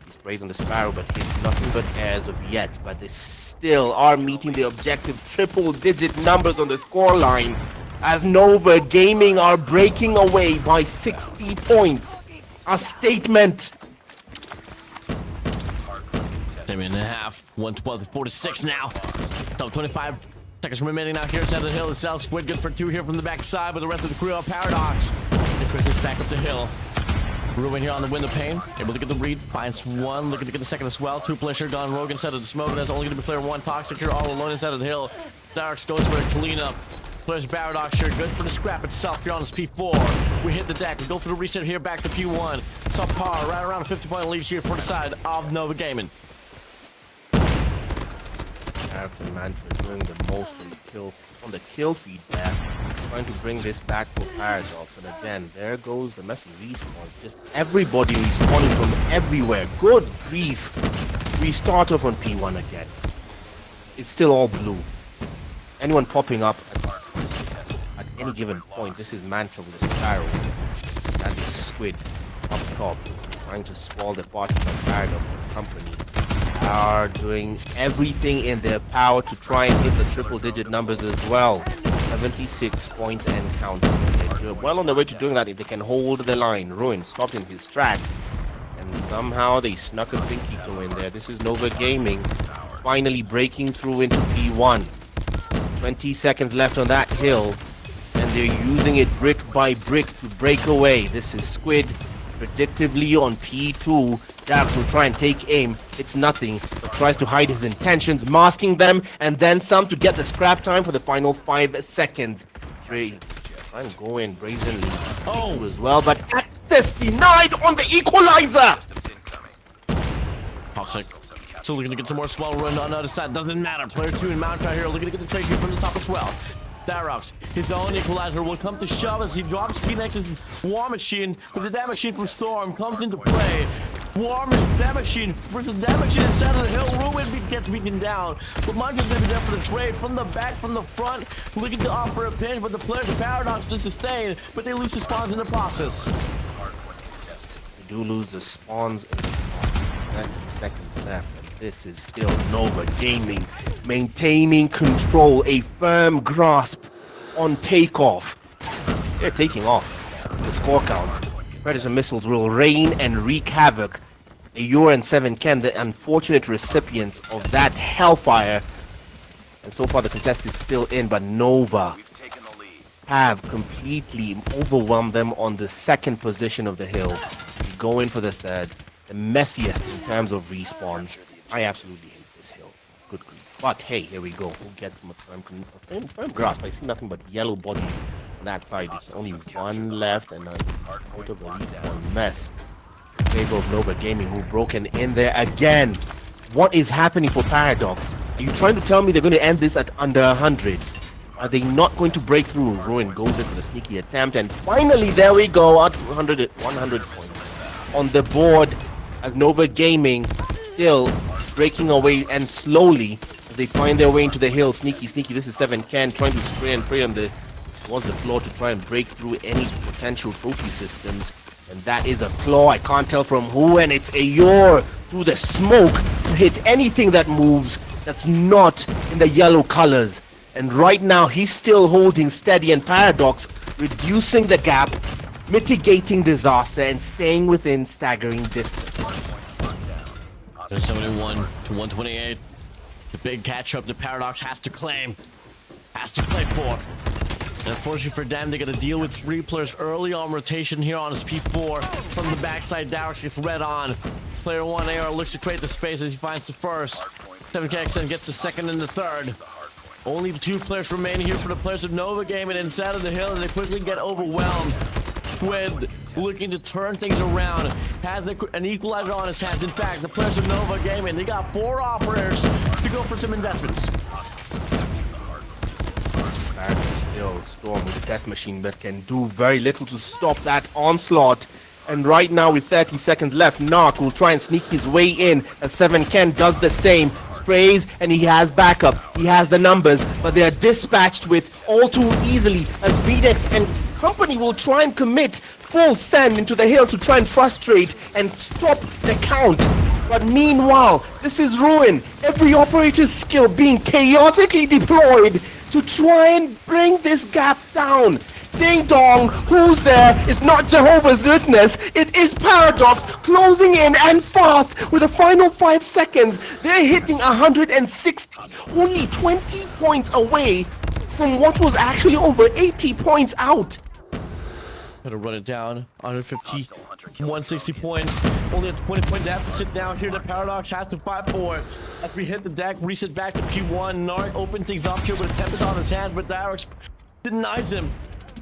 He sprays on the Sparrow but hits nothing but airs of yet. But they still are meeting the objective. Triple-digit numbers on the scoreline as Nova Gaming are breaking away by 60 points. A statement. 7.5, 112-46 now. Top 25 seconds remaining now here inside of the hill itself. Squid good for 2 here from the backside, but the rest of the crew are Paradox. They quickly stack up the hill. Ruin here on the window pane. Able to get the read. Finds one. Looking to get the second as well. 2 player gone rogue inside of the smoke. There's only going to be player 1 Toxic here all alone inside of the hill. Darks goes for a cleanup. Players Paradox here. Good for the scrap itself here on his P4. We hit the deck. We go for the reset here back to P1. Subpar right around a 50-point lead here for the side of Nova Gaming. Darks and Mantra doing the most on the kill feed there, trying to bring this back for Paradox. And again, there goes the messy respawns. Just everybody respawning from everywhere. Good grief. We start off on P1 again. It's still all blue. Anyone popping up at any given point. This is Mantra with a Sparrow. That is Squid up top, trying to spoil the party, but Paradox and company are doing everything in their power to try and hit the triple-digit numbers as well. 76 points and counting. They're well on their way to doing that if they can hold the line. Ruin stopped in his tracks, and somehow they snuck a pinky toe in there. This is Nova Gaming finally breaking through into P1. 20 seconds left on that hill, and they're using it brick by brick to break away. This is Squid predictably on P2. Dax will try and take aim. It's nothing, but tries to hide his intentions, masking them, and then some to get the scrap time for the final 5 seconds. Try and go in brazenly. Oh, as well, but access denied on the equalizer. Toxic. Still looking to get some more swell run on the other side. Doesn't matter. Player 2 in Mount right here looking to get the trade here from the top as well. Darox, his own equalizer will come to shove as he drops Phoenix's War Machine, but the Damage Machine from Storm comes into play. Damage Machine versus Damage Machine inside of the hill. Ruin gets beaten down, but Mantra's gonna be there for the trade from the back, from the front, looking to offer a pinch, but the players of Paradox to sustain, but they lose the spawns in the process. They do lose the spawns in the process. 90 seconds left. This is still Nova Gaming, maintaining control, a firm grasp on takeoff. They're taking off. The score count. Predator missiles will rain and wreak havoc. Ayur and 7Ken, the unfortunate recipients of that hellfire. And so far the contest is still in, but Nova have completely overwhelmed them on the second position of the hill. We go in for the third, the messiest in terms of respawns. I absolutely hate this hill. Good grief. But hey, here we go. We'll get from a firm grasp. I see nothing but yellow bodies on that side. There's only one left, and out of the respawn mess. In favor of Nova Gaming, who broken in there again. What is happening for Paradox? Are you trying to tell me they're going to end this at under 100? Are they not going to break through? Ruin goes in for the sneaky attempt, and finally, there we go. At 100 points on the board as Nova Gaming still breaking away, and slowly as they find their way into the hill. Sneaky. This is 7Ken trying to spray and pray towards the floor to try and break through any potential trophy systems. And that is a claw. I can't tell from who, and it's Ayur through the smoke to hit anything that moves that's not in the yellow colors. And right now he's still holding steady, and Paradox reducing the gap, mitigating disaster, and staying within staggering distance. 71 to 128. The big catch-up that Paradox has to claim. Has to play for. And unfortunately for them, they got to deal with 3 players early on rotation here on his P4. From the backside, Darox gets red on. Player 1 AR looks to create the space as he finds the first. 7KXN gets the second and the third. Only 2 players remaining here for the players of Nova Gaming, and inside of the hill, and they quickly get overwhelmed. Squid looking to turn things around, has an equalizer on his hands. In fact, the players of Nova Gaming, they got 4 operators to go for some investments. Still Storm with the Death Machine, but can do very little to stop that onslaught. And right now with 30 seconds left, Narc will try and sneak his way in as 7Ken does the same. Sprays, and he has backup. He has the numbers, but they are dispatched with all too easily as VDEX and company will try and commit full send into the hill to try and frustrate and stop the count. But meanwhile, this is Ruin. Every operator's skill being chaotically deployed to try and bring this gap down. Ding dong, who's there? It's not Jehovah's Witness, it is Paradox closing in and fast with the final 5 seconds. They're hitting 160, only 20 points away from what was actually over 80 points out. Gotta run it down. 150, 160 points. Only a 20-point deficit now here that Paradox has to fight for. As we hit the deck, reset back to P1. Narc opens things up here with a Tempest on his hands, but Darox denies him.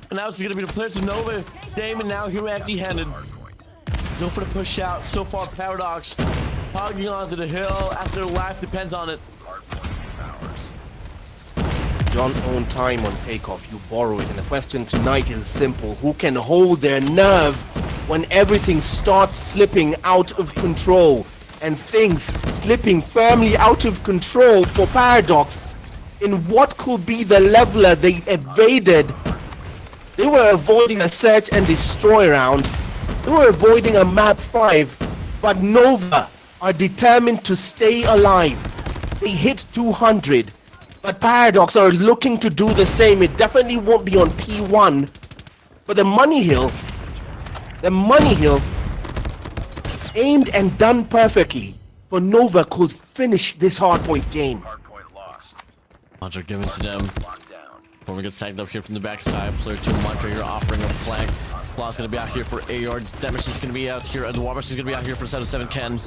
And now it's gonna be the players of Nova Gaming now here empty-handed. Go for the push out. So far, Paradox hogging onto the hill after their life depends on it. don't own time on takeoff, you borrow it. And the question tonight is simple. Who can hold their nerve when everything starts slipping out of control? And things slipping firmly out of control for Paradox in what could be the leveler they evaded. They were avoiding a search and destroy round. They were avoiding a map 5, but Nova are determined to stay alive. They hit 200, but Paradox are looking to do the same. It definitely won't be on P1, but the money hill aimed and done perfectly, for Nova could finish this hardpoint game. Hardpoint lost. Mantra given to them. Locked down. When we get tagged up here from the backside, player 2 Mantra here offering a flank. Claw's gonna be out here for AR. Demerson's gonna be out here, and Dwarmerson's gonna be out here for 7 Ken.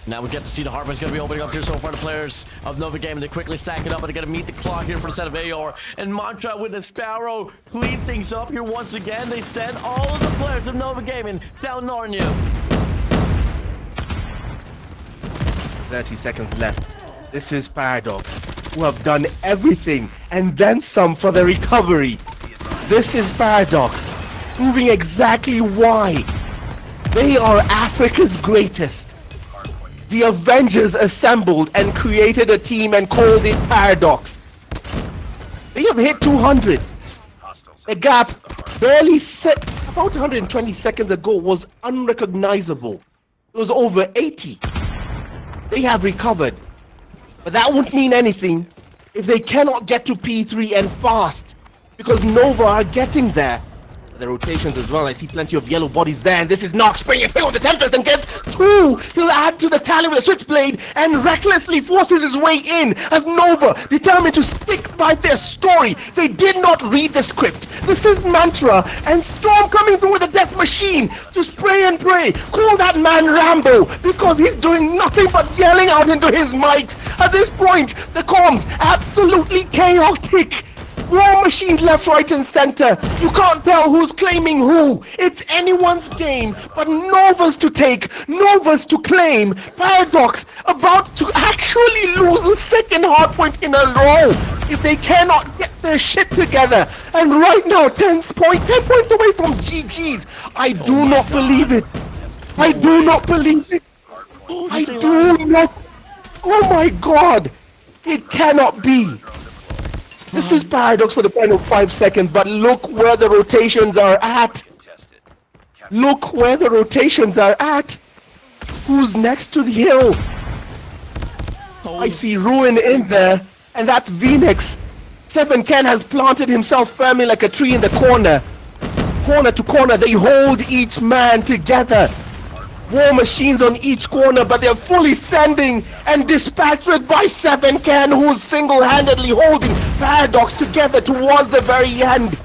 Now we get to see the hardpoint's gonna be opening up here so far. The players of Nova Game, and they quickly stack it up, and they're gonna meet the Claw here for the set of AR. And Mantra with the Sparrow clean things up here once again. They send all of the players of Nova Gaming down Narnia. 30 seconds left. This is Paradox, who have done everything and then some for the recovery. This is Paradox, proving exactly why they are Africa's greatest. The Avengers assembled and created a team and called it Paradox. They have hit 200. The gap barely set about 120 seconds ago was unrecognizable. It was over 80. They have recovered, but that won't mean anything if they cannot get to P3 and fast, because Nova are getting there. The rotations as well. I see plenty of yellow bodies there, and this is Nox bringing through the Tempest and gets 2. He'll add to the tally with a switchblade and recklessly forces his way in as Nova determined to stick by their story. They did not read the script. This is Mantra and Storm coming through with a death machine to spray and pray. Call that man Rambo, because he's doing nothing but yelling out into his mics. At this point, the comms absolutely chaotic. War machines left, right, and center. You can't tell who's claiming who. It's anyone's game, but Nova's to take, Nova's to claim. Paradox about to actually lose the second hardpoint in a row if they cannot get their shit together. And right now, 10 points away from GG's. I do not believe it. I do not believe it. I do not. Oh my God. It cannot be. This is Paradox for the final 5 seconds, but look where the rotations are at. Look where the rotations are at. Who's next to the hill? I see Ruin in there, and that's Phoenix. 7 Ken has planted himself firmly like a tree in the corner. Corner to corner, they hold each man together. War machines on each corner, but they're fully standing and dispatched with by 7 Ken, who's single-handedly holding Paradox together towards the very end.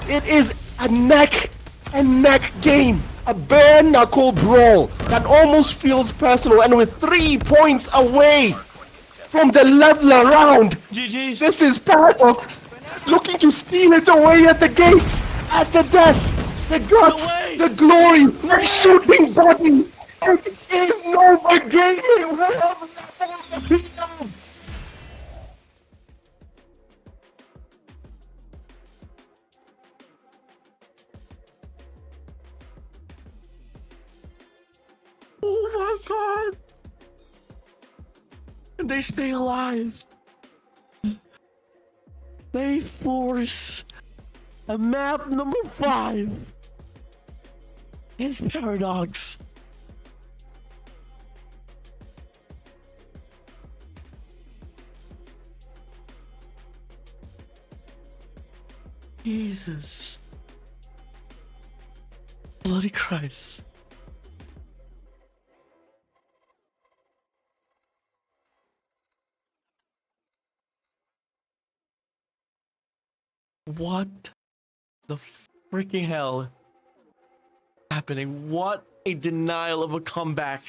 It is a neck and neck game, a bare knuckle brawl that almost feels personal, and with 3 points away from the leveler round. GG's. This is Paradox looking to steal it away at the gates, at the death. The guts, the glory, the shooting body. It is Nova Gaming. Oh my God. And they stay alive. They force a map number 5. It's Paradox. Jesus. Bloody Christ. What the freaking hell happening? What a denial of a comeback.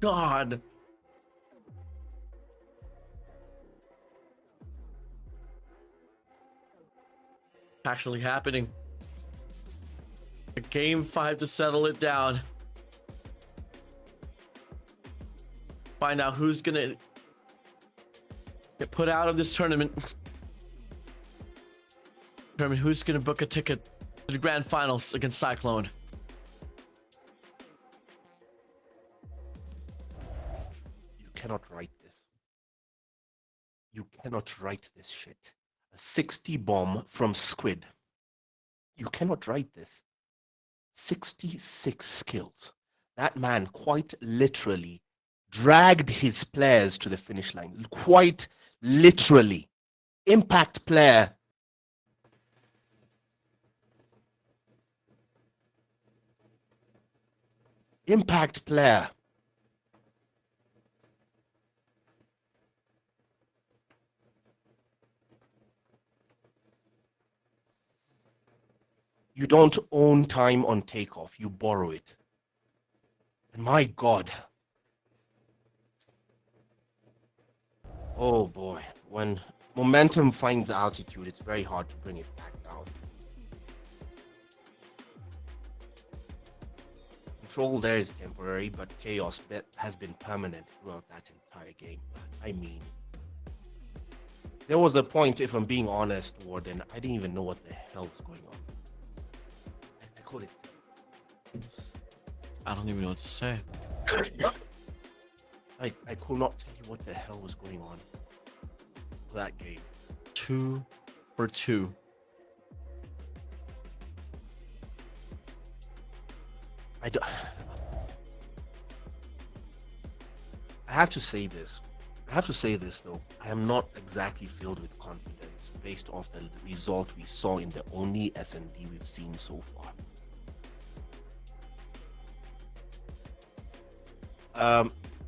God. Actually happening. A game 5 to settle it down. Find out who's gonna get put out of this tournament. Determine who's gonna book a ticket to the grand finals against Cyclone. You cannot write this. You cannot write this shit. A 60 bomb from Squid. You cannot write this. 66 kills. That man quite literally dragged his players to the finish line. Quite literally. Impact player. Impact player. You don't own time on takeoff, you borrow it. And my God. Oh boy, when momentum finds altitude, it's very hard to bring it back down. Control there is temporary, but chaos has been permanent throughout that entire game. I mean, there was a point, if I'm being honest, Warden, I didn't even know what the hell was going on. I call it. I don't even know what to say. I could not tell you what the hell was going on for that game. 2 for 2. I have to say this. I have to say this though. I am not exactly filled with confidence based off the result we saw in the only S&D we've seen so far.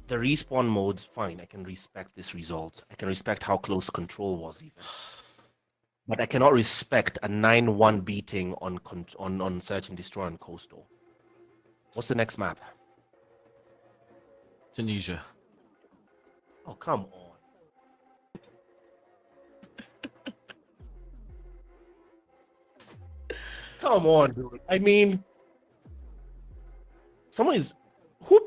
The respawn modes, fine. I can respect this result. I can respect how close control was even. But I cannot respect a 9-1 beating on Search and Destroy on Coastal. What's the next map? Tunisia. Oh, come on. Come on, dude. I mean, someone is who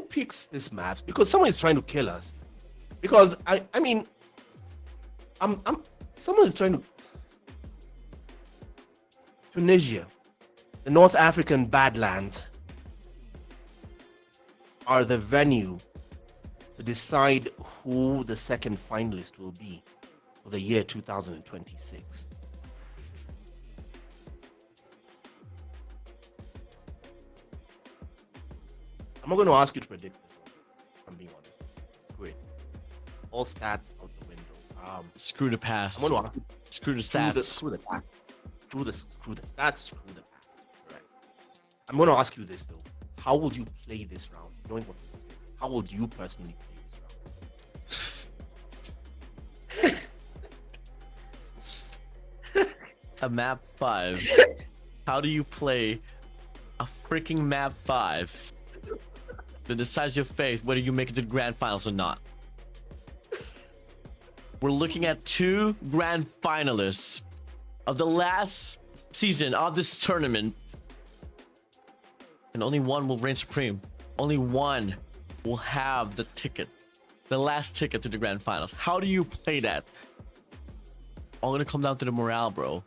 picks this maps? Because someone is trying to kill us. Because I mean, someone is trying to. Tunisia, the North African Badlands, are the venue to decide who the second finalist will be for the year 2026. I'm not going to ask you to predict this one, if I'm being honest. Great. All stats out the window. Screw the pass. I'm going to ask you, Screw the stats. screw the stats, screw the past. Right. I'm going to ask you this though. How will you play this round? Knowing what's at stake. How would you personally play this round? A map 5. How do you play a freaking map 5 that decides your fate whether you make it to the grand finals or not? We're looking at 2 grand finalists of the last season of this tournament, and only one will reign supreme. Only one will have the ticket, the last ticket to the grand finals. How do you play that? All gonna come down to the morale, bro.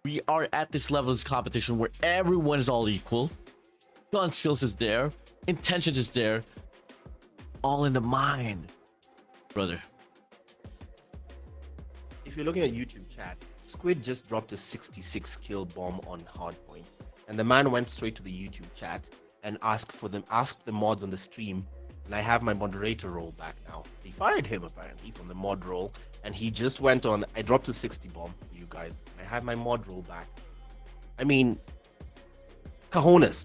We are at this level of this competition where everyone is all equal. Gun skills is there, intentions is there, all in the mind, brother. If you're looking at YouTube chat, Squid just dropped a 66 kill bomb on Hardpoint, and the man went straight to the YouTube chat and asked the mods on the stream, and I have my moderator role back now. They fired him apparently from the mod role, and he just went on. I dropped a 60 bomb for you guys. I have my mod role back. I mean, cojones,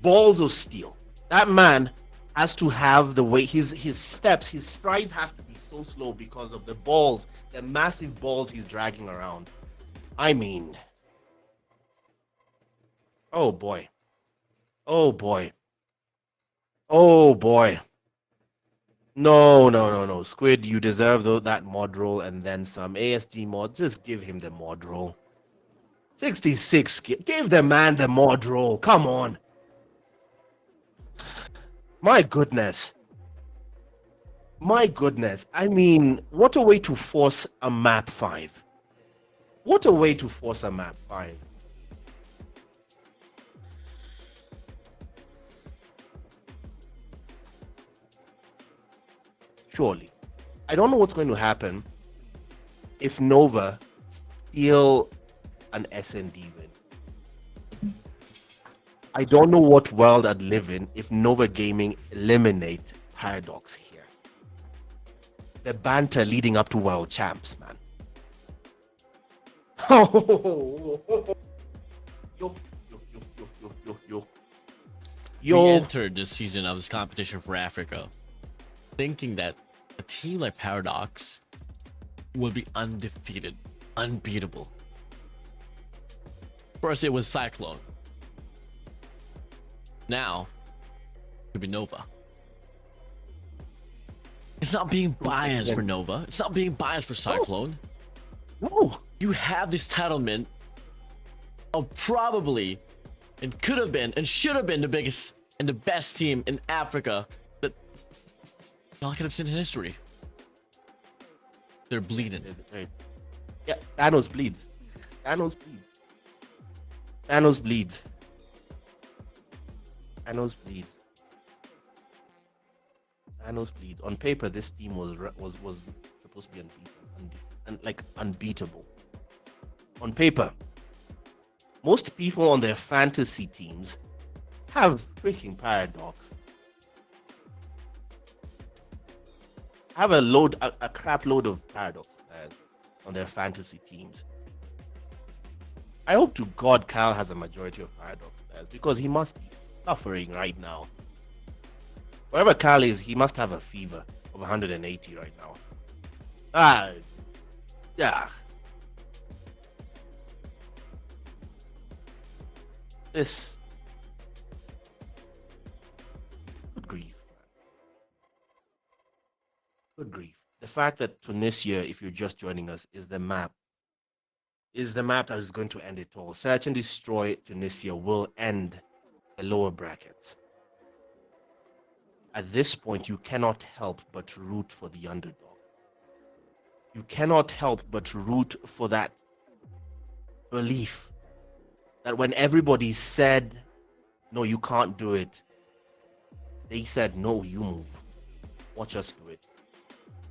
balls of steel. That man has to have the way his steps, his strides have to be so slow because of the balls, the massive balls he's dragging around. I mean, oh boy. Oh boy. Oh boy. No. Squid, you deserve that mod roll and then some. ASG mod, just give him the mod roll. 66, give the man the mod roll. Come on. My goodness. My goodness. I mean, what a way to force a map 5. What a way to force a map 5. Surely. I don't know what's going to happen if Nova steal an SND win. I don't know what world I'd live in if Nova Gaming eliminate Paradox here. The banter leading up to World Champs, man. Yo, yo, yo, yo, yo, yo, yo. We Yo. entered this season of this competition for Africa thinking that a team like Paradox would be undefeated, unbeatable. First it was Cyclone. Now, it could be Nova. It's not being biased for Nova. It's not being biased for Cyclone. No. You have this titlement of probably, and could have been, and should have been the biggest and the best team in Africa that y'all could have seen in history. They're bleeding. Yeah, Thanos bleeds. Thanos bleeds. Thanos bleeds. Thanos bleeds. Thanos bleeds. On paper, this team was supposed to be unbeatable. On paper, most people on their fantasy teams have freaking Paradox. Have a crap load of Paradox players on their fantasy teams. I hope to God Kyle has a majority of Paradox players because he must be suffering right now. Wherever Kyle is, he must have a fever of 180 right now. Yeah. This. Good grief, man. Good grief. The fact that Tunisia, if you're just joining us, is the map that is going to end it all. Search and destroy Tunisia will end the lower brackets. At this point, you cannot help but root for the underdog. You cannot help but root for that belief that when everybody said, no, you can't do it, they said, no, you move. Watch us do it.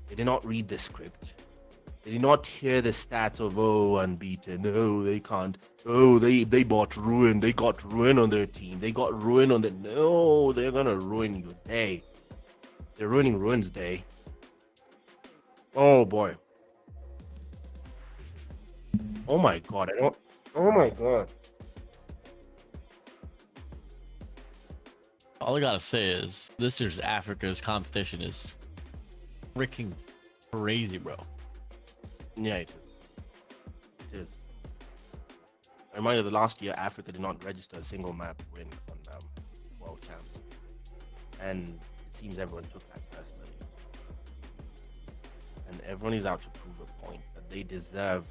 They did not read the script. They did not hear the stats of, oh, unbeaten. No, they can't. Oh, they bought ruin. They got ruin on their team. They got ruin on the... No, they're going to ruin your day. They're ruining Ruin's day. Oh, boy. Oh, my God. Oh, my God. All I gotta say is, this year's Africa's competition is freaking crazy, bro. Yeah, it is. It is. I remind you, the last year, Africa did not register a single map win on World Champs. And it seems everyone took that personally. And everyone is out to prove a point that they deserve,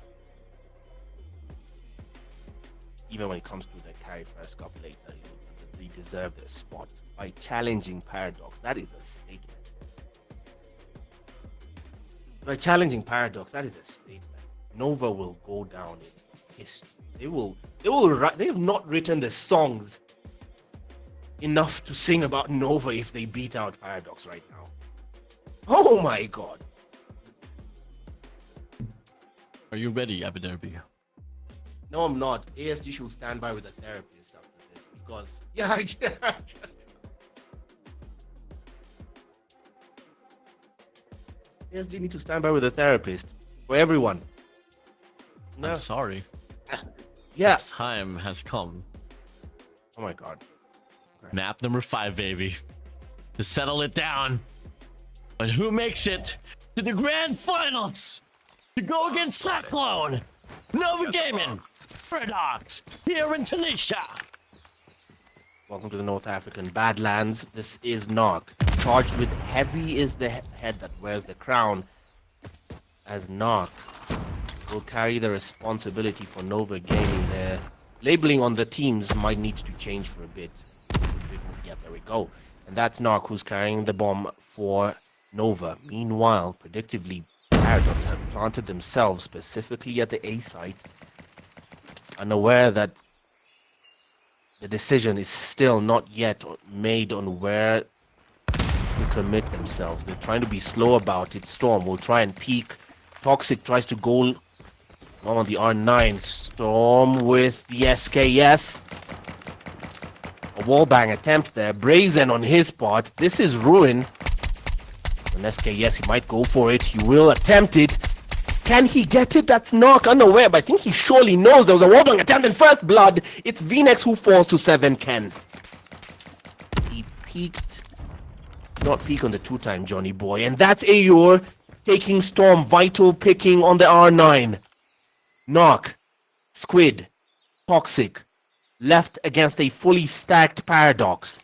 even when it comes to the carry first cup later, they deserve their spot by challenging Paradox. That is a statement. By challenging Paradox, that is a statement. Nova will go down in history. They have not written the songs enough to sing about Nova if they beat out Paradox right now. Oh my God. Are you ready, Abiderby? No, I'm not. ASG should stand by with a therapist after this because ASG need to stand by with a therapist for everyone. No. I'm sorry. Yeah. Time has come. Oh my God. Okay. Map number 5, baby. To settle it down. But who makes it to the grand finals? To go against Cyclone, Nova Gaming, Paradox, here in Tunisia. Welcome to the North African Badlands. This is Nog. Charged with heavy is the head that wears the crown. As Nog will carry the responsibility for Nova Gaming. Their labeling on the teams might need to change for a bit. Yeah, there we go. And that's Nog who's carrying the bomb for Nova. Meanwhile, predictively, Paradox have planted themselves specifically at the A site, unaware that the decision is still not yet made on where to commit themselves. They're trying to be slow about it. Storm will try and peek. Toxic tries to go on the R9. Storm with the SKS. A wallbang attempt there. Brazen on his part. This is ruin. An SKS, he might go for it. He will attempt it. Can he get it? That's Knock unaware, but I think he surely knows there was a wallbang attempt in first blood. It's VNX who falls to 7 Ken. He peeked. Not peek on the 2-time Johnny Boy. And that's Ayur taking Storm. Vital picking on the R9. Knock. Squid. Toxic. Left against a fully stacked Paradox.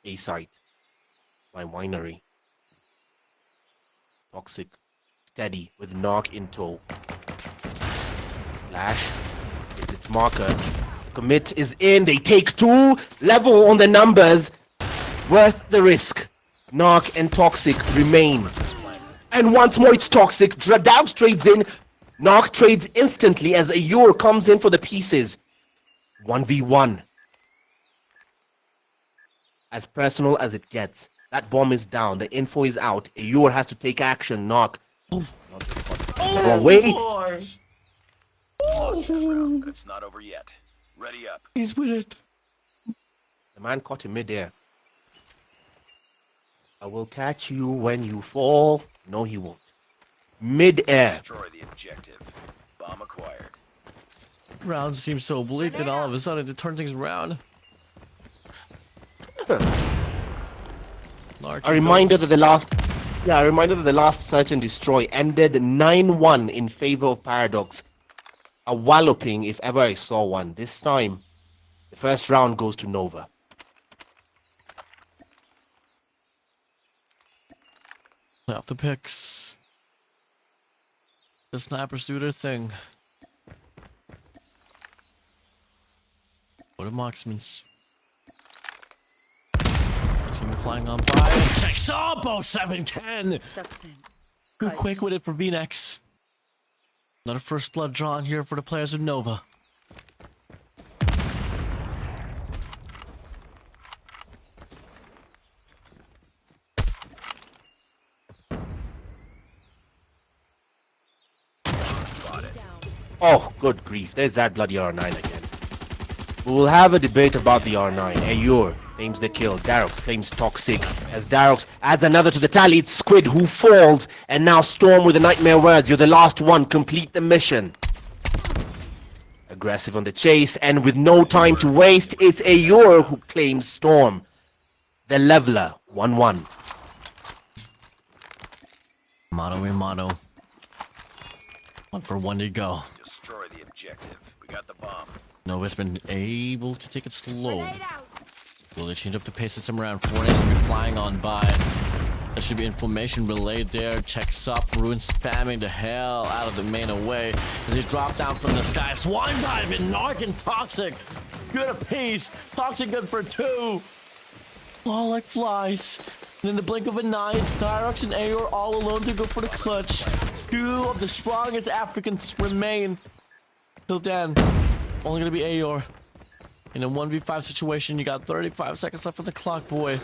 A site by Winery. Toxic. Steady with Knock in tow. Flash. It's its marker. Commit is in. They take 2. Level on the numbers. Worth the risk. Knock and Toxic remain. And once more it's Toxic. Doubts trades in. Knock trades instantly as Ayur comes in for the pieces. 1v1. As personal as it gets. That bomb is down. The info is out. Ayur has to take action. Knock. Wrong way. Lost that round, but it's not over yet. Ready up. He's with it. The man caught him midair. I will catch you when you fall. No, he won't. Mid-air. Destroy the objective. Bomb acquired. Round seems so bleak that all of a sudden to turn things around. A reminder that the last search and destroy ended 9-1 in favor of Paradox. A walloping if ever I saw one. This time, the first round goes to Nova. Play off the picks. The snipers do their thing. Go to marksman's. It's gonna be flying on by. Checks up! Oh, 7-10! Too quick with it for VNX. Another first blood drawn here for the players of Nova. Oh, good grief. There's that bloody R9 again. We will have a debate about the R9. Ayur claims the kill. Darox claims Toxic. As Darox adds another to the tally, it's Squid who falls. And now Storm with the nightmare words. You're the last one. Complete the mission. Aggressive on the chase. And with no time to waste, it's Ayur who claims Storm. The leveler. 1-1. Motto in motto. 1 for 1 to go. Destroy the objective. We got the bomb. Nova's been able to take it slow. Will they change up the pace of some around? 4A's gonna be flying on by. There should be information relayed there. Checks up. Ruin spamming the hell out of the main away as they drop down from the sky. Swine dive and Narc and Toxic. Good a piece. Toxic good for 2. All like flies. And in the blink of an eye, it's Dyrox and Ayur all alone to go for the clutch. 2 of the strongest Africans remain. Till then, only gonna be Ayur. In a 1v5 situation, you got 35 seconds left on the clock, boy.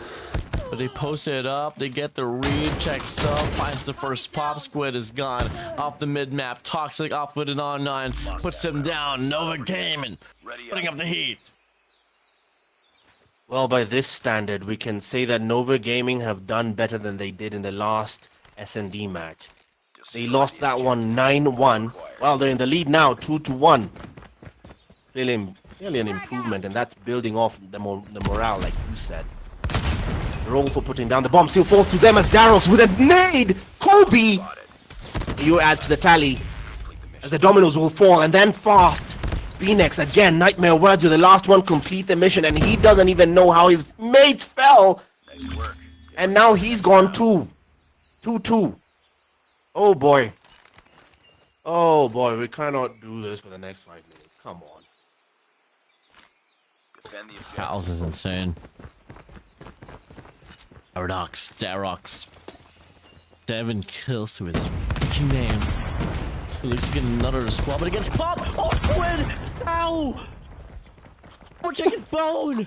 But they post it up, they get the read, checks up, finds the first pop. Squid is gone off the mid-map. Toxic off with an R9, puts him down. Nova Gaming, putting up the heat. Well, by this standard, we can say that Nova Gaming have done better than they did in the last S&D match. They lost that one 9-1. Well, they're in the lead now, 2-1. Clearly an improvement, and that's building off the morale, like you said. Roll for putting down the bomb still falls to them as Darox with a nade! Kobe! You add to the tally as the dominoes will fall, and then fast. Phoenix again, nightmare words with the last one, complete the mission, and he doesn't even know how his mates fell. Nice work. And now he's gone too. 2-2. Oh boy. Oh boy, we cannot do this for the next 5 minutes. Come on. Defend the objective. Pals is insane. Paradox, Darox. 7 kills to his freaking name. He looks to get another squad, but it gets popped. Oh, Squid! Ow! We're taking phone!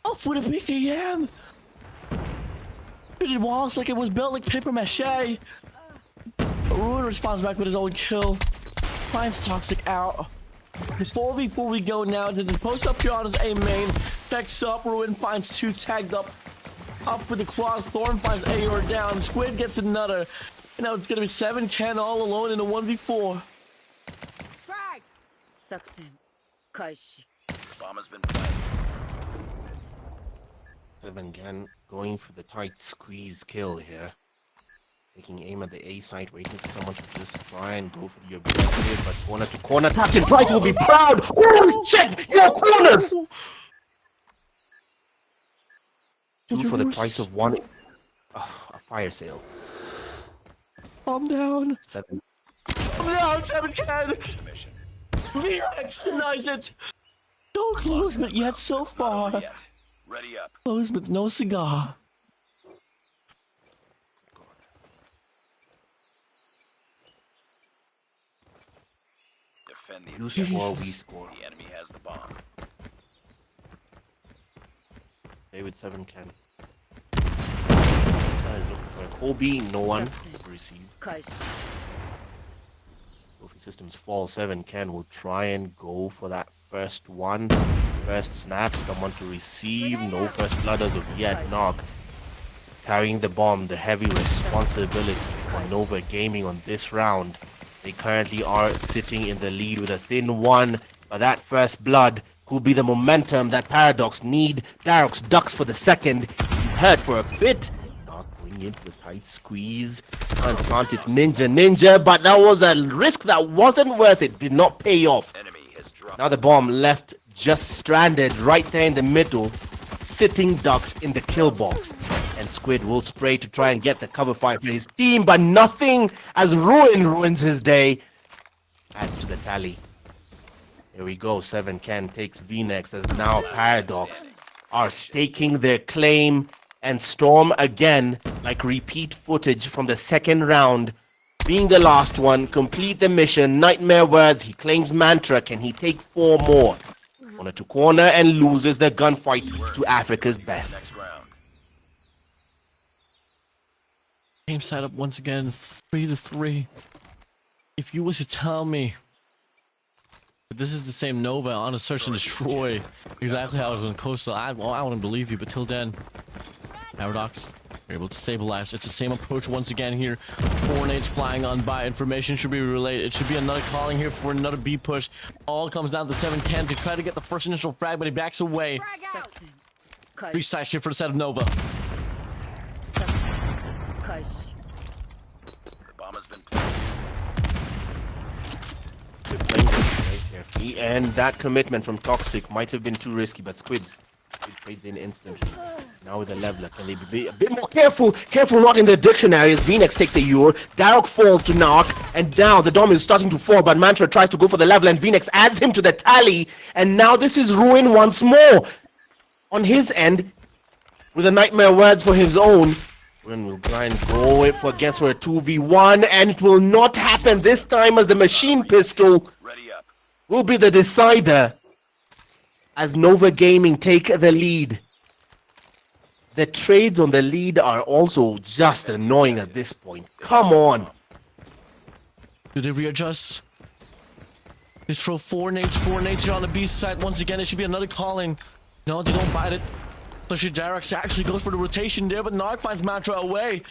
Oh, for the PKM! Treated walls like it was built like paper mache. Ruin responds back with his own kill. Finds Toxic out. Before we go now to the post up here on his A main. Checks up, Ruin finds 2 tagged up. Up for the cross, Thorn finds Aor down. Squid gets another. And now it's gonna be 7 Ken all alone in a 1v4. Frag! Sucks in. Kaishi. Bomb has been planted. 7 Ken going for the tight squeeze kill here. Taking aim at the A site, waiting for someone to just try and go for the objective, but corner to corner. Captain Price will be proud! Oh, check your corners! 2 for the price of 1. Oh, a fire sale. Calm down. 7. Calm down, 7 Ken! Mission. VX denies it! So close, but yet so Not far. over yet. Ready up. Close, but no cigar. Defend the You objective. score, we score. The enemy has the bomb. Stay with 7 Ken. Looking for a Kobe, no one to receive. Kaishi. Trophy systems fall. 7 Ken will try and go for that first one. First snap, someone to receive. No first blood as of yet. Knock. Carrying the bomb, the heavy responsibility for Nova Gaming on this round. They currently are sitting in the lead with a thin 1. But that first blood could be the momentum that Paradox need. Darox ducks for the second. He's hurt for a bit. Not going into the tight squeeze. Can't plant it ninja, but that was a risk that wasn't worth it. Did not pay off. Enemy has dropped. Now the bomb left just stranded right there in the middle. Sitting ducks in the kill box. And Squid will spray to try and get the cover fire for his team, but nothing as Ruin ruins his day. Adds to the tally. Here we go. 7 Ken takes V-Nex as now Paradox are staking their claim, and Storm again, like repeat footage from the second round, being the last one, complete the mission. Nightmare words, he claims Mantra. Can he take 4 more? Corner to corner and loses the gunfight to Africa's best. Next round. Game set up once again, 3-3. If you was to tell me that this is the same Nova on a search and destroy, exactly how it was on Coastal, I wouldn't believe you, but till then, Paradox, you're able to stabilize. It's the same approach once again here. 4 nades flying on by. Information should be relayed. It should be another calling here for another B push. All comes down to 7 Ken to try to get the first initial frag, but he backs away. Sucks in. 3 Kaishi. sides here for the set of Nova. Sucks in. Kaishi. The bomb has been planted. We're playing this very carefully, and that commitment from Toxic might have been too risky, but Squid trades in instantly. Now with the leveler, can they be a bit more careful? Careful not in the dictionary as V-Nex takes a Ewer. Darok falls to knock, and now the Dom is starting to fall, but Mantra tries to go for the leveler, and V-Nex adds him to the tally, and now this is Ruin once more. On his end, with the Nightmare words for his own, Ruin will try and go against for a 2v1, and it will not happen this time as the machine pistol Ready up. will be the decider as Nova Gaming take the lead. The trades on the lead are also just annoying at this point. Come on. Do they readjust? They throw 4 nades here on the B side. Once again, it should be another calling. No, they don't bite it. Especially Darox actually goes for the rotation there, but Nog finds Mantra away.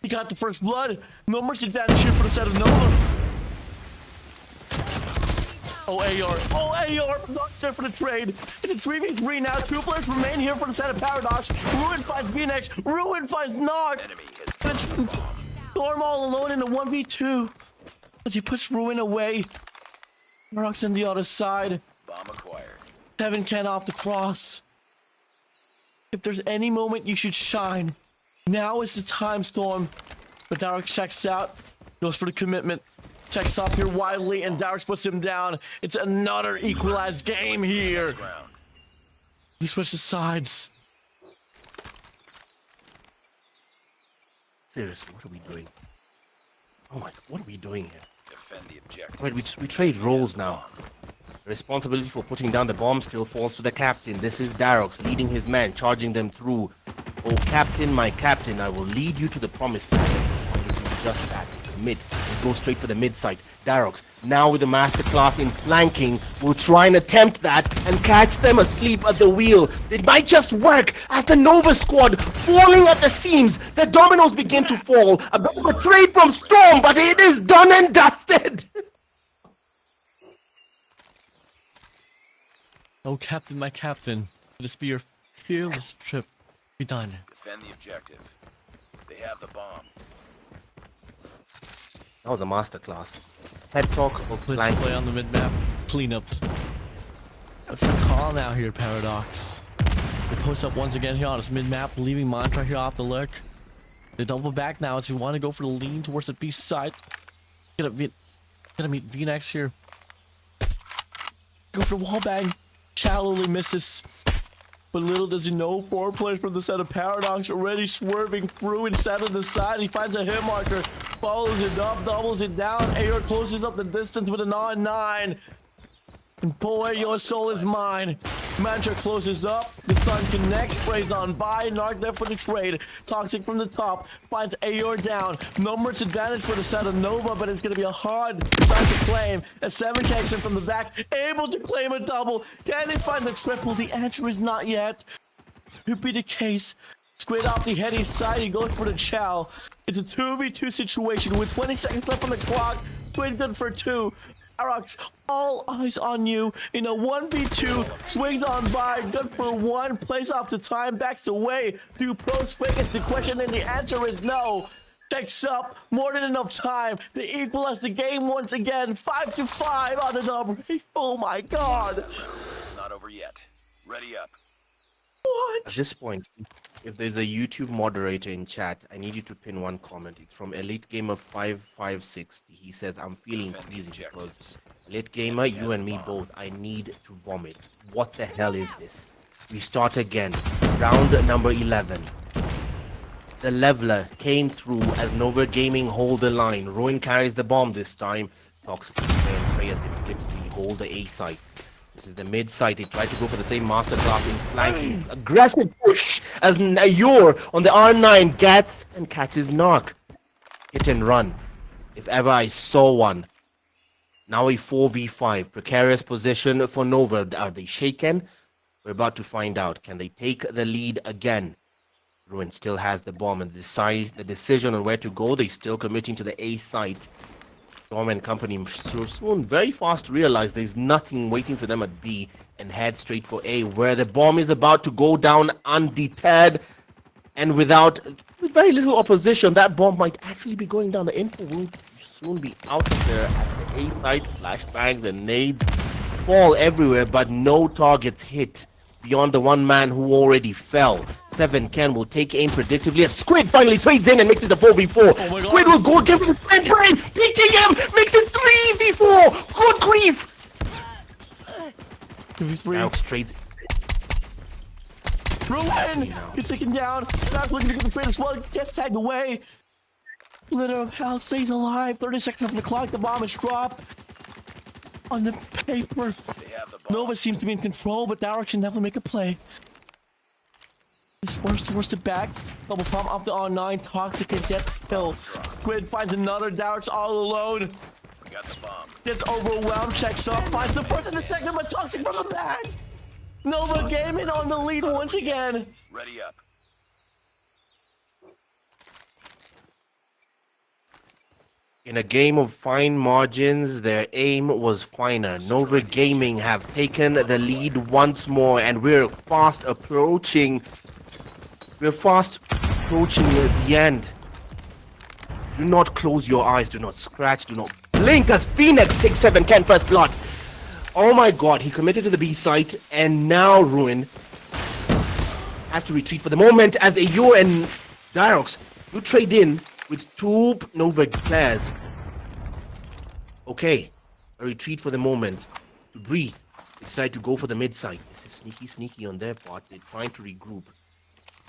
He got the first blood. No mercy advantage here for the set of Nova. Oh, AR. Oh, AR. Nog's there for the trade. In a 3v3 now. 2 players remain here for the set of Paradox. Ruin finds V-Nex. Ruin finds Nog. Enemy has And it's Storm all alone in a 1v2. As he puts Ruin away. Paradox on the other side. bomb acquired. 7 Ken off the cross. If there's any moment you should shine, now is the time, Storm. But Darox checks out. Goes for the commitment. checks up here wildly, and Darks puts him down. It's another equalized game here. Ground. He switches sides. Seriously, what are we doing? Oh my, what are we doing here? Defend the objective. Wait, we trade roles now. The responsibility for putting down the bomb still falls to the captain. This is Darox leading his men, charging them through. Oh, captain, my captain, I will lead you to the promised land. Why don't you do just that? Commit and go straight for the mid site. Darox, now with the masterclass in flanking, will try and attempt that and catch them asleep at the wheel. It might just work as the Nova squad falling at the seams. The dominoes begin to fall. A bit of a trade from Storm, but it is done and dusted. Oh, captain, my captain. Let this be your fearless trip. Be done. Defend the objective. They have the bomb. That was a masterclass. Head talk of Let's flanking. play on the mid-map. Cleanup. What's the call now here, Paradox? They post up once again here on this mid-map, leaving Mantra here off the lurk. They double back now as we want to go for the lean towards the B side. Gonna meet V-Nex here. Go for the wall bang. Shallowly misses. But little does he know, 4 players from the set of Paradox already swerving through and set on the side. He finds a hit marker, follows it up, doubles it down. AR closes up the distance with an R9. And boy, your soul is mine. Mantra closes up. The stun connects, sprays on by. Narc there for the trade. Toxic from the top. Finds AR down. No much advantage for the set of Nova, but it's going to be a hard side to claim. As 7 takes him from the back. Able to claim a double. Can they find the triple? The answer is not yet. Could be the case. Squid off the heady side. He goes for the chow. It's a 2v2 situation with 20 seconds left on the clock. Squid good for 2. Arox, all eyes on you in a 1v2, swings on by, good for 1, plays off the time, backs away. Do pros fake is the question, and the answer is no. Checks up, more than enough time. They equalize the game once again, 5-5 on the number. Oh my god. It's not over yet. Ready up. At What? this point, if there's a YouTube moderator in chat, I need you to pin one comment. It's from Elite Gamer 5560. He says, I'm feeling Defend the queasy because objectives. Elite Gamer, you and me both, I need to vomit. What the hell is this? We start again. Round number 11. The leveler came through as Nova Gaming hold the line. Ruin carries the bomb this time. Toxic and Prey as they collectively hold the A site. This is the mid site. They try to go for the same masterclass in flanking. Aggressive push as Nayor on the R9 gets and catches Narc. Hit and run. If ever I saw one. Now a 4v5. Precarious position for Nova. Are they shaken? We're about to find out. Can they take the lead again? Ruin still has the bomb and the decision on where to go. They still committing to the A site. Storm and company soon very fast realize there's nothing waiting for them at B and head straight for A, where the bomb is about to go down undeterred and with very little opposition. That bomb might actually be going down. The info will soon be out of there at the A site. Flashbangs and nades fall everywhere, but no targets hit beyond the one man who already fell. 7 Ken will take aim predictably as Squid finally trades in and makes it a 4v4. Oh Squid will go again with his friend trade. PKM makes it 3v4. Good grief. 2v3. Alex trades. Ruin! He's taken down. Not looking to get the trade as well. Gets tagged away. Litter of hell stays alive. 30 seconds on the clock. The bomb is dropped. On the paper. They have the bomb. Nova seems to be in control, but Darrow can definitely make a play. This worst to back. Double pump up to R9. Toxic and gets killed. Squid finds another. Darrow's all alone. We got the bomb. Gets overwhelmed. Checks up. Finds the first and the second, but Toxic from the back. Nova Gaming on the lead once again. Ready up. In a game of fine margins, their aim was finer. Nova Gaming have taken the lead once more, and we're fast approaching the end. Do not close your eyes, do not scratch, do not blink as Phoenix takes 7 Ken first blood. Oh my god, he committed to the B site, and now Ruin has to retreat for the moment as Ayo and Dirox, you trade in with 2 Nova players. Okay, a retreat for the moment. To breathe. They decide to go for the mid side. This is sneaky on their part. They're trying to regroup.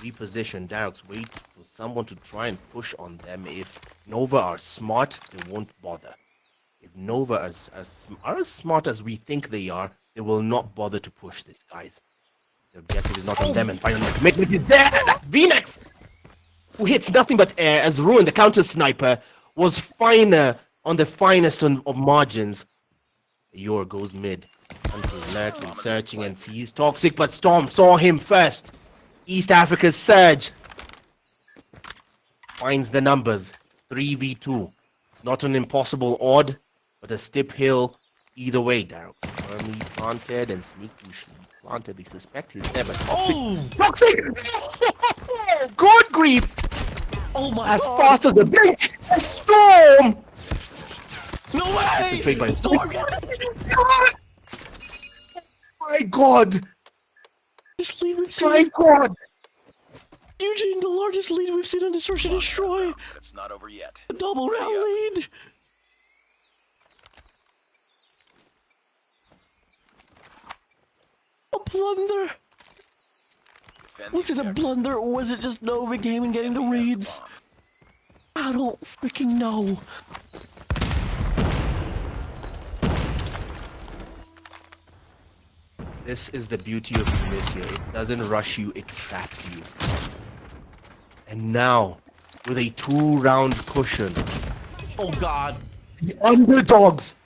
Reposition. Darrox wait for someone to try and push on them. If Nova are smart, they won't bother. If Nova are as smart as we think they are, they will not bother to push these guys. The objective is not on them, and finally the commitment is there! That's Phoenix! Who hits nothing but air as Ruin, the counter sniper, was finer on the finest of margins. Yor goes mid. Hunter's lurking, searching, and sees Toxic, but Storm saw him first. East Africa's Surge finds the numbers. 3v2. Not an impossible odd, but a steep hill either way. Darrox firmly planted and sneakily planted. They suspect he's there, but Toxic! Good grief! Oh my As god! fast as the blink! A Storm! No way! Trade by Storm! My god! This lead we've My seen. god! Eugene, the largest lead we've seen on the Search and Destroy. But it's not over yet. A double round lead. A blunder. Defend Was the it a objective. blunder or was it just Nova Gaming getting the Enemy has reads? bomb. I don't freaking know. This is the beauty of Tunisia. It doesn't rush you, it traps you. And now, with a 2-round cushion, Oh god. the underdogs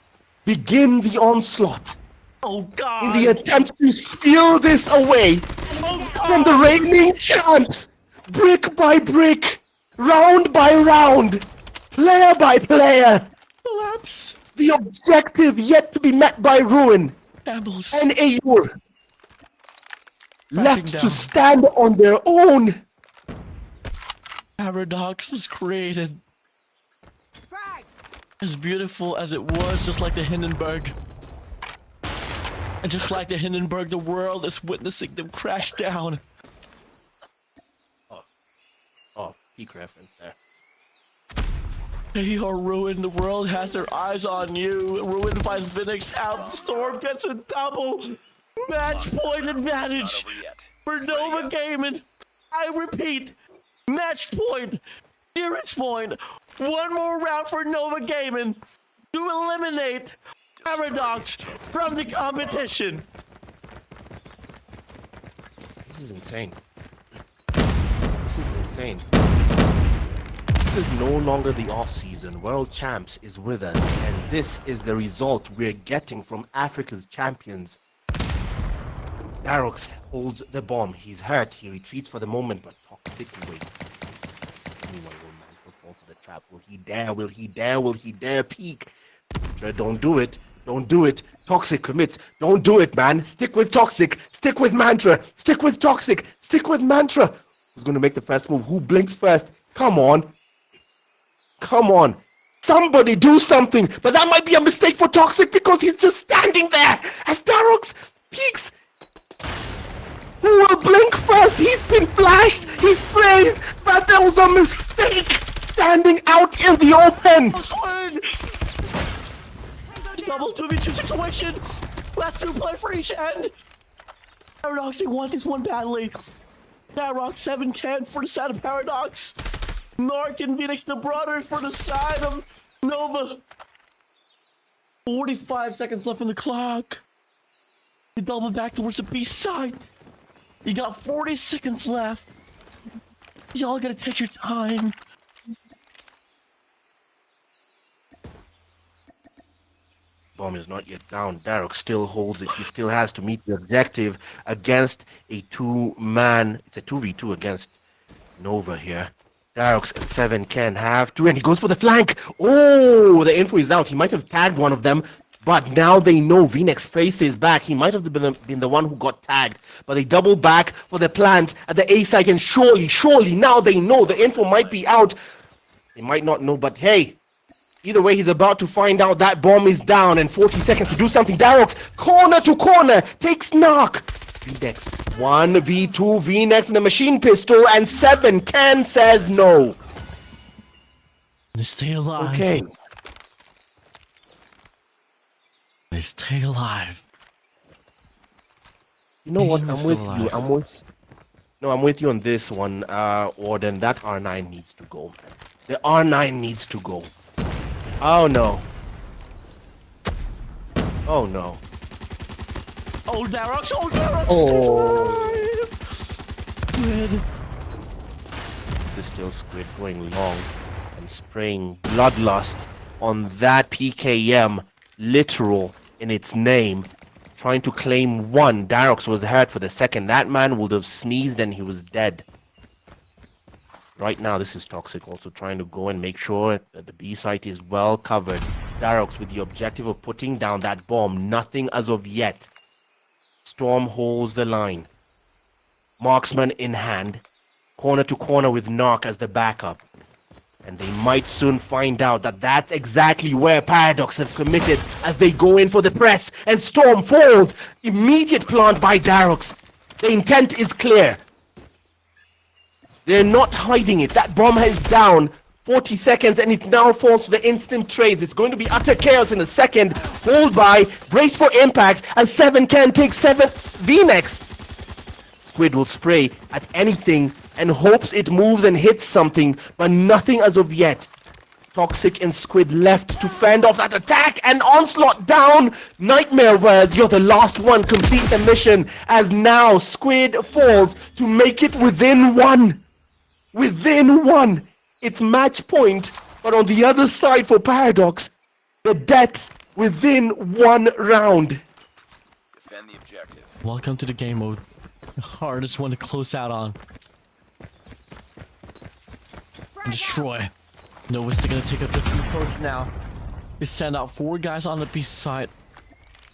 begin the onslaught Oh god. in the attempt to steal this away from the reigning champs, brick by brick, round by round, player by player. Collapse. The objective yet to be met by Ruin Shambles. and Ayur, left down. to stand on their own. Paradox was created. Frag! As beautiful as it was, just like the Hindenburg. And just like the Hindenburg, the world is witnessing them crash down. Oh, peak reference there. They are ruined. The world has their eyes on you. Ruin finds Phoenix out. Storm gets a double match point advantage Not over yet. for Nova Gaming. I repeat, match point, dearest point. One more round for Nova Gaming to eliminate Paradox from the competition. This is insane. This is insane. This is no longer the off-season. World Champs is with us, and this is the result we're getting from Africa's champions. Darrox holds the bomb. He's hurt. He retreats for the moment, but Toxic waits. Anyone will Mantra fall for the trap. Will he dare? Will he dare? Will he dare peek? Mantra, don't do it. Don't do it. Toxic commits. Don't do it, man. Stick with Toxic. Stick with Mantra. Stick with Toxic. Stick with Mantra. Who's going to make the first move? Who blinks first? Come on. Come on. Somebody do something. But that might be a mistake for Toxic because he's just standing there as Darrox peeks. Who will blink first? He's been flashed. He's praised. But that was a mistake. Standing out in the open. Double 2v2 situation. Last 2 play for each end. Paradox, they want this one badly. Darrox 7 can for the side of Paradox. Narc and Phoenix, the brothers, for the side of Nova. 45 seconds left on the clock. They double back towards the B side. You got 40 seconds left. Y'all gotta take your time. Bomb is not yet down. Darrox still holds it. He still has to meet the objective against a 2-man. It's a 2v2 against Nova here. Darrox and 7 can have 2, and he goes for the flank. Oh, the info is out. He might have tagged one of them, but now they know Phoenix faces back. He might have been the one who got tagged, but they double back for the plant at the A site, and surely now they know the info might be out. They might not know, but hey, either way, he's about to find out that bomb is down, and 40 seconds to do something. Darrox, corner to corner, takes knock. VNex, 1v2 VNex in the machine pistol, and 7 can says no. Stay alive. Okay. stay alive. You know what? Team I'm is with still you. alive. I'm with you on this one, Warden. That R9 needs to go, man. The R9 needs to go. Oh no. Oh no. Oh, Darox! Oh, Darox! Oh. Stays alive! Good. This is still Squid going long and spraying bloodlust on that PKM, literal in its name, trying to claim one. Darox was hurt for the second. That man would have sneezed and he was dead. Right now, this is Toxic also trying to go and make sure that the B site is well covered. Darox with the objective of putting down that bomb. Nothing as of yet. Storm holds the line. Marksman in hand. Corner to corner with Narc as the backup. And they might soon find out that that's exactly where Paradox have committed as they go in for the press. And Storm falls. Immediate plant by Darox. The intent is clear. They're not hiding it. That bomb is down. 40 seconds and it now falls to the instant trades. It's going to be utter chaos in a second. Hold by. Brace for impact as 7 can take 7th V-Nex. Squid will spray at anything and hopes it moves and hits something, but nothing as of yet. Toxic and Squid left to fend off that attack and Onslaught down. Nightmare Wears, you're the last one. Complete the mission as now Squid falls to make it within one. Within one. It's match point, but on the other side for Paradox, the death within one round. Defend the objective. Welcome to the game mode. The hardest one to close out on. And destroy. Nova's gonna take a different approach now. They send out 4 guys on the B side.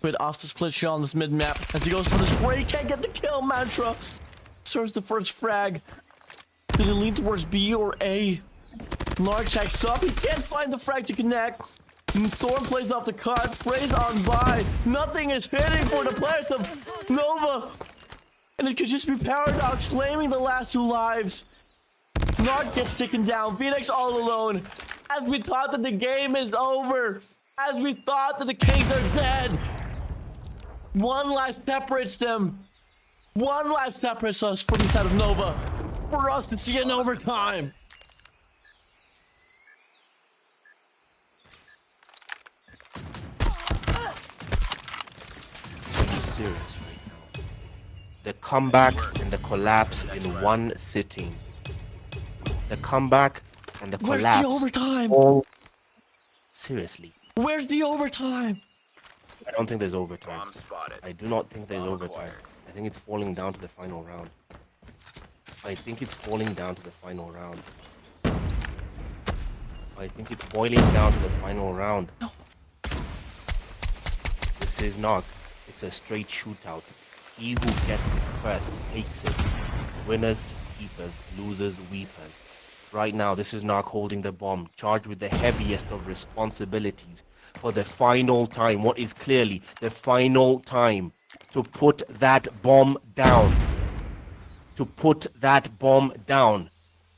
With off the split shot on this mid map as he goes for the spray. Can't get the kill. Mantra serves the first frag. Did he lean towards B or A? Large checks up. He can't find the frag to connect. Storm plays off the cut. Sprays on by. Nothing is hitting for the players of Nova. And it could just be Paradox claiming the last 2 lives. Narc gets taken down. V-Nex all alone. As we thought that the game is over. As we thought that the Kings are dead. 1 life separates them. 1 life separates us from the side of Nova. For us to see an overtime. Are you serious right now? The comeback and the collapse in one sitting. The comeback and the collapse. Where's the overtime? All seriously. Where's the overtime? I don't think there's overtime. Bomb spotted. I do not think there's Bomb overtime. acquired. I think it's falling down to the final round. I think it's falling down to the final round. I think it's boiling down to the final round. No. This is not. It's a straight shootout. He who gets it first takes it. Winners, keepers, losers, weepers. Right now, this is Narc holding the bomb, charged with the heaviest of responsibilities for the final time. What is clearly the final time to put that bomb down. To put that bomb down.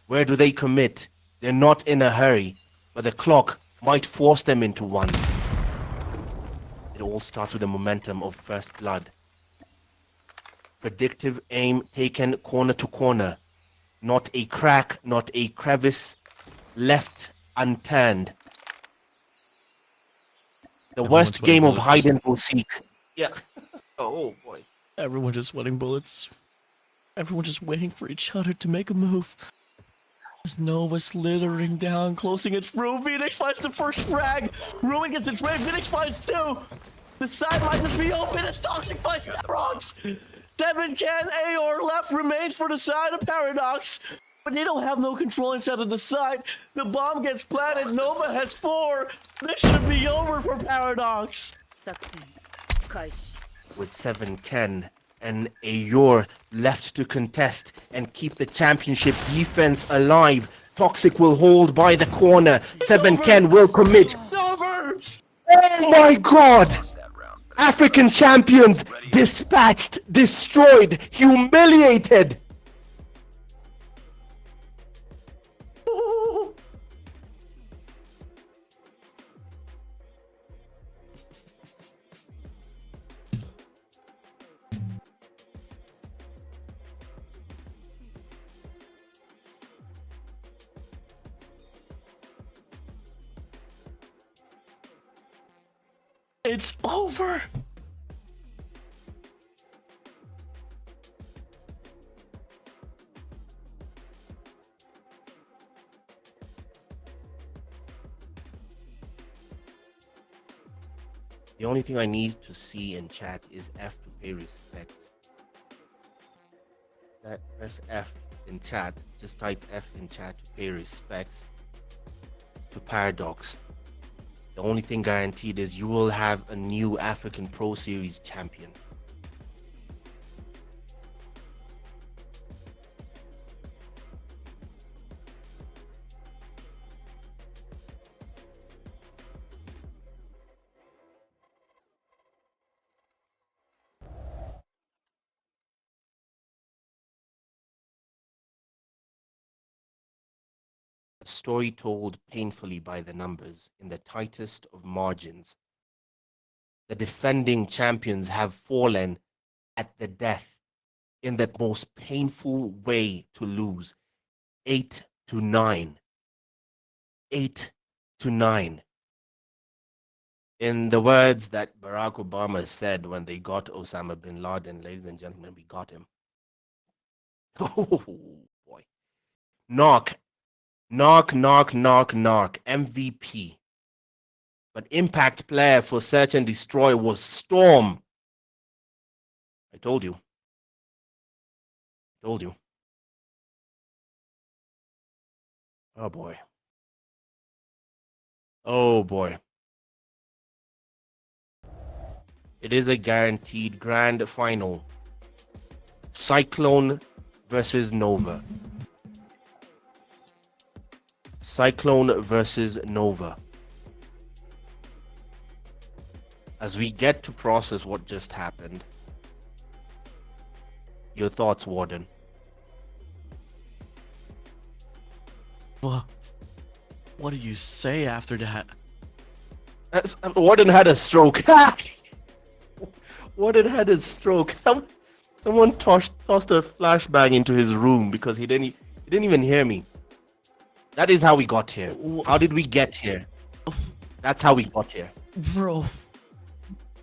Where do they commit? They're not in a hurry, but the clock might force them into one. It all starts with the momentum of first blood. Predictive aim taken corner to corner. Not a crack, not a crevice left unturned. The worst game of hide and go seek. Yeah. Oh boy. Everyone just sweating bullets. Everyone just waiting for each other to make a move. As Nova slithering down, closing it through. V-Nex finds the first frag. Ruin gets the trade. V-Nex finds 2. The side might just be open as Toxic finds Rocks. 7 can AR left remains for the side of Paradox. But they don't have no control inside of the side. The bomb gets planted. Nova has 4. This should be over for Paradox. Succeed. Kaish. With 7 Ken and Ayor left to contest and keep the championship defense alive. Toxic will hold by the corner. 7 Ken will commit. Over! Oh my god! That round. African champions dispatched, destroyed, humiliated. It's over. The only thing I need to see in chat is F to pay respects. Press F in chat. Just type F in chat to pay respects to Paradox. The only thing guaranteed is you will have a new African Pro Series champion. A story told painfully by the numbers in the tightest of margins. The defending champions have fallen at the death in the most painful way to lose. 8-9. 8-9. In the words that Barack Obama said when they got Osama bin Laden, ladies and gentlemen, we got him. Oh boy. Knock, MVP. But impact player for Search and Destroy was Storm. I told you. Oh boy. Oh boy. It is a guaranteed grand final. Cyclone versus Nova. Cyclone versus Nova. As we get to process what just happened, your thoughts, Warden? Well, what do you say after that? Warden had a stroke. Warden had a stroke. Someone tossed a flashbang into his room because he didn't even hear me. That is how we got here. How did we get here? That's how we got here. Bro,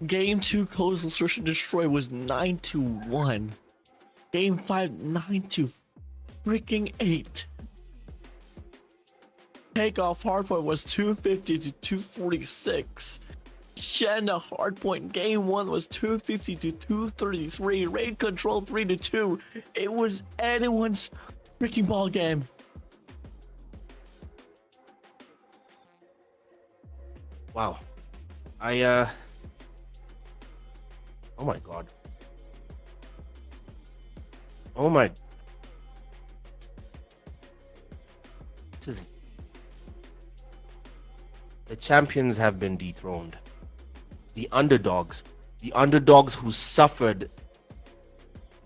Game 2 Coastal Search and Destroy was 9-1. Game 5, 9-8. Takeoff hardpoint was 250 to 246. Shen hardpoint game 1 was 250 to 233. Raid control 3-2. It was anyone's freaking ball game. Wow. Oh my god. Oh my. The champions have been dethroned. The underdogs who suffered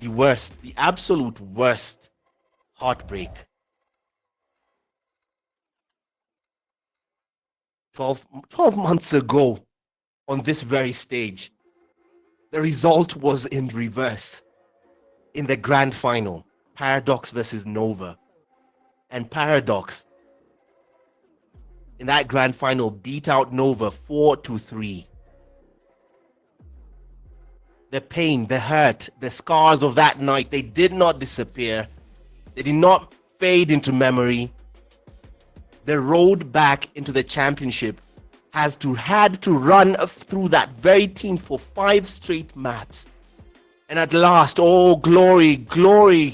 the absolute worst heartbreak. 12 months ago on this very stage, the result was in reverse. In the grand final, Paradox versus Nova. And Paradox, in that grand final, beat out Nova 4-3. The pain, the hurt, the scars of that night, they did not disappear. They did not fade into memory. The road back into the championship had to run through that very team for 5 straight maps. And at last, oh glory, glory,